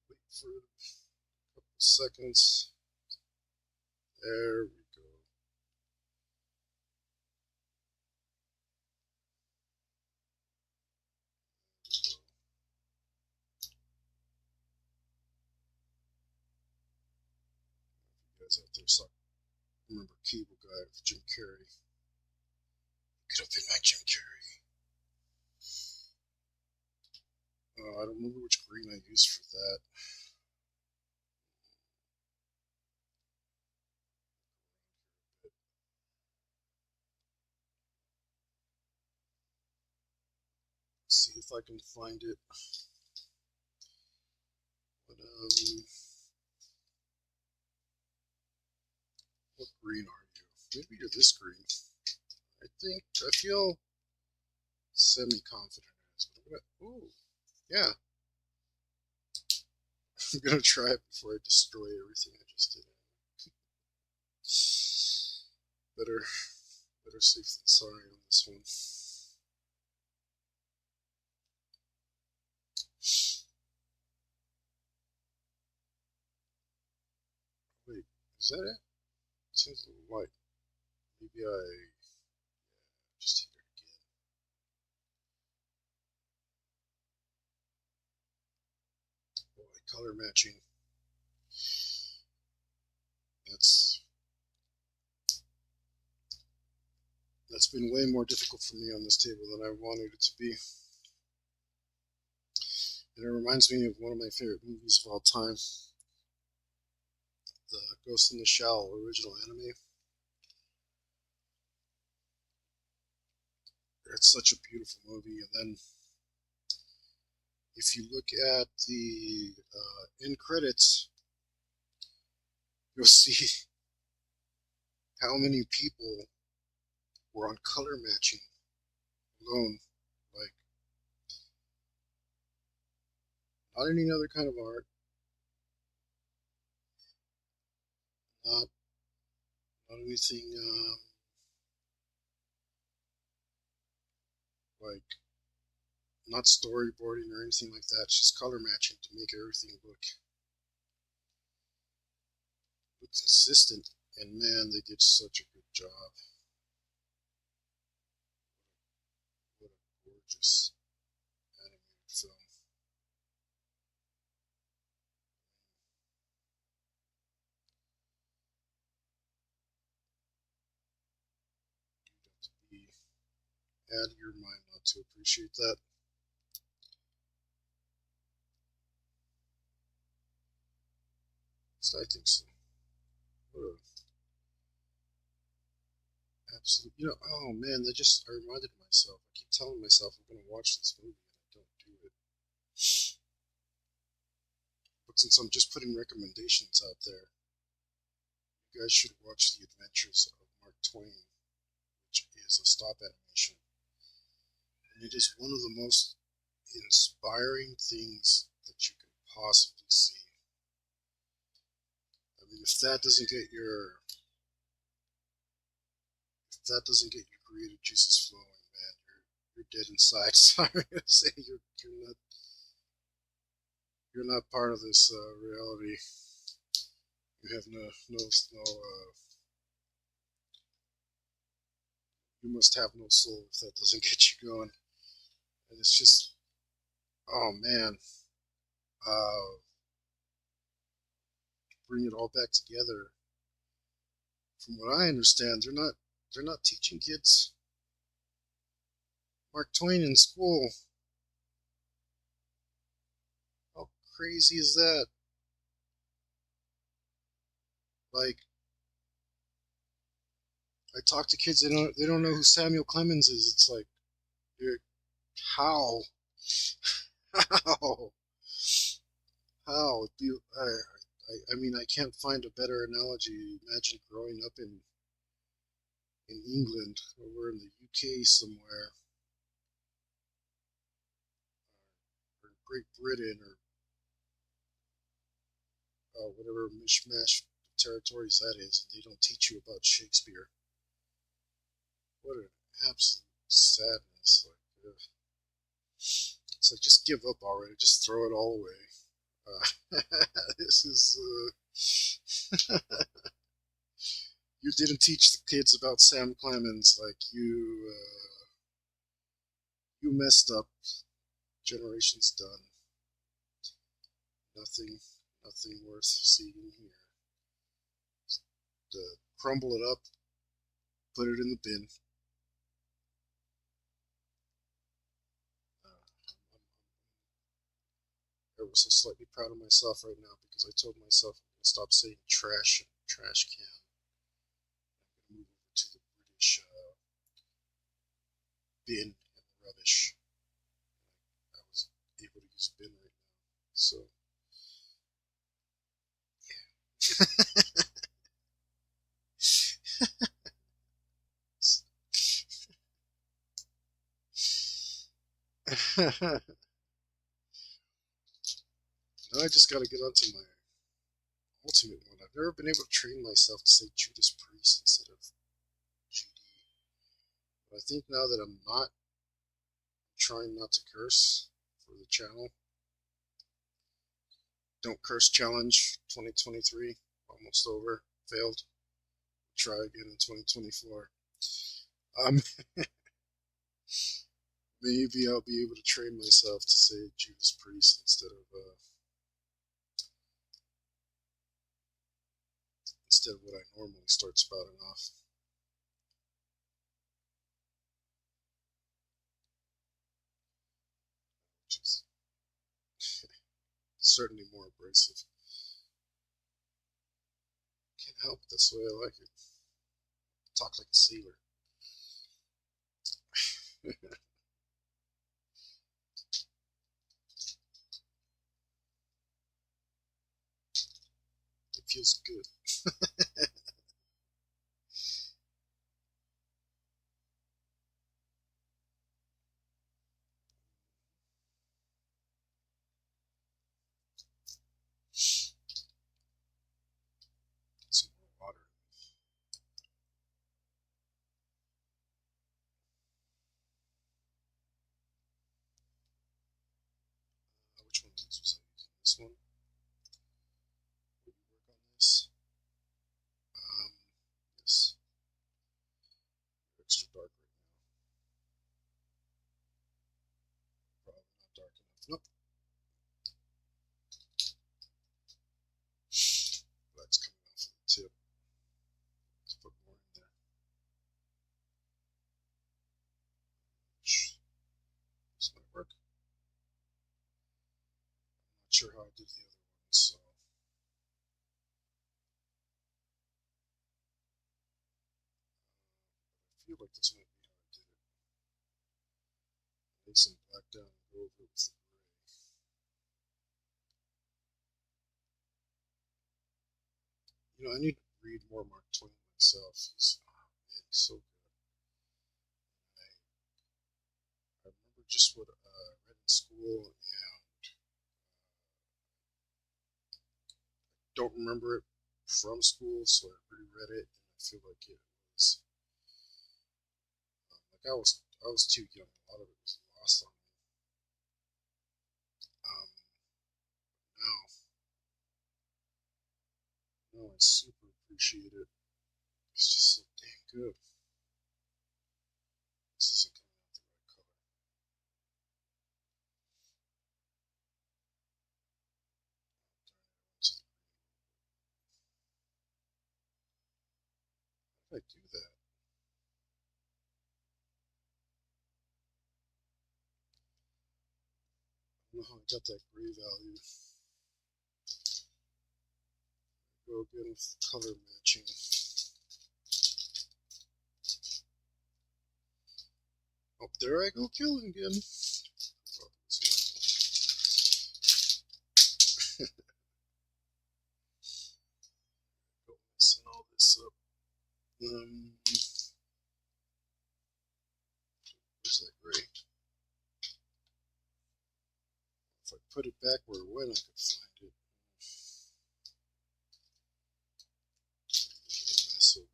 Wait for a couple seconds. There we go. guys out there. So I remember Cable Guy with Jim Carrey. Get up in my Jim Carrey. I don't remember which green I used for that. See if I can find it. But, what green are you? Maybe you're this green. I feel semi-confident in this. But ooh, yeah. I'm gonna try it before I destroy everything I just did. Better safe than sorry on this one. Wait, is that it? Seems a little light. Maybe I just hit it again. Boy, color matching. That's been way more difficult for me on this table than I wanted it to be. And it reminds me of one of my favorite movies of all time, the Ghost in the Shell original anime. It's such a beautiful movie. And then if you look at the end credits, you'll see how many people were on color matching alone. Like, not any other kind of art, not anything like, not storyboarding or anything like that. It's just color matching to make everything look consistent. And man, they did such a good job. What a gorgeous animated film. You'd have to be out of your mind not to appreciate that. So I think so. What a absolute, oh man, I reminded myself. I keep telling myself I'm going to watch this movie and I don't do it. But since I'm just putting recommendations out there, you guys should watch The Adventures of Mark Twain, which is a stop animation. And it is one of the most inspiring things that you can possibly see. I mean, if that doesn't get your creative juices flowing, man, you're dead inside. Sorry to say, you're not part of this reality. You have no you must have no soul if that doesn't get you going. And it's just, oh man, bring it all back together. From what I understand, they're not teaching kids Mark Twain in school. How crazy is that? Like, I talk to kids, they don't know who Samuel Clemens is. It's like, dude, how? How? How? I mean, I can't find a better analogy. Imagine growing up in England, or in the UK somewhere, or Great Britain, or whatever mishmash territories that is, and they don't teach you about Shakespeare. What an absolute sadness! Like, it's like, just give up already. Just throw it all away. This is. You didn't teach the kids about Sam Clemens. Like, you messed up. Generation's done. Nothing worth seeing here. crumble it up, put it in the bin. I'm ever so slightly proud of myself right now because I told myself I'm going to stop saying trash and trash can. I'm going to move over to the British bin and rubbish. I was able to use bin right now. So, yeah. Now I just got to get onto my ultimate one. I've never been able to train myself to say Judas Priest instead of GD. But I think now that I'm trying not to curse for the channel. Don't curse challenge 2023, almost over, failed. Try again in 2024. Maybe I'll be able to train myself to say Judas Priest instead of what I normally start spouting off. Which is certainly more abrasive. Can't help it, that's the way I like it. Talk like a sailor. It feels good. Some more water. Which one of these was I using? This one? Will we work on this? Yes. Extra dark right now. Probably not dark enough. Nope. Black's coming off of the tip. Let's put more in there. This might work. I'm not sure how I did the other ones, so. I feel like this might be how I did it. Lay some black down and go over it with the gray. You know, I need to read more Mark Twain myself. He's so good. I remember just what I read in school, and don't remember it from school, so I reread it, and I feel like it was like I was too young. A lot of it was lost on me. Now I super appreciate it. It's just so damn good. This isn't coming out the right color. How did I do that? I don't know how I got that gray value. Go again with the color matching. Oh, there I go killing again. Go messing all this up. Where's that gray? If I put it back where it went, I could find it. Mess over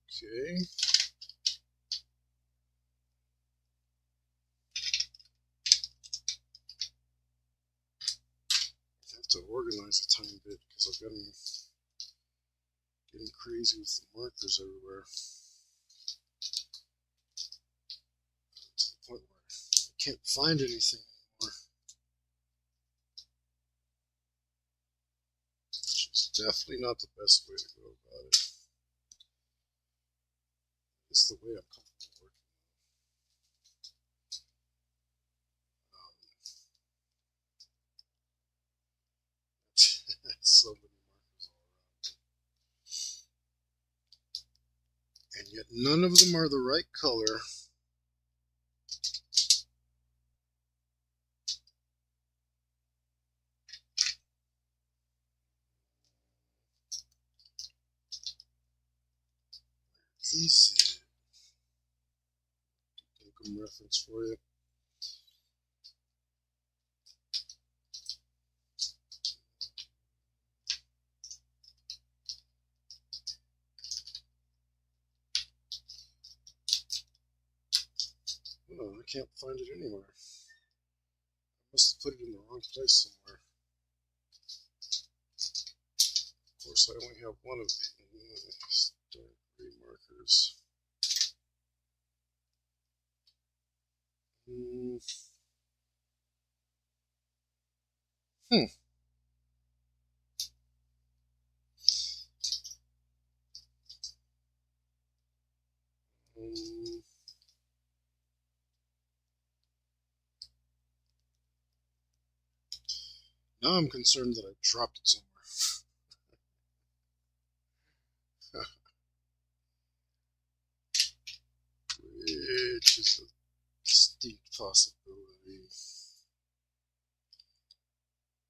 here. Okay. I have to organize a tiny bit because I've been getting crazy with the markers everywhere. To the point where I can't find anything anymore. It's definitely not the best way to go about it. It's the way I'm comfortable working. So many markers all around. And yet none of them are the right color. Is it? Income reference for you. Oh, I can't find it anywhere. I must have put it in the wrong place somewhere. Of course, I only have one of these dark gray markers. Hmm. Hmm. Now I'm concerned that I dropped it somewhere. Which is a distinct possibility.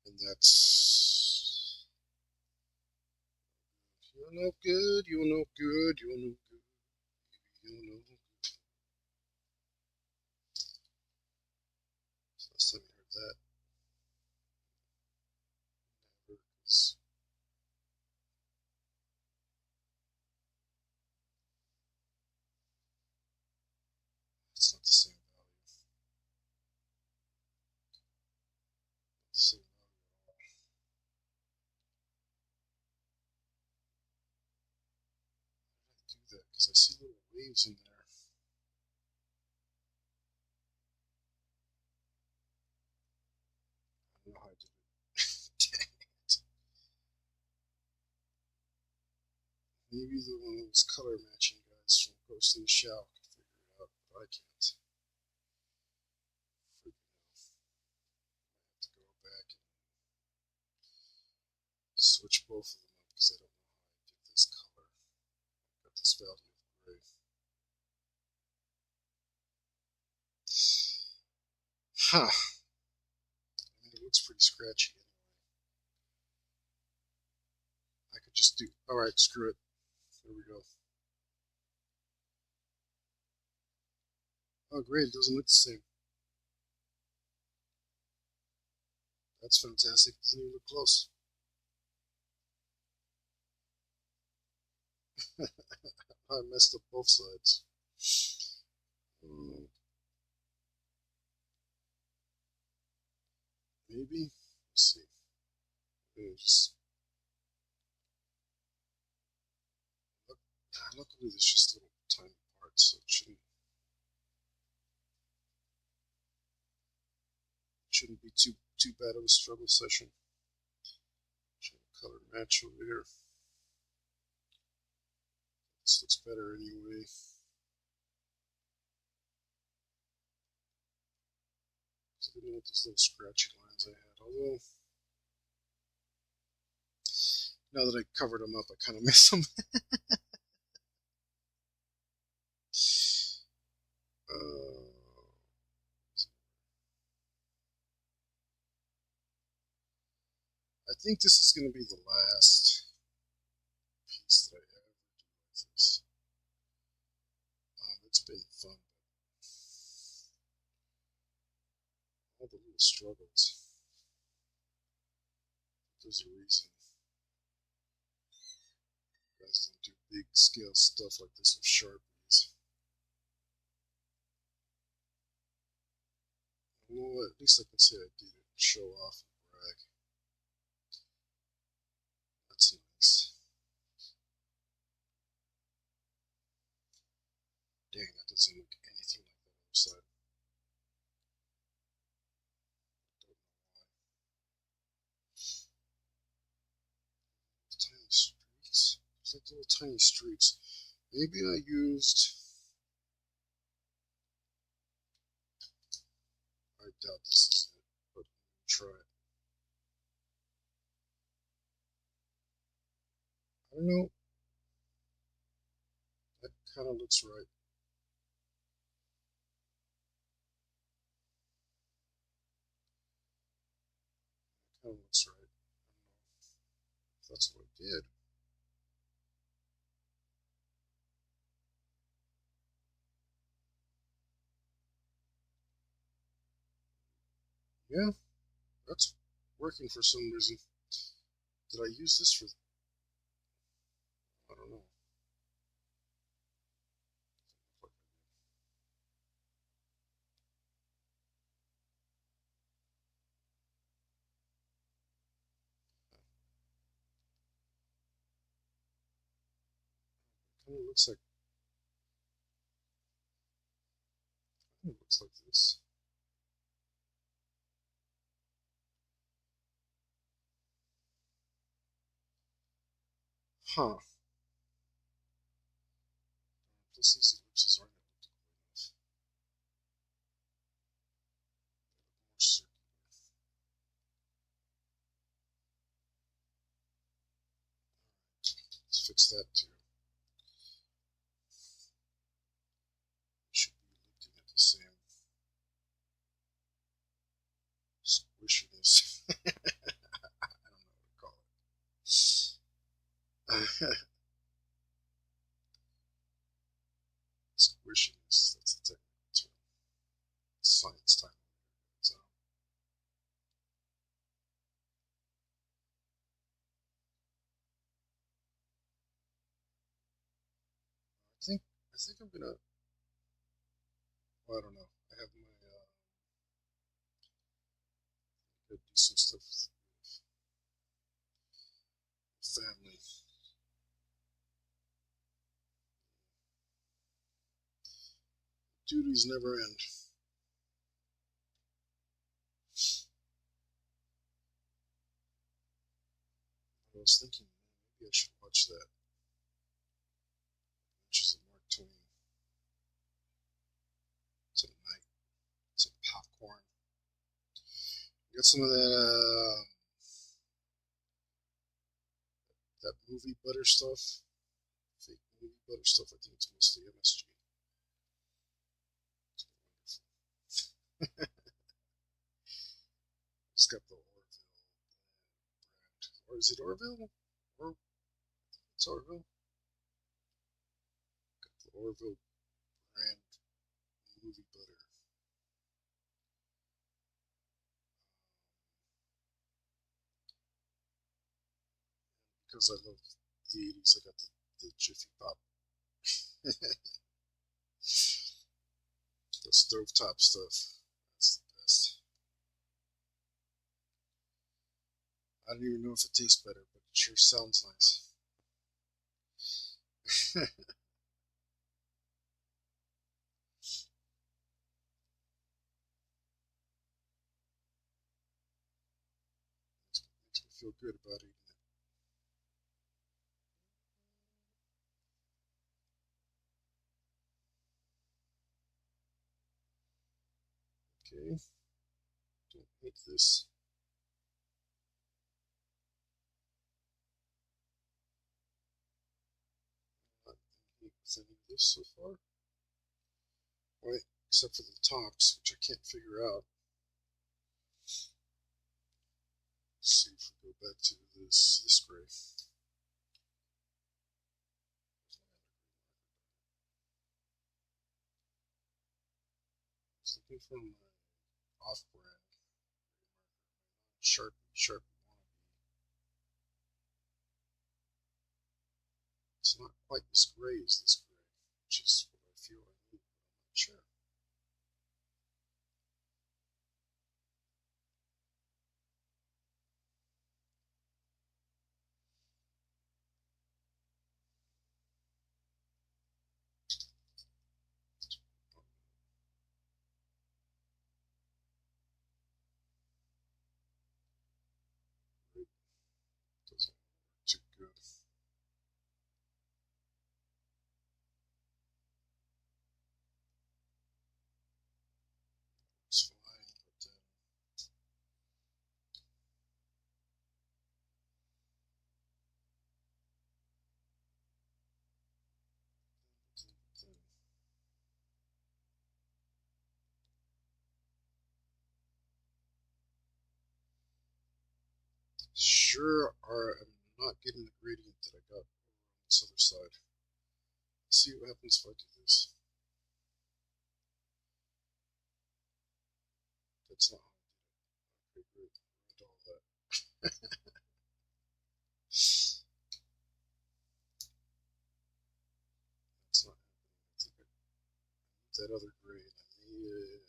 And that's... You're no good, you're no good, you're no good, you're no good. Last time I heard that, never, because it's not the same value. Not the same value at all. Why did I do that? Because I see little waves in there. I don't know how I did it. Dang it. Maybe the one of those color matching guys from Ghost in the Shell can figure it out, but I can't. Freaking hell. I have to go back and switch both of them up because I don't know how I did this color. I've got this value of gray. Huh. I mean, it looks pretty scratchy anyway. I could just do... Alright, screw it. There we go. Oh, great, it doesn't look the same. That's fantastic. It doesn't even look close. I messed up both sides. Maybe? Let's see. Maybe just... Luckily, there's just little tiny parts, so it shouldn't be too bad of a struggle session. Trying to color match over here. This looks better anyway. So I didn't want those little scratchy lines I had, although now that I covered them up, I kind of miss them. I think this is going to be the last piece that I ever do like this. It's been fun, but all the little struggles. There's a reason you guys don't do big scale stuff like this with Sharpies. Well, at least I can say I did it and show off and brag. That's nice. Dang, that doesn't look anything like that other side. Don't know why. It's like little tiny streaks. Maybe I used. I doubt this is it, but try it. I don't know. That kind of looks right. Kind of looks right. I don't know if that's what I did. Yeah, that's working for some reason. Did I use this for? I don't know. Kind of looks like. Kind of looks like this. Huh. Plus these ellipses aren't elliptical enough. More circular. Let's fix that too. Should be looking at the same squishiness. I don't know what to call it. Squishiness. That's the technical term. Science time. So I think I'm gonna. Well, I don't know. I have my gotta do some stuff with family. Duties never end. I was thinking maybe I should watch that. Which is a Mark Twain. It's at night. Some popcorn. Get some of that movie butter stuff. Fake movie butter stuff. I think it's mostly MSG. It's wonderful. It's got the Orville brand. Or is it Orville? Or it's Orville. Got the Orville brand movie butter. Because I love the 80s, I got the Jiffy Pop. The stovetop stuff. That's the best. I don't even know if it tastes better, but it sure sounds nice. Makes me feel good about eating it. Okay. Don't hate this. Not in hate with any of this so far. Right, except for the tops, which I can't figure out. Let's see if we go back to this gray. I was looking for my off-brand Sharpie wannabe. It's not quite as gray as this gray, which is what I feel I need, but I'm not sure. It doesn't work too good. sure I'm not getting the gradient that I got on this other side. Let's see what happens if I do this. That's not how I did it. Okay, great. Ruined all that. That's not happening. I think I need that other grade. I may have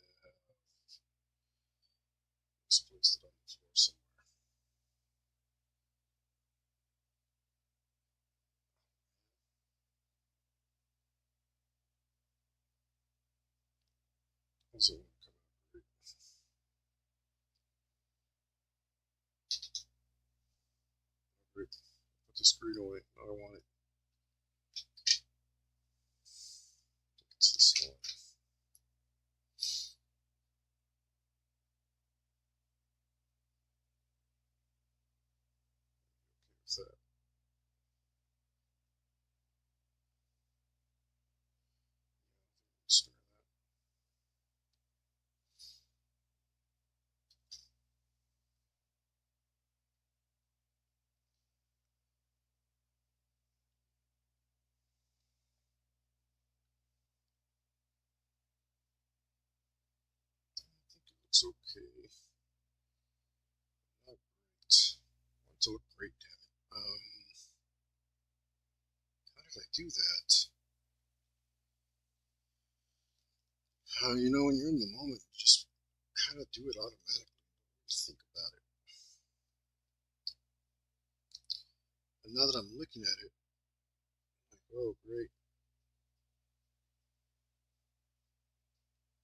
misplaced it on the floor somewhere. Doesn't want to come out great. Great. Put the screen away. I don't want it. It's this one. Okay with that. Spare that. I think it looks okay. Not great. I want it to look great, damn it. How did I do that? You know, when you're in the moment, you just kind of do it automatically. You think about it. And now that I'm looking at it, I'm like, oh, great.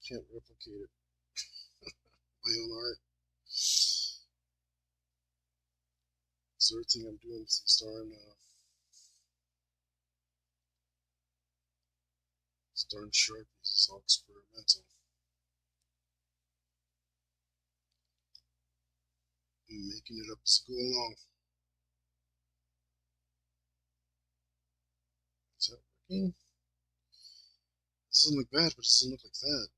Can't replicate it. My own art. This other thing I'm doing with these darn sharpies is all experimental. I'm making it up as I go along. Is that working? This doesn't look bad, but it doesn't look like that.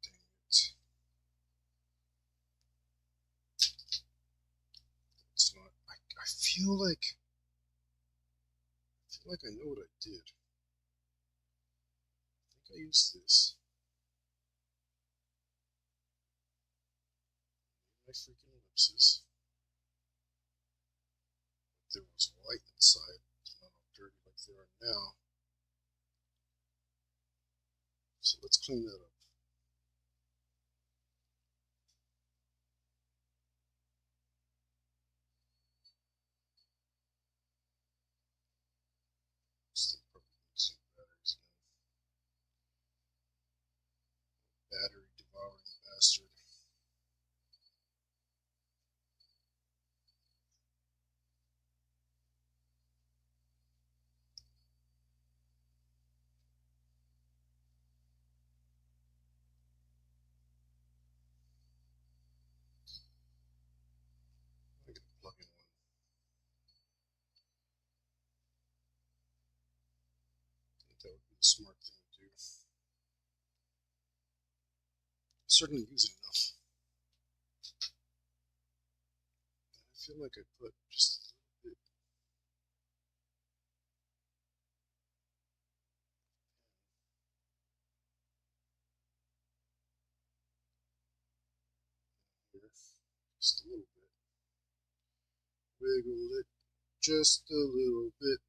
Dang it. It's not. I feel like I know what I did. I think I used this. My freaking ellipses. There was white inside. It's not all dirty like they are now. So let's clean that up. Still probably needs some batteries again. Battery devouring bastard. I'm gonna plug in one. I think that would be the smart thing to do. I certainly use it enough. And I feel like I put just a little bit. Here. Just a little bit. Wiggle it just a little bit.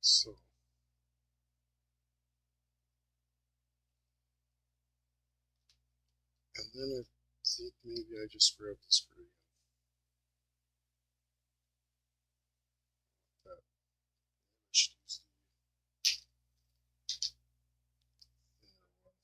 So. And then I think maybe I just grab this gradient. That. I should use the thinner one.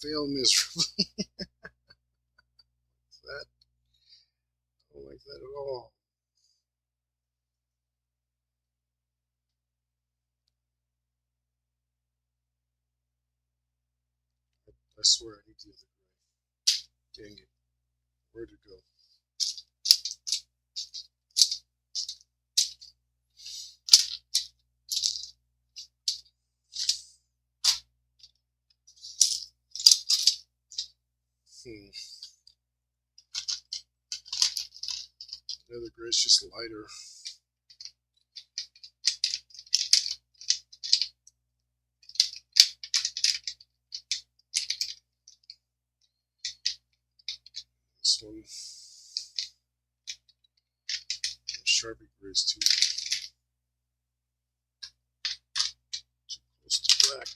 fail miserably. That, I don't like that at all. I swear I need the other gray. Dang it. Where'd it go? The other gray's just lighter. This one, the Sharpie gray's too close to black.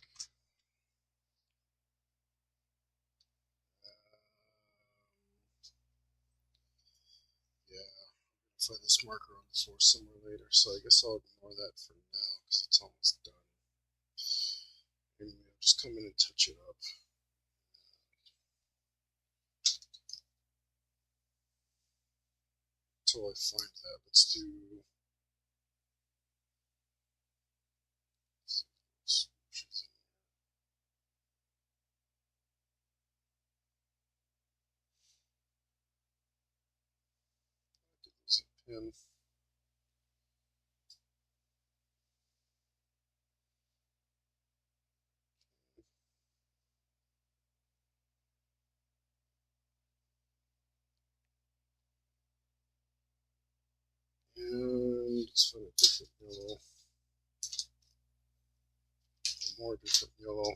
Yeah, I'm gonna find this marker on the floor somewhere later, so I guess I'll ignore that for now because it's almost done. Anyway, I'll just come in and touch it up. Until I find that, let's do pen. And let's find a different yellow. A more different yellow.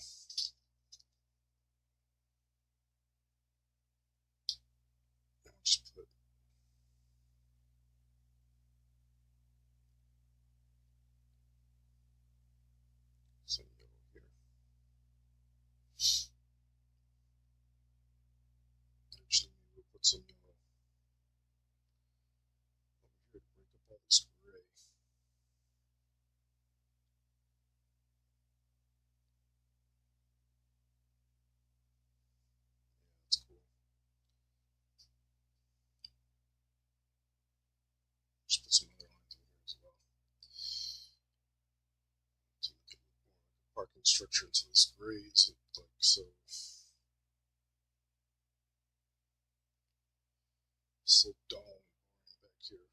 I'll just put some yellow here. Actually, maybe we'll put some yellow over here to break up all this gray. That's cool. Just put some other lines in here as well. To make it look more like a parking structure until this gray isn't like so dull and boring back here.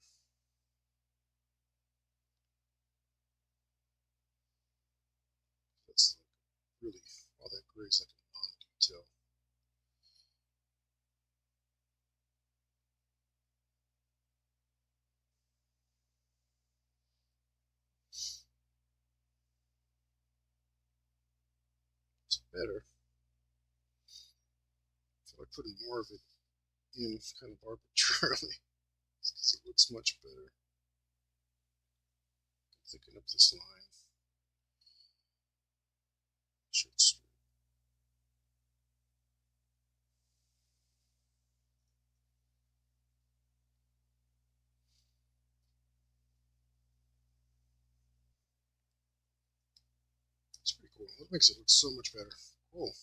That's like really, all that gray is like a non-detail. It's better. I feel like putting more of it in kind of arbitrarily because it looks much better. Thicken up this line. Sure it's straight. It's pretty cool. That makes it look so much better. Cool.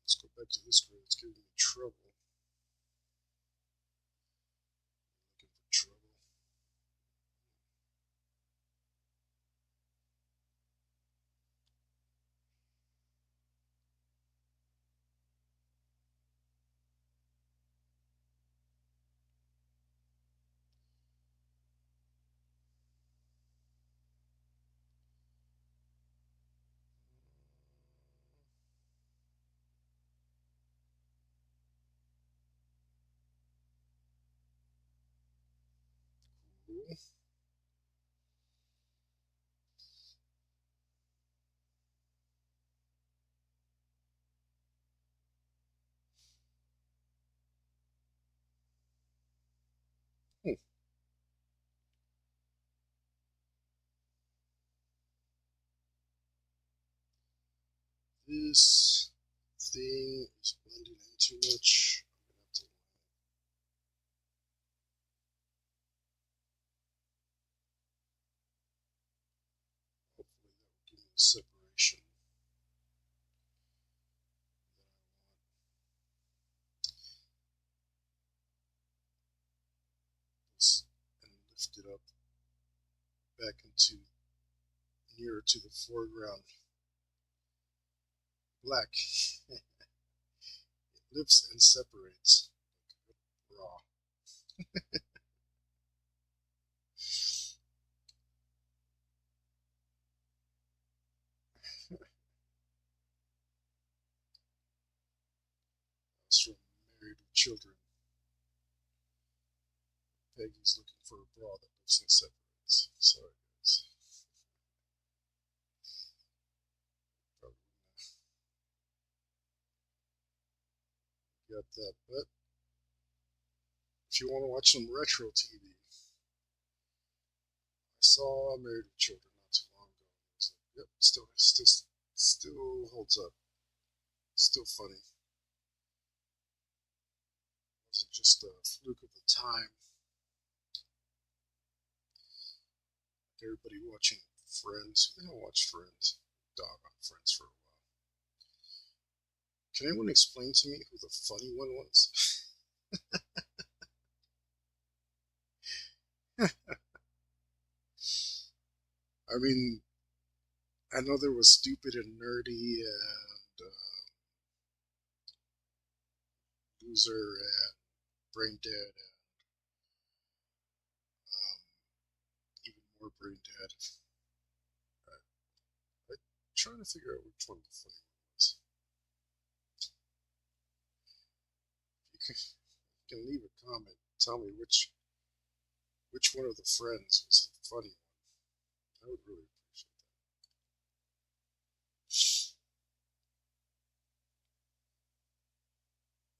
Let's go back to this gray. It's giving me trouble. Looking for trouble. Cool. This thing is blending in too much. I'm gonna have to hopefully that will give me a separation. lift it up back into nearer to the foreground. Black. It lifts and separates. Raw. That's from Married with Children. Peggy's looking for a bra that lifts and separates. Sorry, guys. Probably got that, but if you want to watch some retro TV, I saw Married with Children not too long ago. It's like, yep, still holds up. Still funny. It wasn't just a fluke of the time. Everybody watching Friends. Who the hell watched Friends? Dog on Friends for a while. Can anyone explain to me who the funny one was? I mean, I know there was Stupid and Nerdy and Loser and Brain Dead and even more Brain Dead. I'm trying to figure out which one the funny one was. You can leave a comment. Tell me which one of the friends was the funny one. I would really appreciate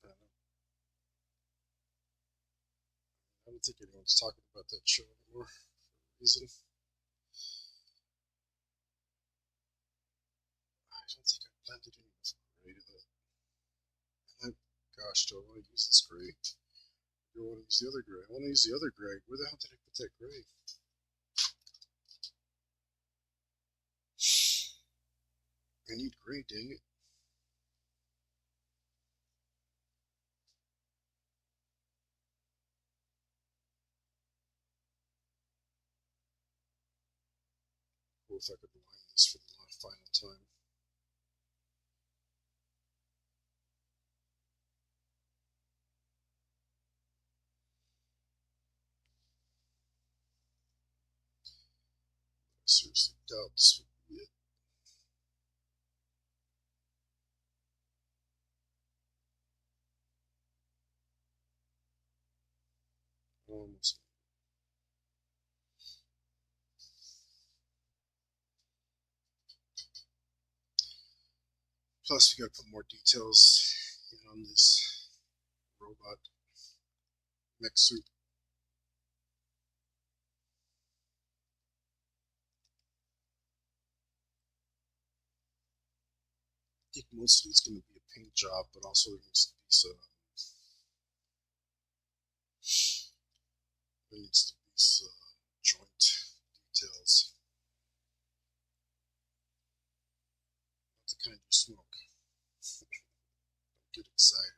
that. I don't think anyone's talking about that show anymore for a reason. I don't think I blended any of the gray to that. And gosh, do I want to use this gray? Do I want to use the other gray? I want to use the other gray. Where the hell did I put that gray? I need gray, dang it. Cool if I could line this for the final time. I seriously doubt this would be it. Almost. Plus, we got to put more details in on this robot mech suit. I think mostly it's going to be a paint job, but also there needs to be some joint details. Not the kind you smoke. Don't get excited.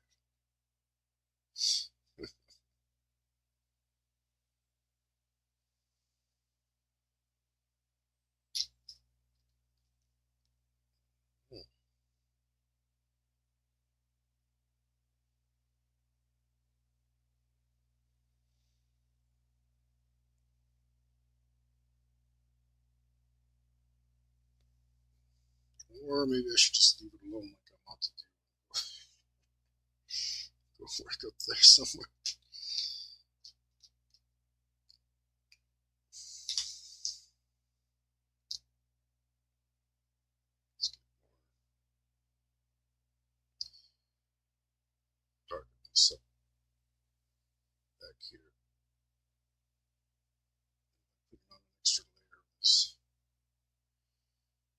Or maybe I should just leave it alone like I'm about to do. Go work up there somewhere. Let's get more darken this up back here. Putting on an extra layer of this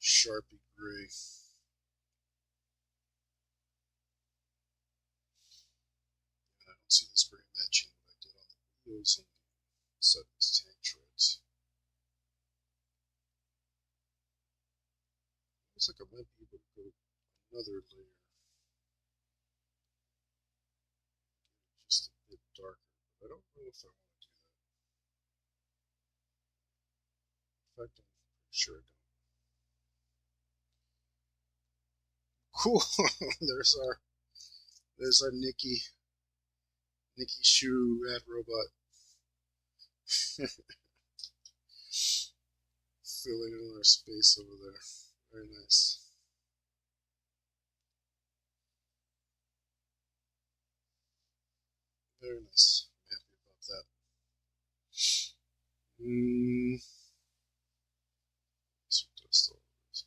Sharpie gray. And I don't see this gray matching what I did on the wheels and the side of these tank treads. Looks like I might be able to go another layer. Just a bit darker, but I don't know if I want to do that. Sure I don't. Cool. there's our Nikki Shoe Rad Robot. Filling in our space over there. Very nice. Very nice. I'm happy about that. Some dust all over this.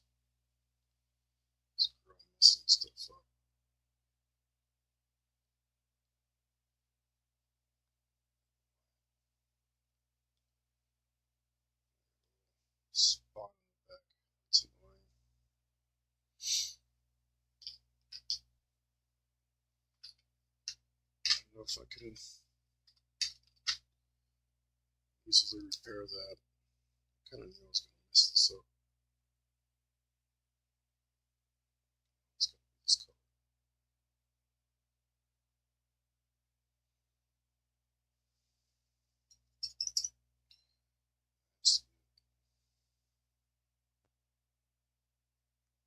This girl messing stuff up. Spot in the back. It's annoying. I don't know if I can easily repair that. I kind of knew I was going to mess this up. It's got to be this color.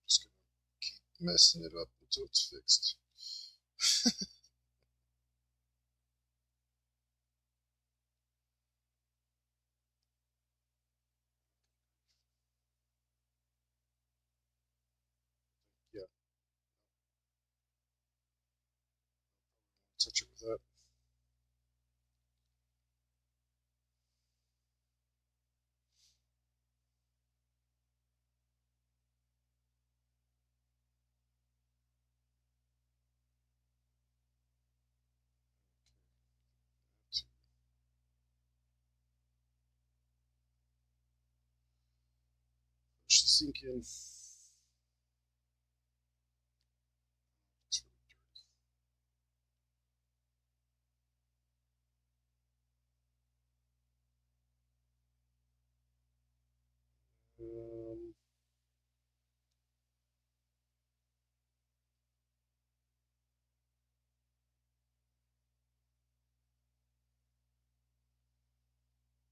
Just going to keep messing it up until it's fixed. Yeah. Touch it with that. Push the sink in. It's really dirty.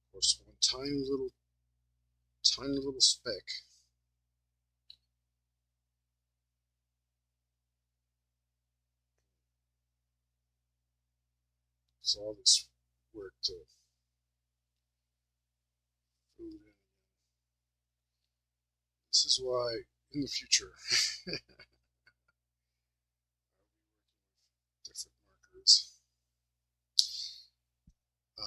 Of course, one tiny little speck. So all this work to food in. This is why in the future I'll be working with different markers. I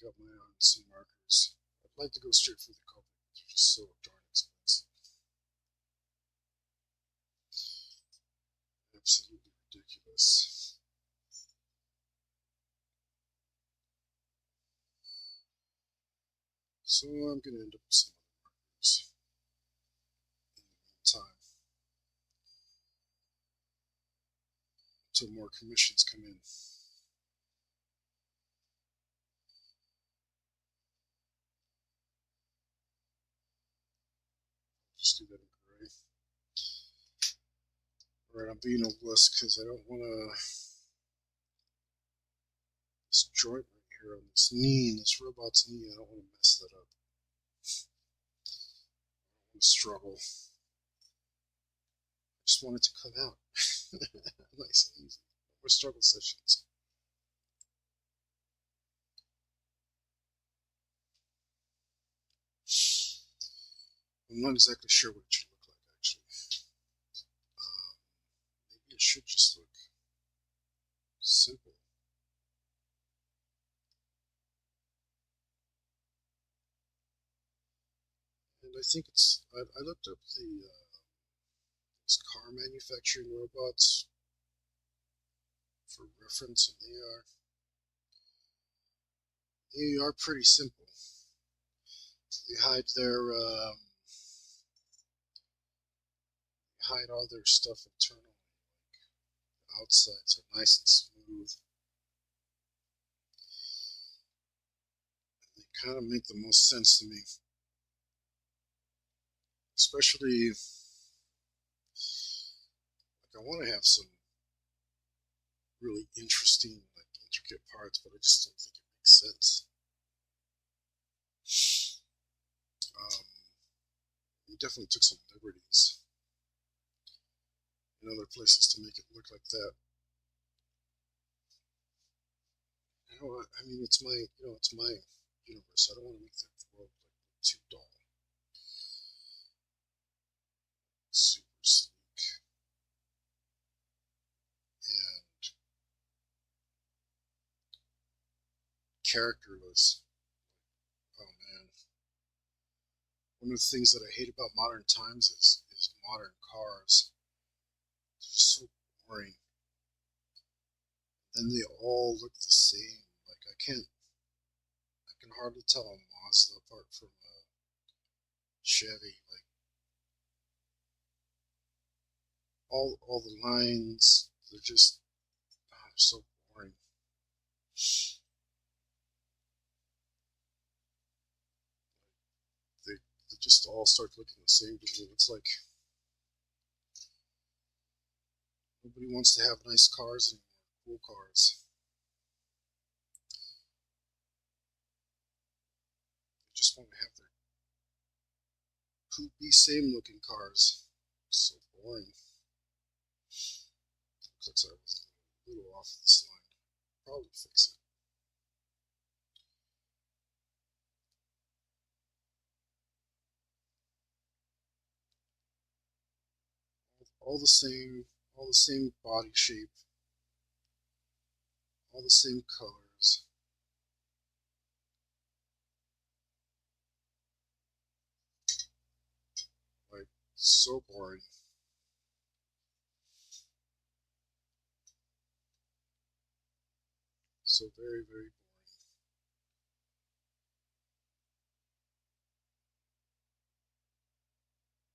got my eye on some markers. I'd like to go straight for the color, but they're just so darn expensive. Absolutely ridiculous. So I'm going to end up with some other markers in the meantime until more commissions come in. Just do that in gray. Alright, I'm being a wuss because I don't want to. This joint right here on this knee, this robot's knee, I don't want to mess that up. I don't want to struggle. I just want it to come out. Nice and easy. No more struggle sessions. I'm not exactly sure what it should look like, actually. Maybe it should just look simple. And I think it's, I looked up these car manufacturing robots for reference, and they are pretty simple. They hide all their stuff internally. The outsides are nice and smooth. They kind of make the most sense to me. Especially, like, I want to have some really interesting, like, intricate parts, but I just don't think it makes sense. We definitely took some liberties in other places to make it look like that. You know what? I mean, it's my, it's my universe. I don't want to make the world like too dull. Super sleek and characterless. Oh man. One of the things that I hate about modern times is modern cars. They're just so boring. Then they all look the same. Like I can hardly tell a Mazda apart from a Chevy. Like all the lines, they're just they're so boring. They just all start looking the same to me. It's like nobody wants to have nice cars anymore, cool cars. They just want to have their poopy, same looking cars. So boring. Looks like I was a little off this line. Probably fix it. All the same, all the same body shape, all the same colors. Like, so boring. So very, very boring.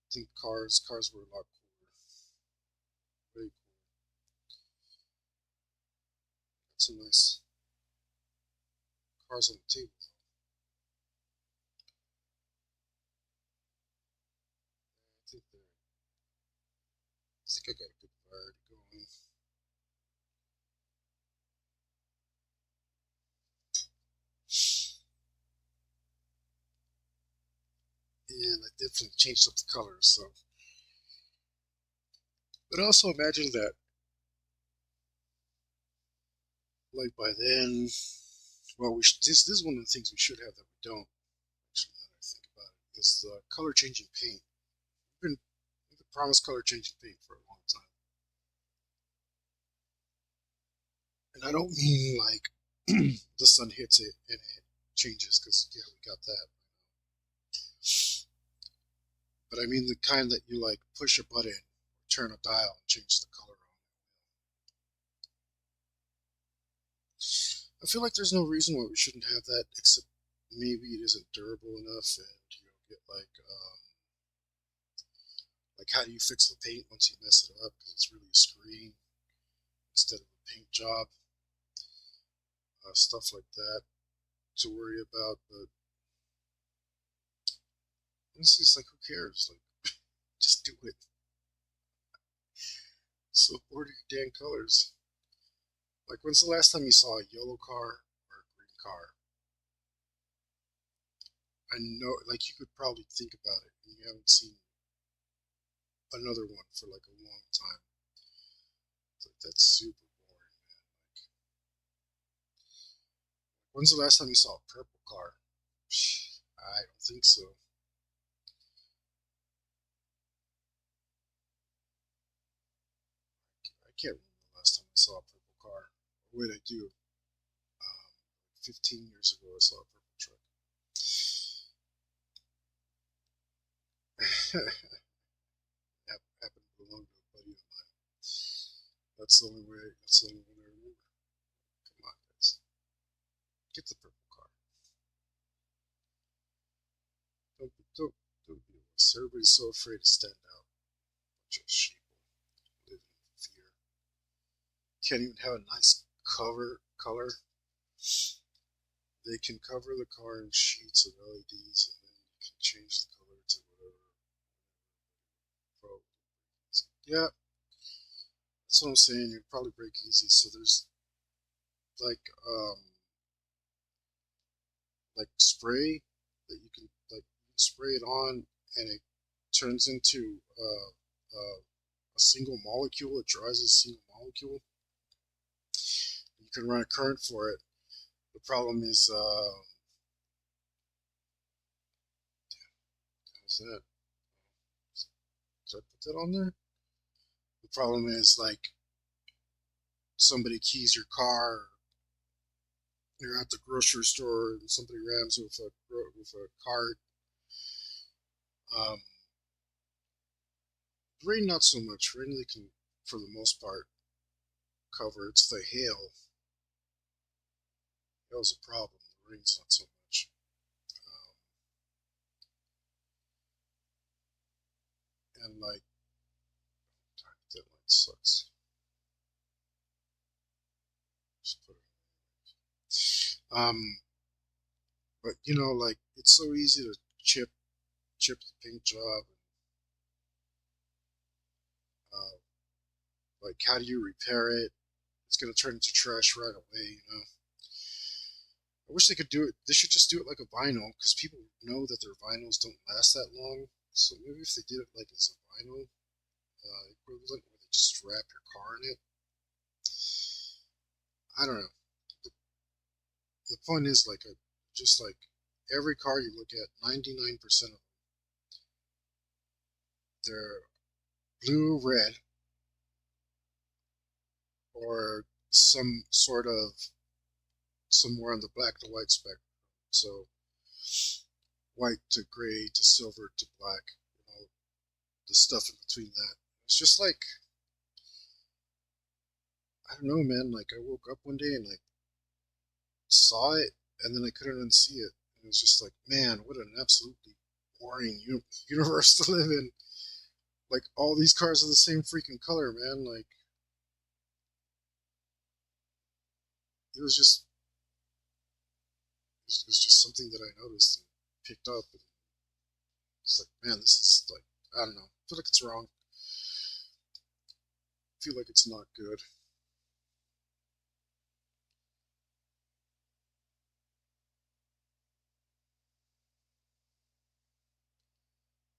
I think cars were a lot cooler. Very cool. Got some nice cars on the table. I think I got a good variety going. And I definitely changed up the colors, so. But also imagine that, like by then, well, this is one of the things we should have that we don't. Actually, now that I think about it, is the color changing paint. We've been promised color changing paint for a long time, and I don't mean like the sun hits it and it changes, because yeah, we got that. But I mean the kind that you like push a button, turn a dial, and change the color on. I feel like there's no reason why we shouldn't have that, except maybe it isn't durable enough, and get like how do you fix the paint once you mess it up because it's really a screen instead of a paint job, stuff like that to worry about. But it's just like, who cares? Like, just do it. So bored of your damn colors. Like, when's the last time you saw a yellow car or a green car? I know, like, you could probably think about it, and you haven't seen another one for like a long time. Like, that's super boring, man. Like, when's the last time you saw a purple car? I don't think so. I can't remember the last time I saw a purple car. Wait, I do. 15 years ago, I saw a purple truck. Happened to belong to a buddy of mine. That's the only way. That's the only one I remember. Come on, guys, get the purple car. Don't be a wuss. Everybody's so afraid to stand out. Bunch of sheep living in fear. Can't even have a nice color. They can cover the car in sheets of LEDs, and then you can change the color to whatever. Probably. Yeah, that's what I'm saying. You'd probably break easy. So there's like like spray that you can like spray it on, and it turns into a single molecule. It dries as a single molecule. You can run a current for it. The problem is, how's that? Did I put that on there? The problem is, like, somebody keys your car, you're at the grocery store, and somebody rams with a cart. Rain, not so much. Rain, they can, for the most part, cover. It's the hail. Hail's a problem. The rain's not so much. And like, that light sucks. Just put it. But you know, like, it's so easy to chip the paint job. Like, how do you repair it? It's gonna turn into trash right away, you know. I wish they could do it. They should just do it like a vinyl, because people know that their vinyls don't last that long. So maybe if they did it like it's a vinyl equivalent, where they just wrap your car in it. I don't know. The point is, like, just like every car you look at, 99% of them, they're blue, red, or some sort of somewhere on the black to white spectrum. So white to gray to silver to black, you know, the stuff in between that. It's just like, I don't know, man. Like, I woke up one day and I saw it, and then I couldn't unsee it. And it was just like, man, what an absolutely boring universe to live in. Like, all these cars are the same freaking color, man. Like, it was just something that I noticed and picked up. And it's like, man, this is like, I don't know. I feel like it's wrong. I feel like it's not good.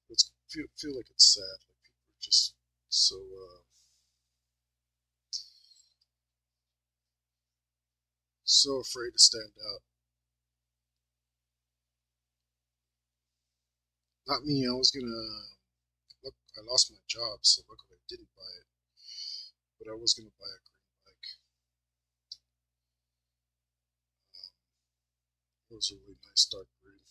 It's feel like it's sad. Like, people are just so so afraid to stand out. Not me. I was gonna look. I lost my job, so luckily I didn't buy it. But I was gonna buy a green bike. It was a really nice dark green.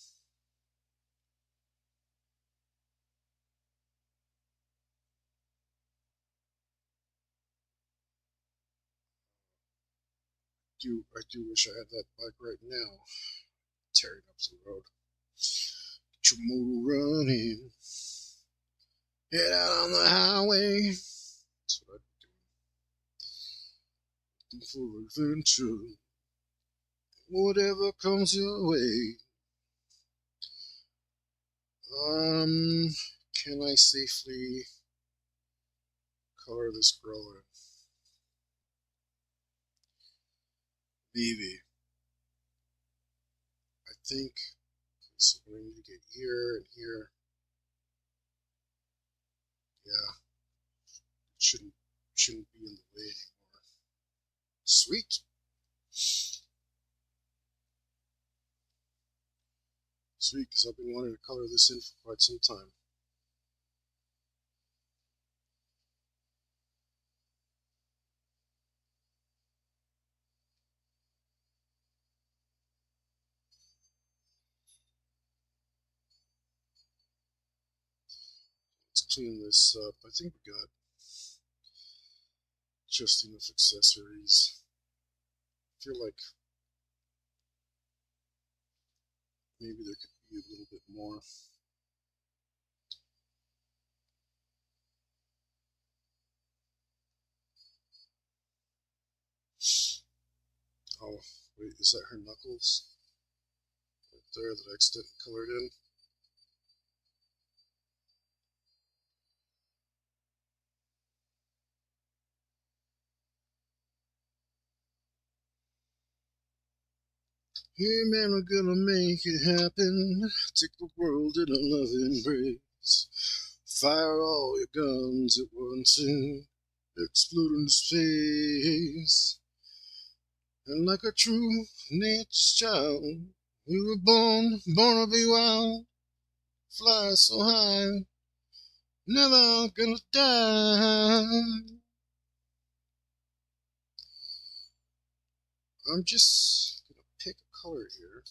I do wish I had that bike right now. Tearing up the road. Get your motor running. Head out on the highway. That's what I'd be doing. Full adventure. Whatever comes your way. Can I safely color this girl in? Maybe. I think. Okay, so we need to get here and here. Yeah. It shouldn't be in the way anymore. Sweet. Sweet, because I've been wanting to color this in for quite some time. Let's clean this up. I think we got just enough accessories. I feel like maybe there could be a little bit more. Oh, wait, is that her knuckles? Right there that I accidentally colored in. Hey man, we're gonna make it happen. Take the world in a loving embrace. Fire all your guns at once and explode into space. And like a true nature's child, we were born to be wild. Fly so high, never gonna die. I'm just gonna pick a color here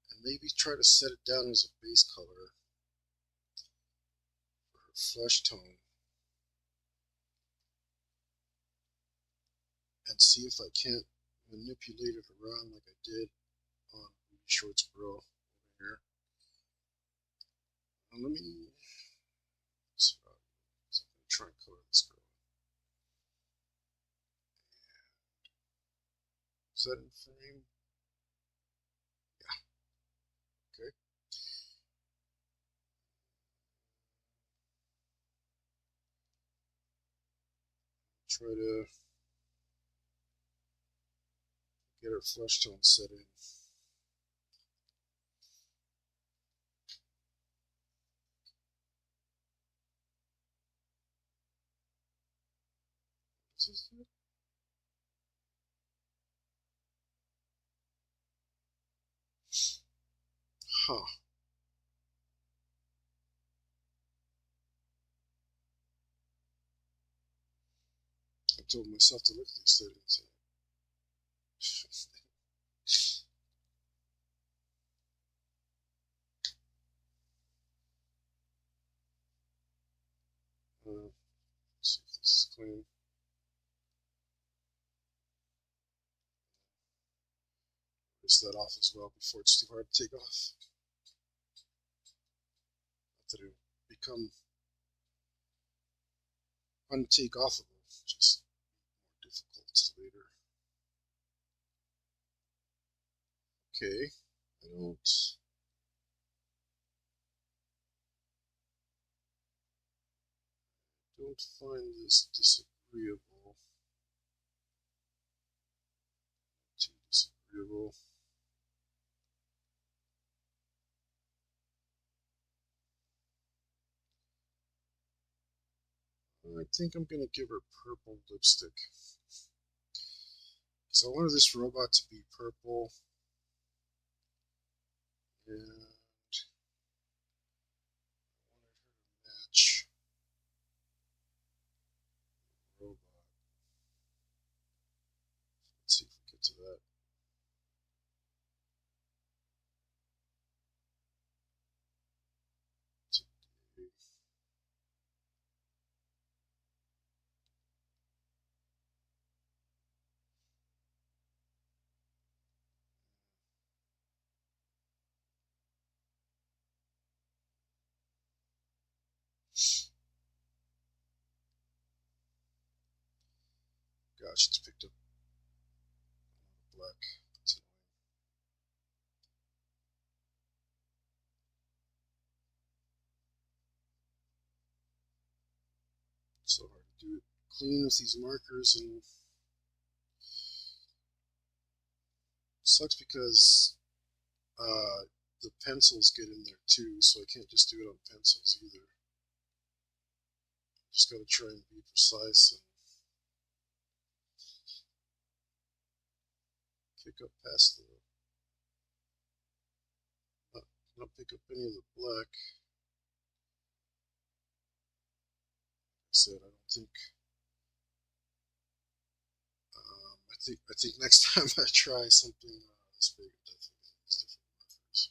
and maybe try to set it down as a base color for her flesh tone and see if I can't manipulate it around like I did on Shorts Bro over here. Now let me try and color this girl. Is that in frame? Yeah. Okay. Try to get her flesh tone set in. Is this it? Huh. I told myself to look at these settings. Let's see if this is clean. Erase that off as well before it's too hard to take off. Not that it will become untake-offable, just more difficult later. Okay, I don't find this disagreeable. Too disagreeable. I think I'm gonna give her purple lipstick. So I wanted this robot to be purple. And I wanted her to match the robot. Let's see if we get to that. Today. Gosh, it's picked up black. That's annoying. It's so hard to do it clean with these markers, and it sucks because the pencils get in there too, so I can't just do it on pencils either. Just gotta try and be precise and pick up past the not pick up any of the black. Like I said, I don't think I think next time I try something this big, I'm definitely gonna use different markers.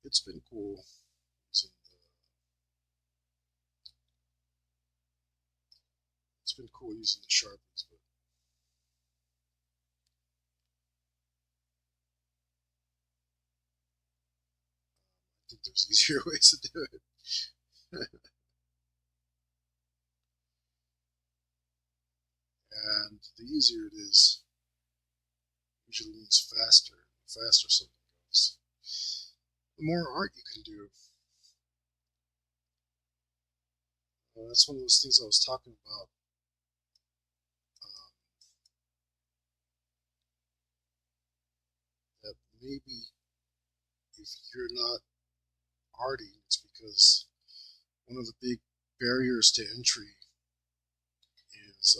It's been cool using the sharpies, but I think there's easier ways to do it. And the easier it is, usually means faster. The faster something goes, the more art you can do. That's one of those things I was talking about. That maybe if you're not arty, it's because one of the big barriers to entry is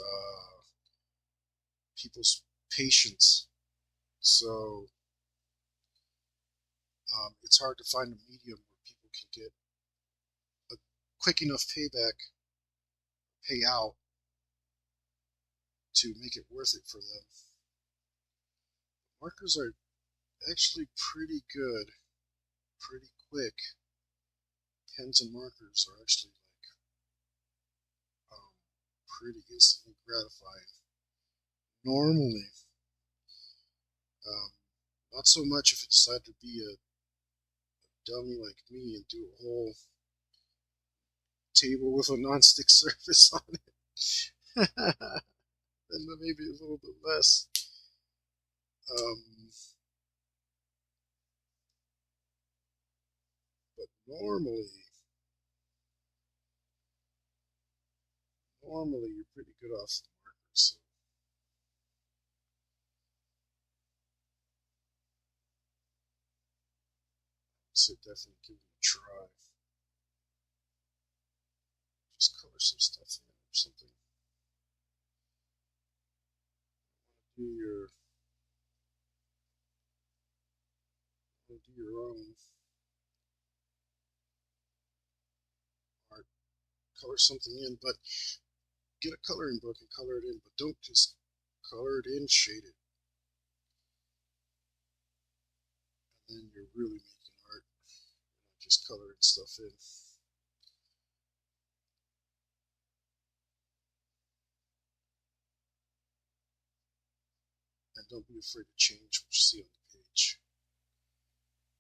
people's patience. So it's hard to find a medium where people can get a quick enough payout to make it worth it for them. Markers are actually pretty good, pretty quick. Pens and markers are actually pretty instantly gratifying. Normally, not so much if you decide to be a dummy like me and do a whole table with a non-stick surface on it. Then maybe a little bit less. But normally you're pretty good off the markers. So definitely give it a try. Just color some stuff in or something. Do your own art. Color something in, but get a coloring book and color it in, but don't just color it in, shade it. And then you're really making art, not just coloring stuff in. And don't be afraid to change what you see on the page.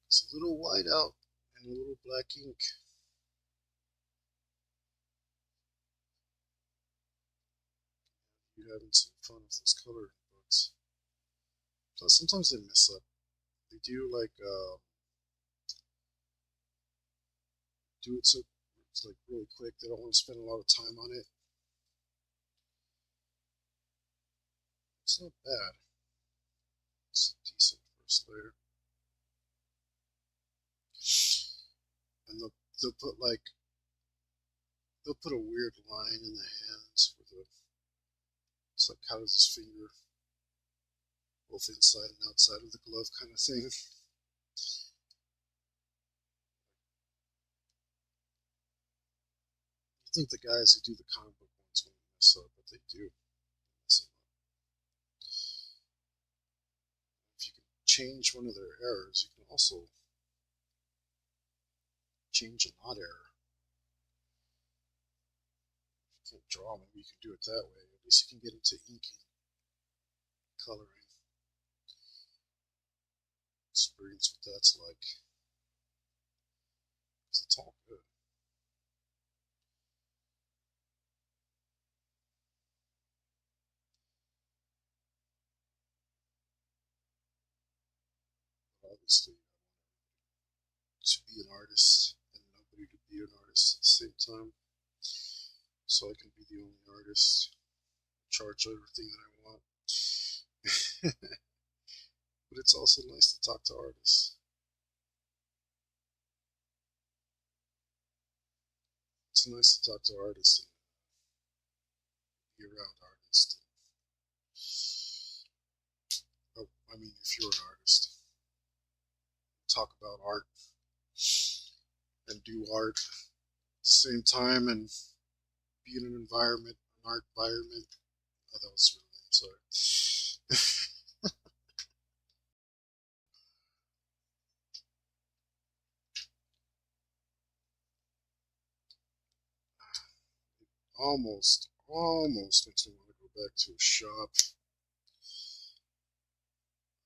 It's a little white out and a little black ink. You having some fun with those coloring books. Plus, sometimes they mess up. They do do it so it's like really quick. They don't want to spend a lot of time on it. It's not bad. It's a decent first layer. And they'll put a weird line in the hands with it's like how does this finger both inside and outside of the glove kind of thing. I think the guys who do the comic book ones won't mess up, but they do mess up. If you can change one of their errors, you can also change a not error. If you can't draw, maybe you can do it that way. At least you can get into inking, coloring. Experience what that's like. It's all good. But obviously, to be an artist and nobody to be an artist at the same time. So I can be the only artist, charge everything that I want. But it's also nice to talk to artists. It's nice to talk to artists and be around artists. Oh, I mean, if you're an artist, talk about art and do art at the same time and be in an environment, an art environment. Oh, that was really, I'm sorry. Almost makes me want to go back to a shop.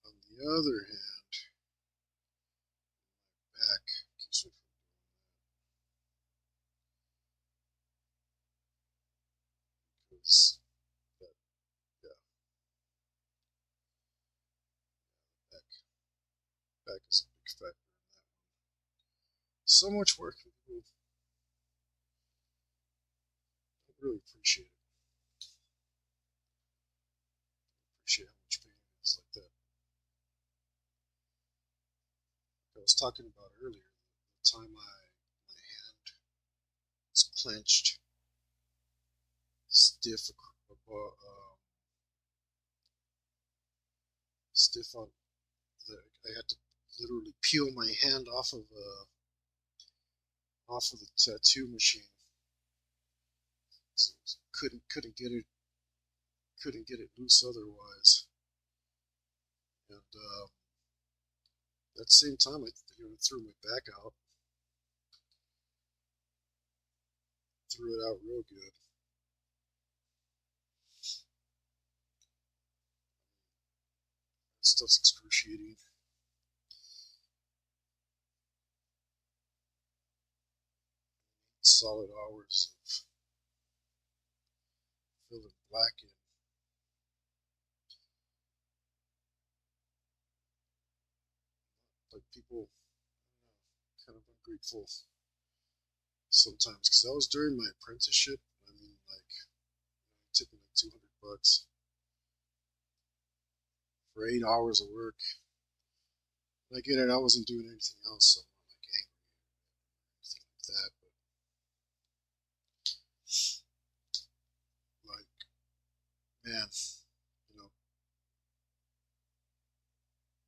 On the other hand, back keeps me from because that, yeah, back, back is a big factor in that one. So much work. really appreciate it. Appreciate how much pain it is like that. I was talking about earlier, the time my hand was clenched, stiff, stiff on the. I had to literally peel my hand off of the tattoo machine. So couldn't get it loose otherwise. And at the same time, I threw my back out, threw it out real good. That stuff's excruciating. Solid hours of feeling blackened. Like people, kind of ungrateful sometimes, because that was during my apprenticeship. I mean, like, tipping like $200 for 8 hours of work. And I get it, I wasn't doing anything else, so I'm not like angry or anything like that. But like, man, you know,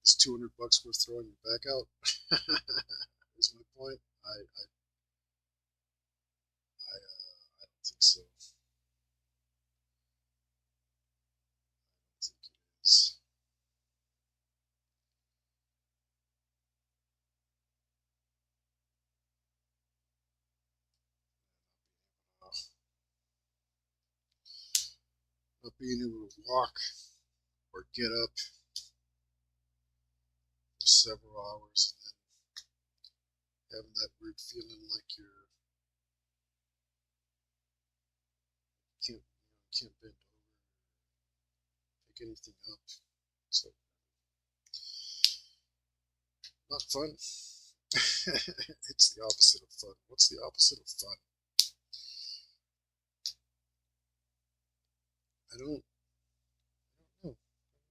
is $200 worth throwing your back out? Is my point. I don't think so. I don't think it is. Not being able to walk or get up for several hours, and then having that weird feeling like you can't bend over, pick anything up. So not fun. It's the opposite of fun. What's the opposite of fun? I don't know. I don't know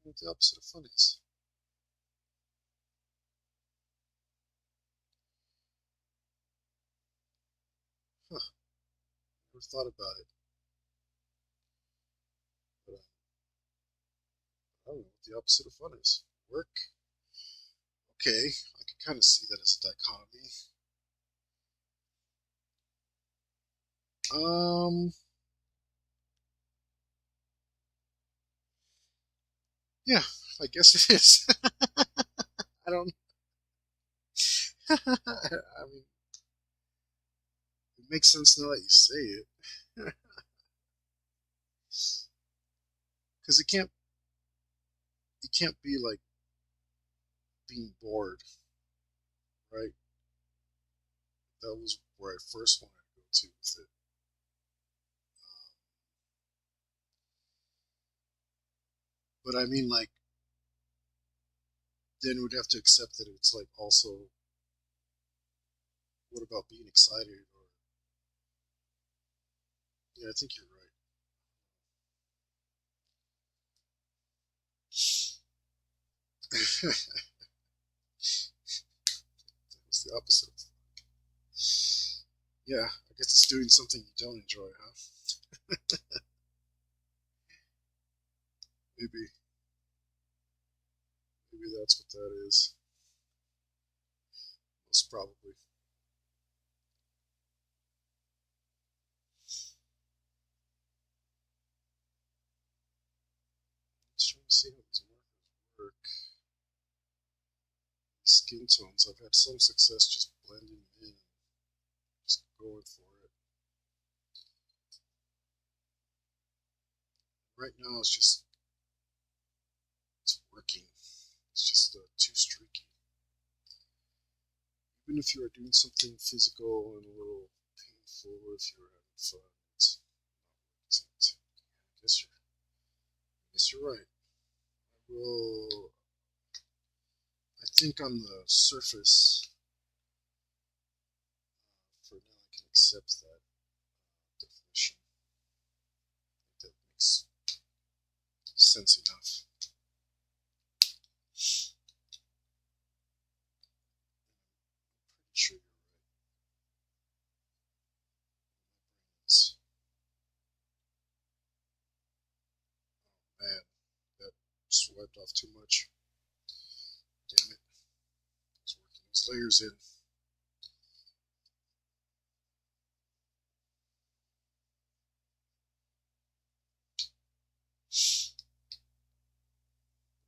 what the opposite of fun is. Huh. Never thought about it. But I don't know what the opposite of fun is. Work. Okay, I can kind of see that as a dichotomy. Yeah, I guess it is. I don't. I mean, it makes sense now that you say it, because it can't be like being bored, right? That was where I first wanted to go to with it. But I mean, like, then we'd have to accept that it's like also, what about being excited? Or yeah, I think you're right. It's the opposite. Yeah, I guess it's doing something you don't enjoy, huh? Maybe, maybe that's what that is. Most probably. Just trying to see how these markers work. Skin tones. I've had some success just blending in, just going for it. Right now, it's working. It's just too streaky. Even if you are doing something physical and a little painful, if you're having fun, it's not worth it. I guess you're right. I will. I think on the surface, for now, I can accept that definition. sense enough. Pretty sure you're right. Man, that just wiped off too much. Damn it. It's working these layers in.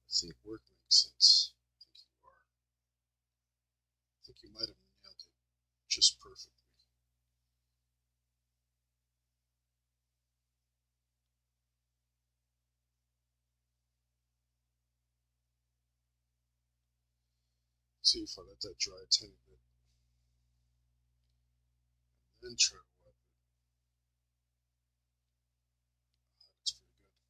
I think work makes sense. I think you are. I think you might have nailed it just perfectly. See if I let that dry a tiny bit. And then try to wipe it. That looks pretty good.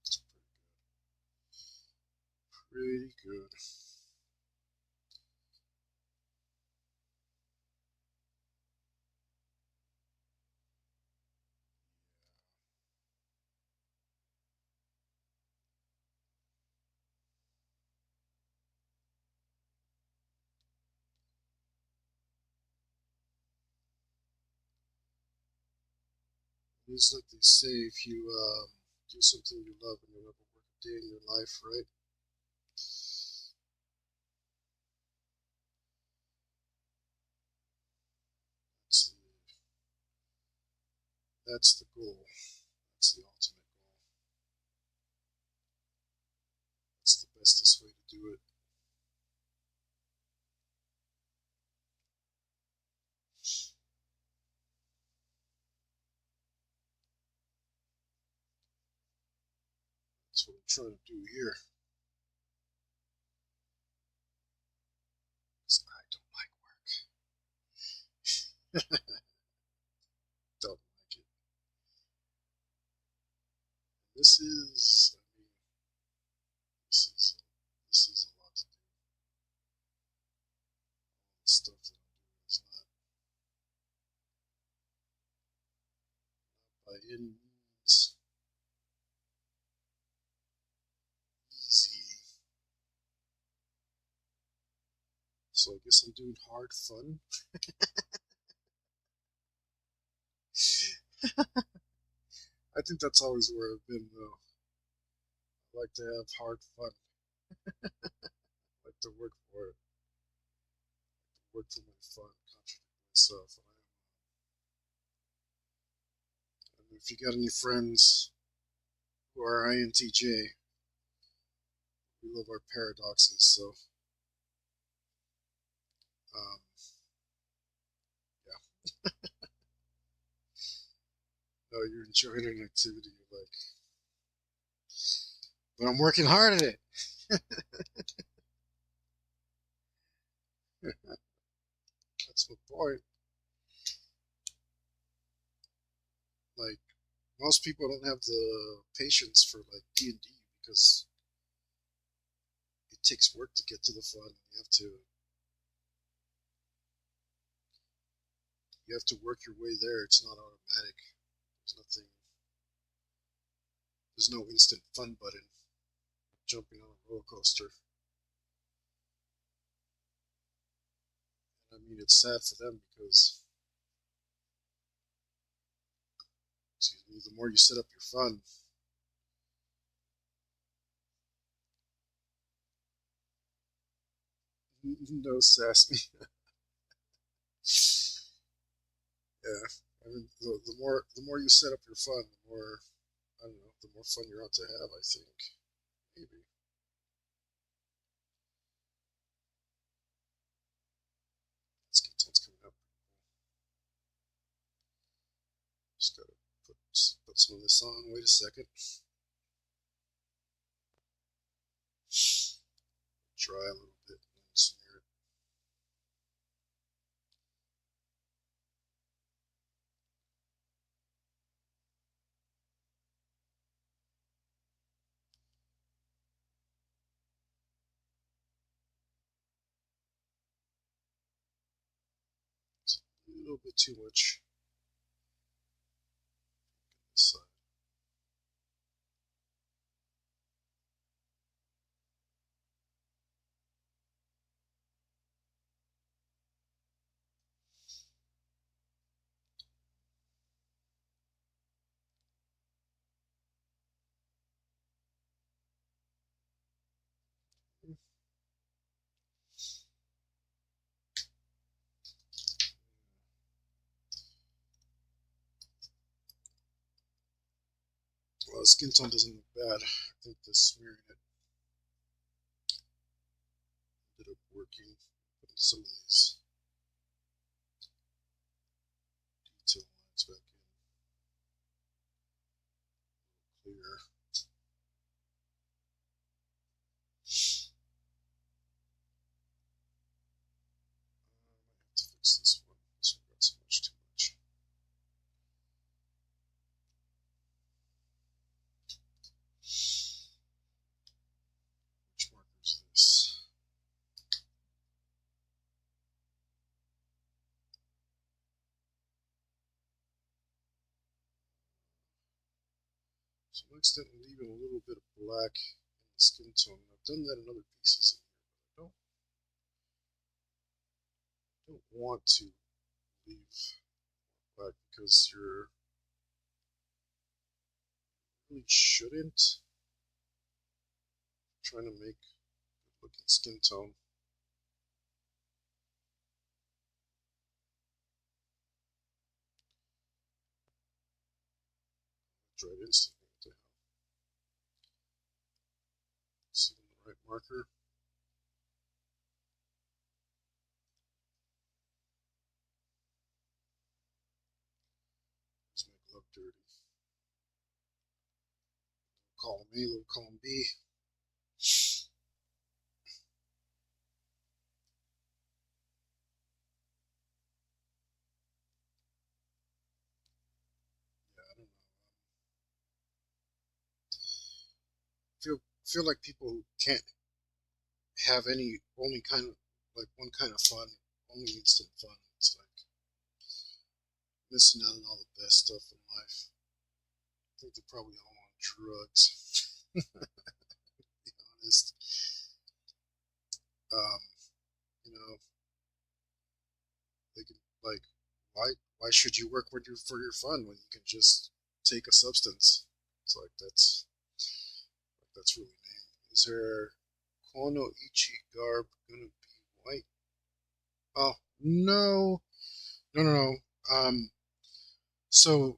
That's pretty good. Pretty good. It's like they say, if you do something you love and you'll never work a day in your life, right? That's the, that's the goal. That's the ultimate goal. That's the bestest way to do it. That's what I'm trying to do here. Because I don't like work. Don't like it. This is, I mean, this is a lot to do. The stuff that I'm doing is not by any means easy. So I guess I'm doing hard fun. I think that's always where I've been, though. I like to have hard fun. I like to work for it. Work for my fun, contradict myself. And if you got any friends who are INTJ, we love our paradoxes. So, um, yeah. No, you're enjoying an activity you like, but I'm working hard at it. That's my point. Like most people don't have the patience for like D&D because it takes work to get to the fun. You have to work your way there. It's not automatic. There's nothing. There's no instant fun button. Jumping on a roller coaster. And I mean, it's sad for them because, excuse me, the more you set up your fun, no sass me. Yeah, I mean, the more you set up your fun, the more I don't know, the more fun you're out to have. I think maybe. Let's get that's coming up. Just gotta put some of this on. Wait a second. Dry a little bit and then smear it. It's a little bit too much. the skin tone doesn't look bad. I think the smearing it ended up working. Putting some of these detail lines back in clear. I might have to fix this one. This one got so much too much. Which marker is this? So I'm accidentally leaving a little bit of black in the skin tone. I've done that in other pieces in here, but I don't want to leave black because you're really shouldn't. Trying to make good looking skin tone. Dried instantly. What the hell? See the right marker. Let's make it look dirty. Column A, little column B. Yeah, I don't know. Feel like people who can't have any only kind of like one kind of fun, only instant fun. It's like missing out on all the best stuff in life. I think they're probably all on drugs. To be honest. Um, you know, they can like why should you work when you're for your fun when you can just take a substance? It's like that's really lame. Is there Kono Ichi garb gonna be white? Oh no, no. So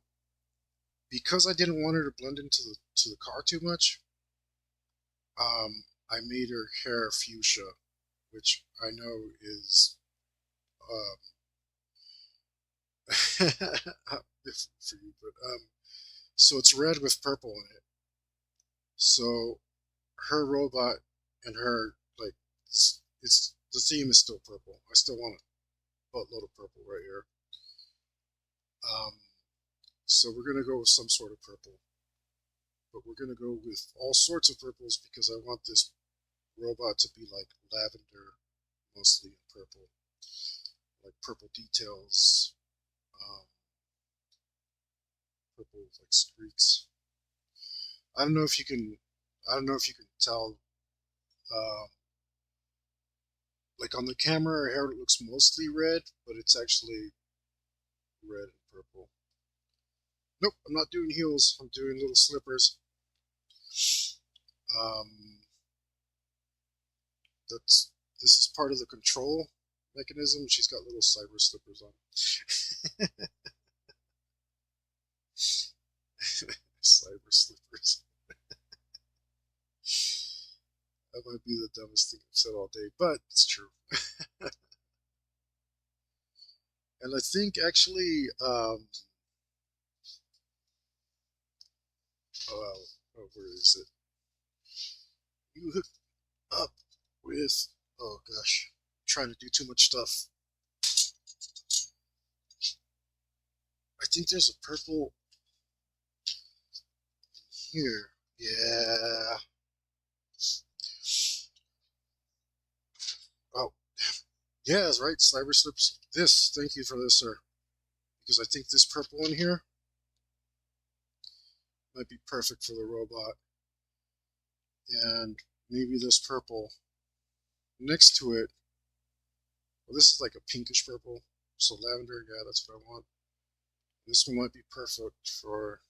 because I didn't want her to blend into the car too much, I made her hair fuchsia, which I know is for you, but so it's red with purple in it. So her robot and her like it's the theme is still purple. I still want a buttload of purple right here. Um, so we're gonna go with some sort of purple, but we're gonna go with all sorts of purples because I want this robot to be like lavender, mostly in purple, like purple details, um, purple like streaks. I don't know if you can, I don't know if you can tell. Um, like on the camera, her hair looks mostly red, but it's actually red and purple. Nope, I'm not doing heels. I'm doing little slippers. Um, that's this is part of the control mechanism. She's got little cyber slippers on. Cyber slippers. That might be the dumbest thing I've said all day, but it's true. And I think actually, where is it? You hook up with, oh gosh, I'm trying to do too much stuff. I think there's a purple here. Yeah. Oh, yeah, that's right. Cyber slips. This. Thank you for this, sir. Because I think this purple in here might be perfect for the robot. And maybe this purple next to it. Well, this is like a pinkish purple. So lavender, yeah, that's what I want. This one might be perfect for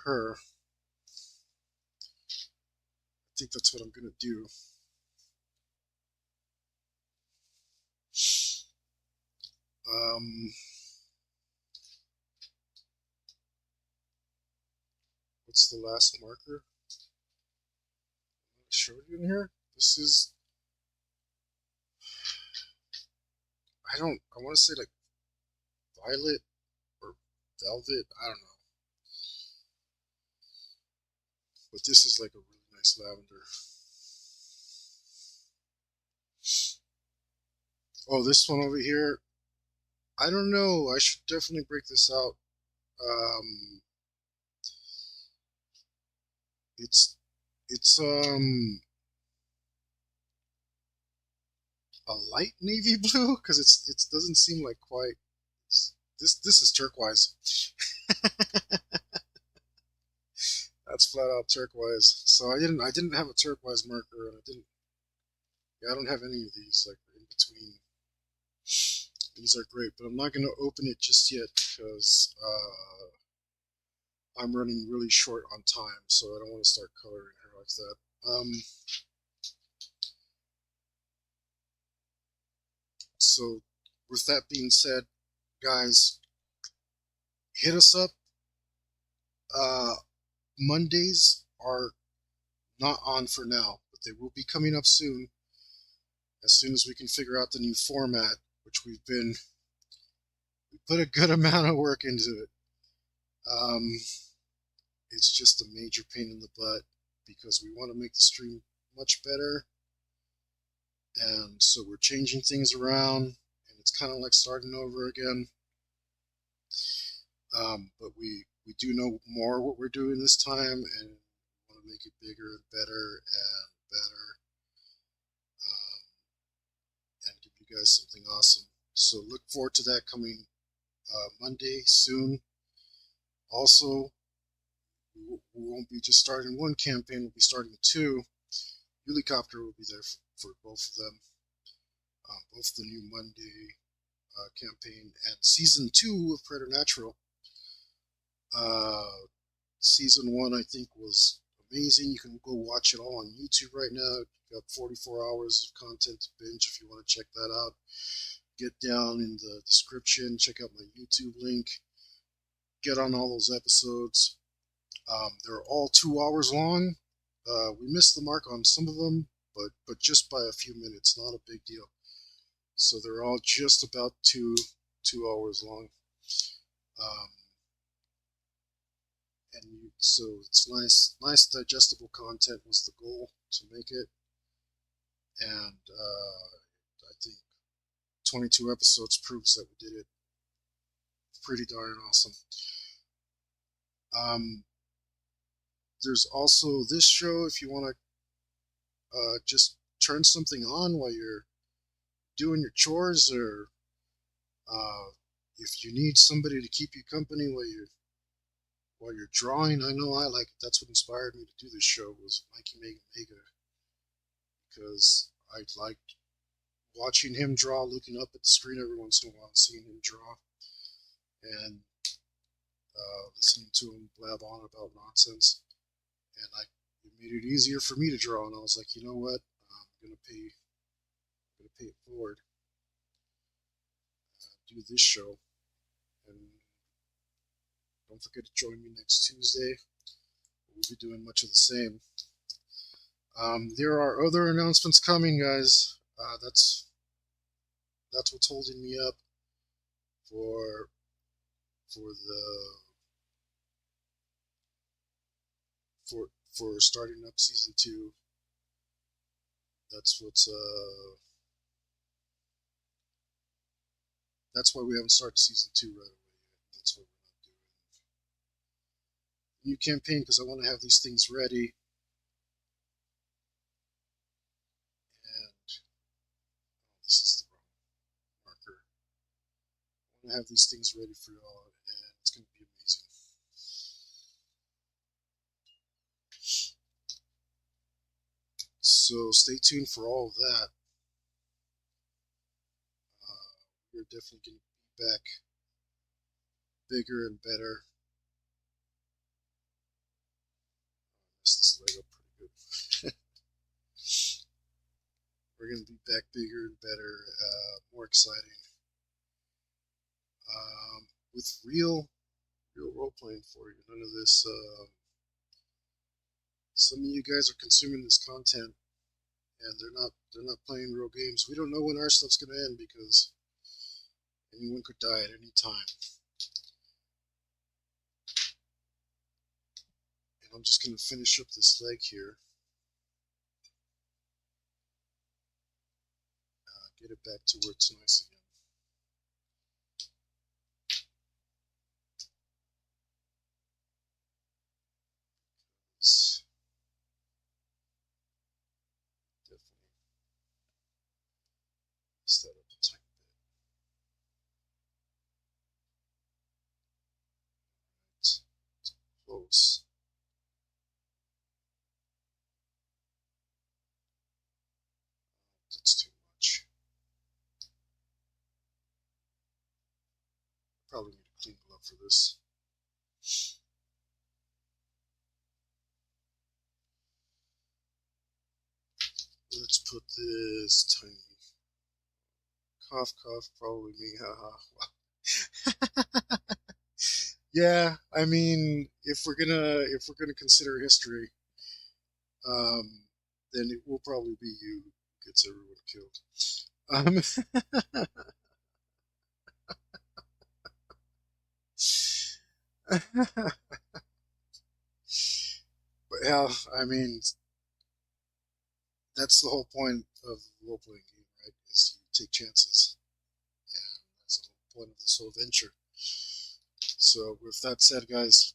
her. I think that's what I'm gonna do. Um, What's the last marker I showed you in here? This is, I want to say like violet or velvet, I don't know. But this is like a really nice lavender. Oh, this one over here, I don't know. I should definitely break this out. Um, it's it's a light navy blue because it doesn't seem like quite. This is turquoise. That's flat out turquoise. So I didn't have a turquoise marker, and I didn't. Yeah, I don't have any of these like in between. These are great, but I'm not going to open it just yet because I'm running really short on time, so I don't want to start coloring her like that. So with that being said, guys, hit us up. Uh, Mondays are not on for now, but they will be coming up soon as we can figure out the new format, which we put a good amount of work into it. It's just a major pain in the butt because we want to make the stream much better, and so we're changing things around, and it's kind of like starting over again. But we do know more what we're doing this time, and we want to make it bigger and better and better, and give you guys something awesome. So look forward to that coming Monday soon. Also, we won't be just starting one campaign; we'll be starting two. Helicopter will be there for both of them, both the new Monday campaign and season 2 of Preternatural. Season 1, I think, was amazing. You can go watch it all on YouTube right now. You got 44 hours of content to binge if you want to check that out. Get down in the description, check out my YouTube link. Get on all those episodes. They're all 2 hours long. We missed the mark on some of them, but just by a few minutes, not a big deal. So they're all just about two hours long. So it's nice digestible content was the goal to make it, and I think 22 episodes proves that we did it pretty darn awesome. There's also this show if you want to just turn something on while you're doing your chores, or if you need somebody to keep you company while you're drawing. I know I like it. That's what inspired me to do this show was Mikey Mega, because I liked watching him draw, looking up at the screen every once in a while, and seeing him draw, and listening to him blab on about nonsense. And it made it easier for me to draw. And I was like, you know what? I'm gonna pay it forward. Do this show, and don't forget to join me next Tuesday. We'll be doing much of the same. There are other announcements coming, guys. That's what's holding me up for starting up season 2. That's why we haven't started season 2 right away yet. That's why we're not doing new campaign, because I want to have these things ready. And this is the wrong marker. I want to have these things ready for y'all, and it's going to be amazing. So stay tuned for all of that. We're definitely going to be back bigger and better. I messed this leg up pretty good. We're going to be back bigger and better, more exciting, with real role playing for you. None of this some of you guys are consuming this content and they're not playing real games. We don't know when our stuff's gonna end because anyone could die at any time. And I'm just gonna finish up this leg here. Get it back to where it's nice again. Definitely mess that up a tiny bit. Right. Close. That's too much. Probably need a clean glove for this. Let's put this tiny cough, probably me, haha. Yeah, I mean, if we're gonna consider history, um, then it will probably be you who gets everyone killed. But yeah, I mean, that's the whole point of the role playing game, right? Is you take chances, and that's the whole point of this whole venture. So, with that said, guys,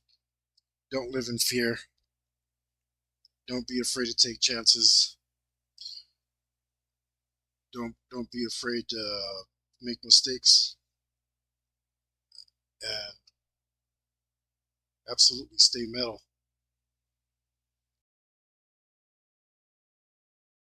don't live in fear. Don't be afraid to take chances. Don't be afraid to make mistakes, and absolutely stay metal.